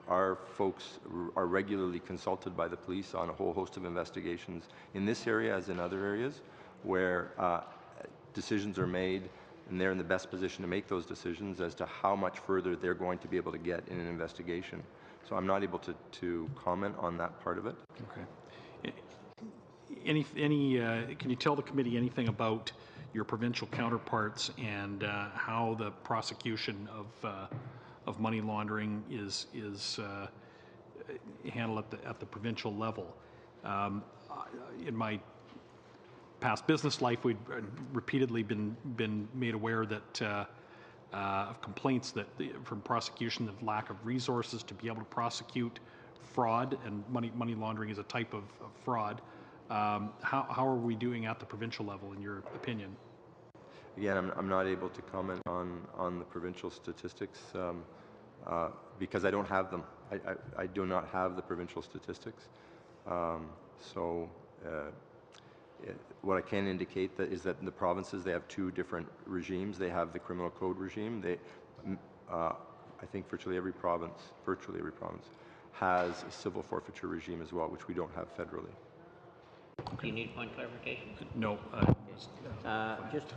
Speaker 17: Our folks are regularly consulted by the police on a whole host of investigations in this area as in other areas where decisions are made, and they're in the best position to make those decisions as to how much further they're going to be able to get in an investigation. So I'm not able to comment on that part of it.
Speaker 11: Okay. Can you tell the committee anything about your provincial counterparts and how the prosecution of money laundering is handled at the provincial level? In my past business life, we'd repeatedly been made aware that of complaints that from prosecution of lack of resources to be able to prosecute fraud, and money laundering is a type of fraud. How are we doing at the provincial level, in your opinion?
Speaker 17: Again, I'm not able to comment on the provincial statistics because I don't have them. I do not have the provincial statistics. What I can indicate is that in the provinces, they have two different regimes. They have the criminal code regime. I think virtually every province has a civil forfeiture regime as well, which we don't have federally.
Speaker 1: Do you need point clarification?
Speaker 11: No.
Speaker 1: Just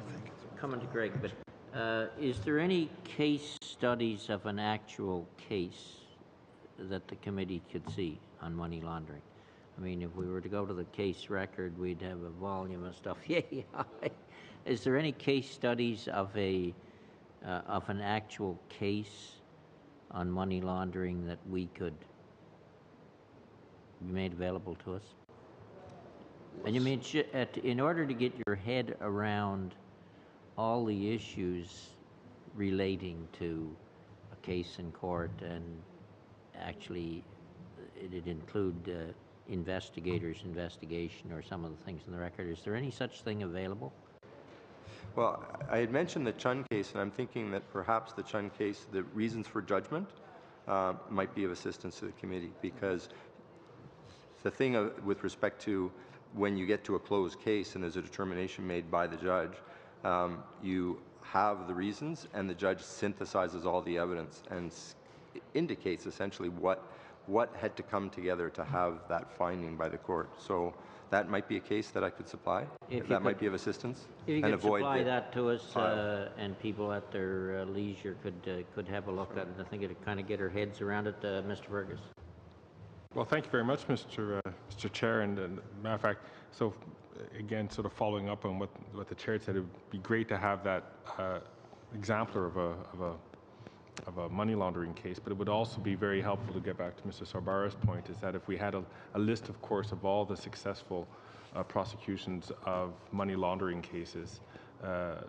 Speaker 1: coming to Greg, but is there any case studies of an actual case that the committee could see on money laundering? I mean, if we were to go to the case record, we'd have a volume of stuff. Yeah. Is there any case studies of an actual case on money laundering that we could be made available to us? And you mean, in order to get your head around all the issues relating to a case in court, and actually it'd include investigators' investigation or some of the things in the record, is there any such thing available?
Speaker 17: Well, I had mentioned the Chun case, and I'm thinking that perhaps the Chun case, the reasons for judgment might be of assistance to the committee, because the thing with respect to when you get to a closed case and there's a determination made by the judge, you have the reasons, and the judge synthesizes all the evidence and indicates essentially what had to come together to have that finding by the court. So that might be a case that I could supply. If that might be of assistance.
Speaker 1: If you could supply that to us, and people at their leisure could have a look at it. I think it'd kind of get our heads around it, Mr. Fergus.
Speaker 12: Well, thank you very much, Mr. Chair. And matter of fact, so again, sort of following up on what the chair said, it would be great to have that exemplar of a money laundering case, but it would also be very helpful to get back to Mr. Sarbara's point, is that if we had a list, of course, of all the successful prosecutions of money laundering cases,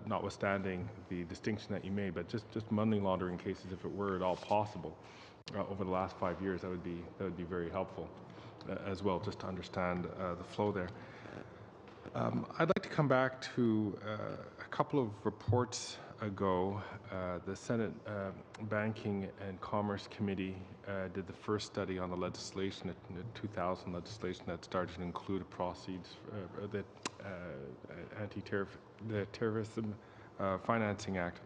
Speaker 12: notwithstanding the distinction that you made, but just money laundering cases, if it were at all possible, over the last 5 years, that would be very helpful as well, just to understand the flow there. I'd like to come back to a couple of reports ago. The Senate Banking and Commerce Committee did the first study on the legislation, the 2000 legislation that started to include proceeds, the Terrorism Financing Act.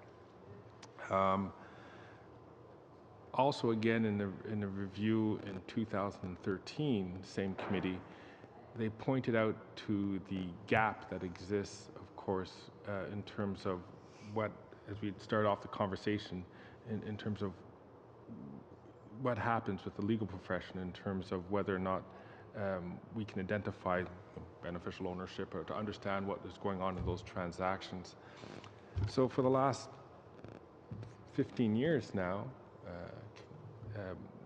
Speaker 12: Also, again, in the review in 2013, same committee, they pointed out to the gap that exists, of course, in terms of what, as we start off the conversation, in terms of what happens with the legal profession in terms of whether or not we can identify beneficial ownership or to understand what is going on in those transactions. So for the last 15 years now,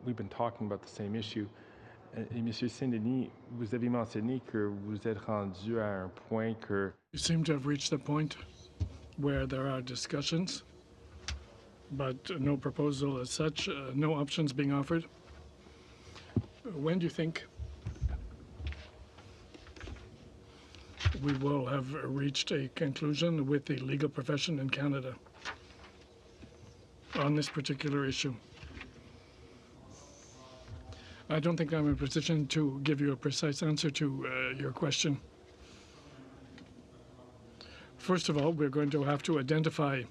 Speaker 12: we've been talking about the same issue. Et Monsieur Saint-Denis, vous avez mentionné que vous êtes rendu à un point que...
Speaker 5: You seem to have reached a point where there are discussions, but no proposal as such, no options being offered. When do you think we will have reached a conclusion with the legal profession in Canada on this particular issue? I don't think I'm in a position to give you a precise answer to your question. First of all, we're going to have to identify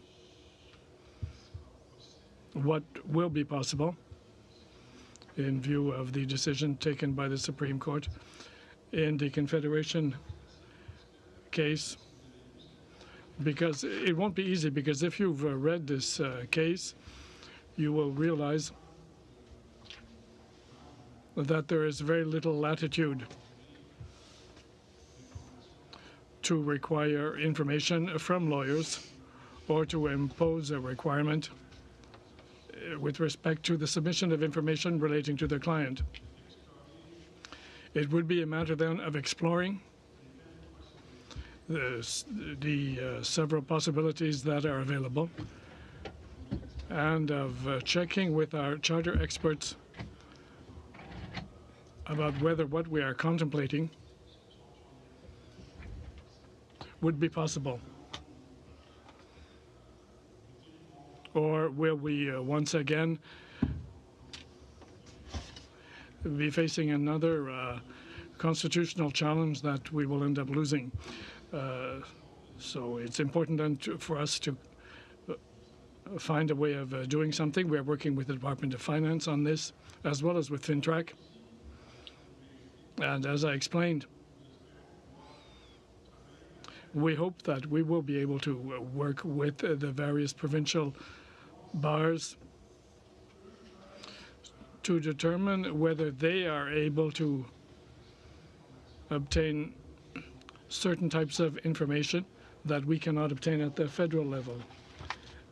Speaker 5: what will be possible in view of the decision taken by the Supreme Court in the Confederation case, because it won't be easy, because if you've read this case, you will realize that there is very little latitude to require information from lawyers or to impose a requirement with respect to the submission of information relating to their client. It would be a matter then of exploring the several possibilities that are available and of checking with our charter experts about whether what we are contemplating would be possible. Or will we once again be facing another constitutional challenge that we will end up losing? So it's important then for us to find a way of doing something. We are working with the Department of Finance on this, as well as with FINTRAC. And as I explained, we hope that we will be able to work with the various provincial bars to determine whether they are able to obtain certain types of information that we cannot obtain at the federal level.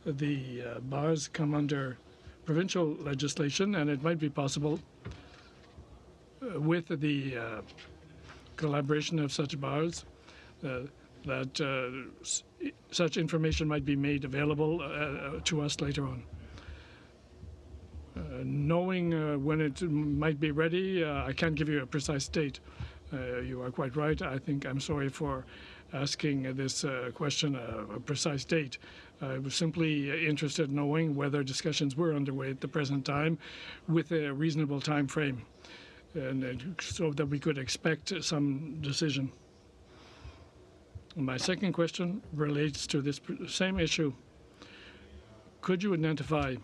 Speaker 5: The bars come under provincial legislation, and it might be possible with the collaboration of such bars that such information might be made available to us later on. Knowing when it might be ready, I can't give you a precise date. You are quite right. I think I'm sorry for asking this question a precise date. I was simply interested in knowing whether discussions were underway at the present time with a reasonable time frame, and so that we could expect some decision. My second question relates to this same issue. Could you identify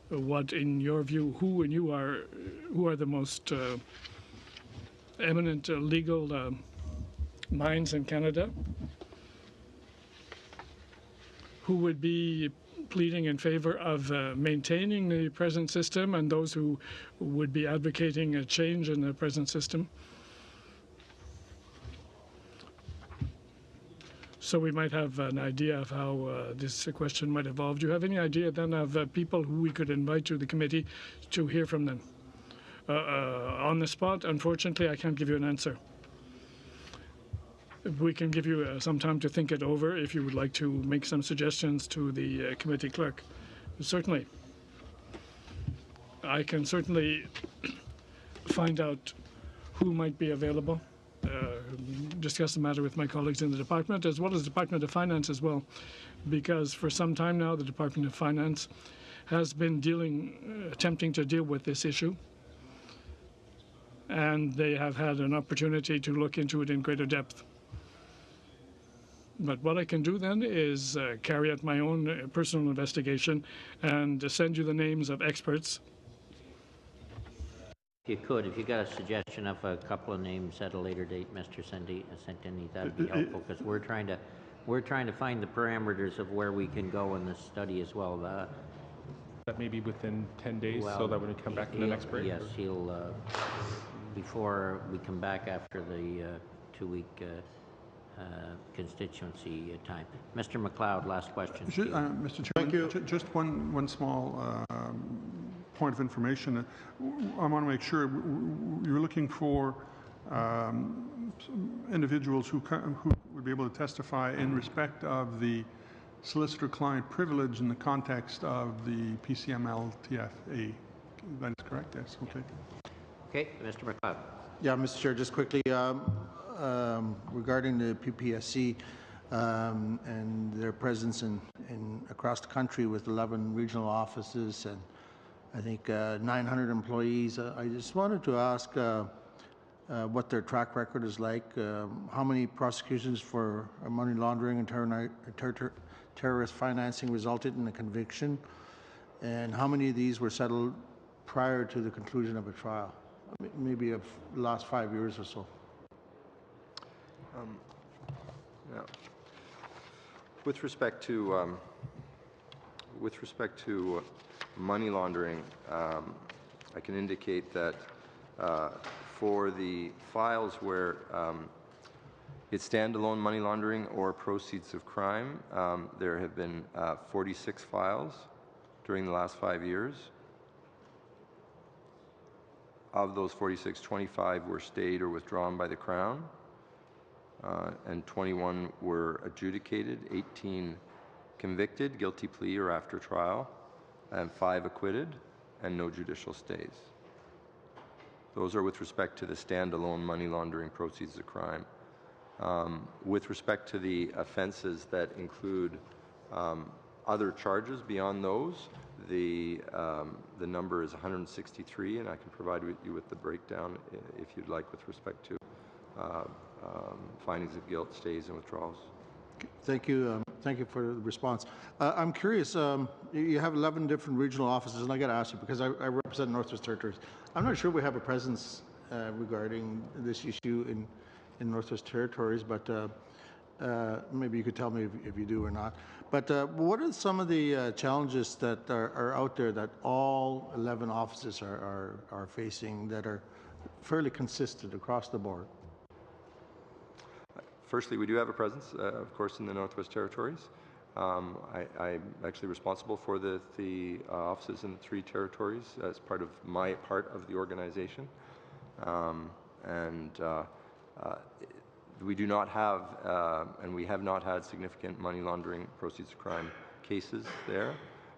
Speaker 5: what, in your view, who are the most eminent legal minds in Canada who would be pleading in favor of maintaining the present system and those who would be advocating a change in the present system. So we might have an idea of how this question might evolve. Do you have any idea then of people who we could invite to the committee to hear from them? On the spot, unfortunately, I can't give you an answer. We can give you some time to think it over if you would like to make some suggestions to the committee clerk. Certainly. I can certainly find out who might be available, discuss the matter with my colleagues in the department, as well as the Department of Finance as well, because for some time now the Department of Finance has been attempting to deal with this issue, and they have had an opportunity to look into it in greater depth. But what I can do then is carry out my own personal investigation and send you the names of experts.
Speaker 1: If you got a suggestion of a couple of names at a later date, Mr. Sentini, that'd be helpful, because we're trying to find the parameters of where we can go in this study as well.
Speaker 12: That may be within 10 days, so that when we come back to the next break?
Speaker 1: Yes, he'll, before we come back after the 2-week constituency time. Mr. McLeod, last question.
Speaker 18: Mr. Chairman, thank you. Just one small point of information. I want to make sure you're looking for individuals who would be able to testify in respect of the solicitor-client privilege in the context of the PCML-TFA. That is correct? Yes. Okay.
Speaker 1: Okay, Mr. McLeod.
Speaker 19: Yeah, Mr. Chair, just quickly, regarding the PPSC and their presence in across the country with 11 regional offices and I think 900 employees. I just wanted to ask what their track record is like, how many prosecutions for money laundering and terrorist financing resulted in a conviction, and how many of these were settled prior to the conclusion of a trial, maybe of the last 5 years or so.
Speaker 17: Yeah. With respect to money laundering, I can indicate that for the files where it's standalone money laundering or proceeds of crime, there have been 46 files during the last 5 years. Of those 46, 25 were stayed or withdrawn by the Crown, and 21 were adjudicated, 18 convicted, guilty plea or after trial, and 5 acquitted, and no judicial stays. Those are with respect to the standalone money laundering proceeds of crime. With respect to the offenses that include other charges beyond those, the number is 163, and I can provide you with the breakdown if you'd like with respect to findings of guilt, stays, and withdrawals.
Speaker 19: Thank you. Thank you for the response. I'm curious, you have 11 different regional offices, and I got to ask you, because I represent Northwest Territories. I'm not sure we have a presence regarding this issue in Northwest Territories, but maybe you could tell me if you do or not. But what are some of the challenges that are out there that all 11 offices are facing that are fairly consistent across the board?
Speaker 17: Firstly, we do have a presence, of course, in the Northwest Territories. I'm actually responsible for the offices in the 3 territories as part of my part of the organization. We do not have, and we have not had significant money laundering proceeds of crime cases there.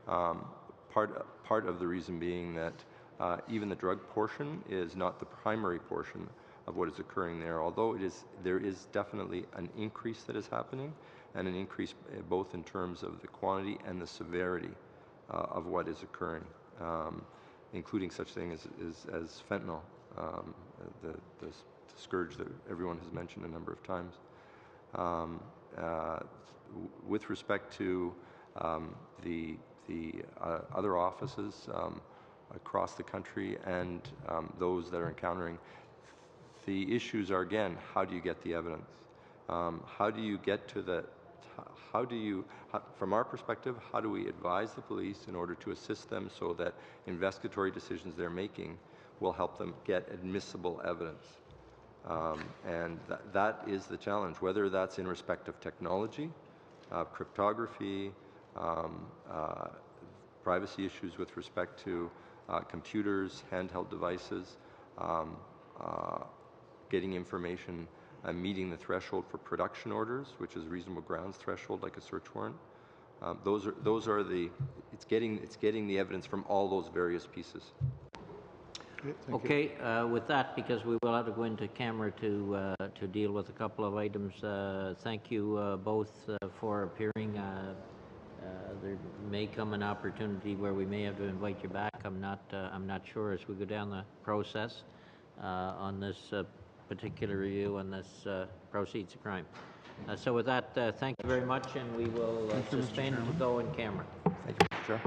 Speaker 17: Part of the reason being that even the drug portion is not the primary portion of what is occurring there, although there is definitely an increase that is happening, and an increase both in terms of the quantity and the severity of what is occurring, including such things as fentanyl, the scourge that everyone has mentioned a number of times. With respect to the other offices across the country and those that are encountering, the issues are, again, how do you get the evidence? How do you get to from our perspective, how do we advise the police in order to assist them so that investigatory decisions they're making will help them get admissible evidence? And that is the challenge, whether that's in respect of technology, cryptography, privacy issues with respect to computers, handheld devices, getting information and meeting the threshold for production orders, which is reasonable grounds threshold, like a search warrant. It's getting the evidence from all those various pieces.
Speaker 1: Okay, with that, because we will have to go into camera to deal with a couple of items, thank you both for appearing. There may come an opportunity where we may have to invite you back. I'm not sure as we go down the process on this particular review on this proceeds of crime. So with that, thank you very much, and we will suspend to go in camera.
Speaker 17: Thank you, Mr. Chair.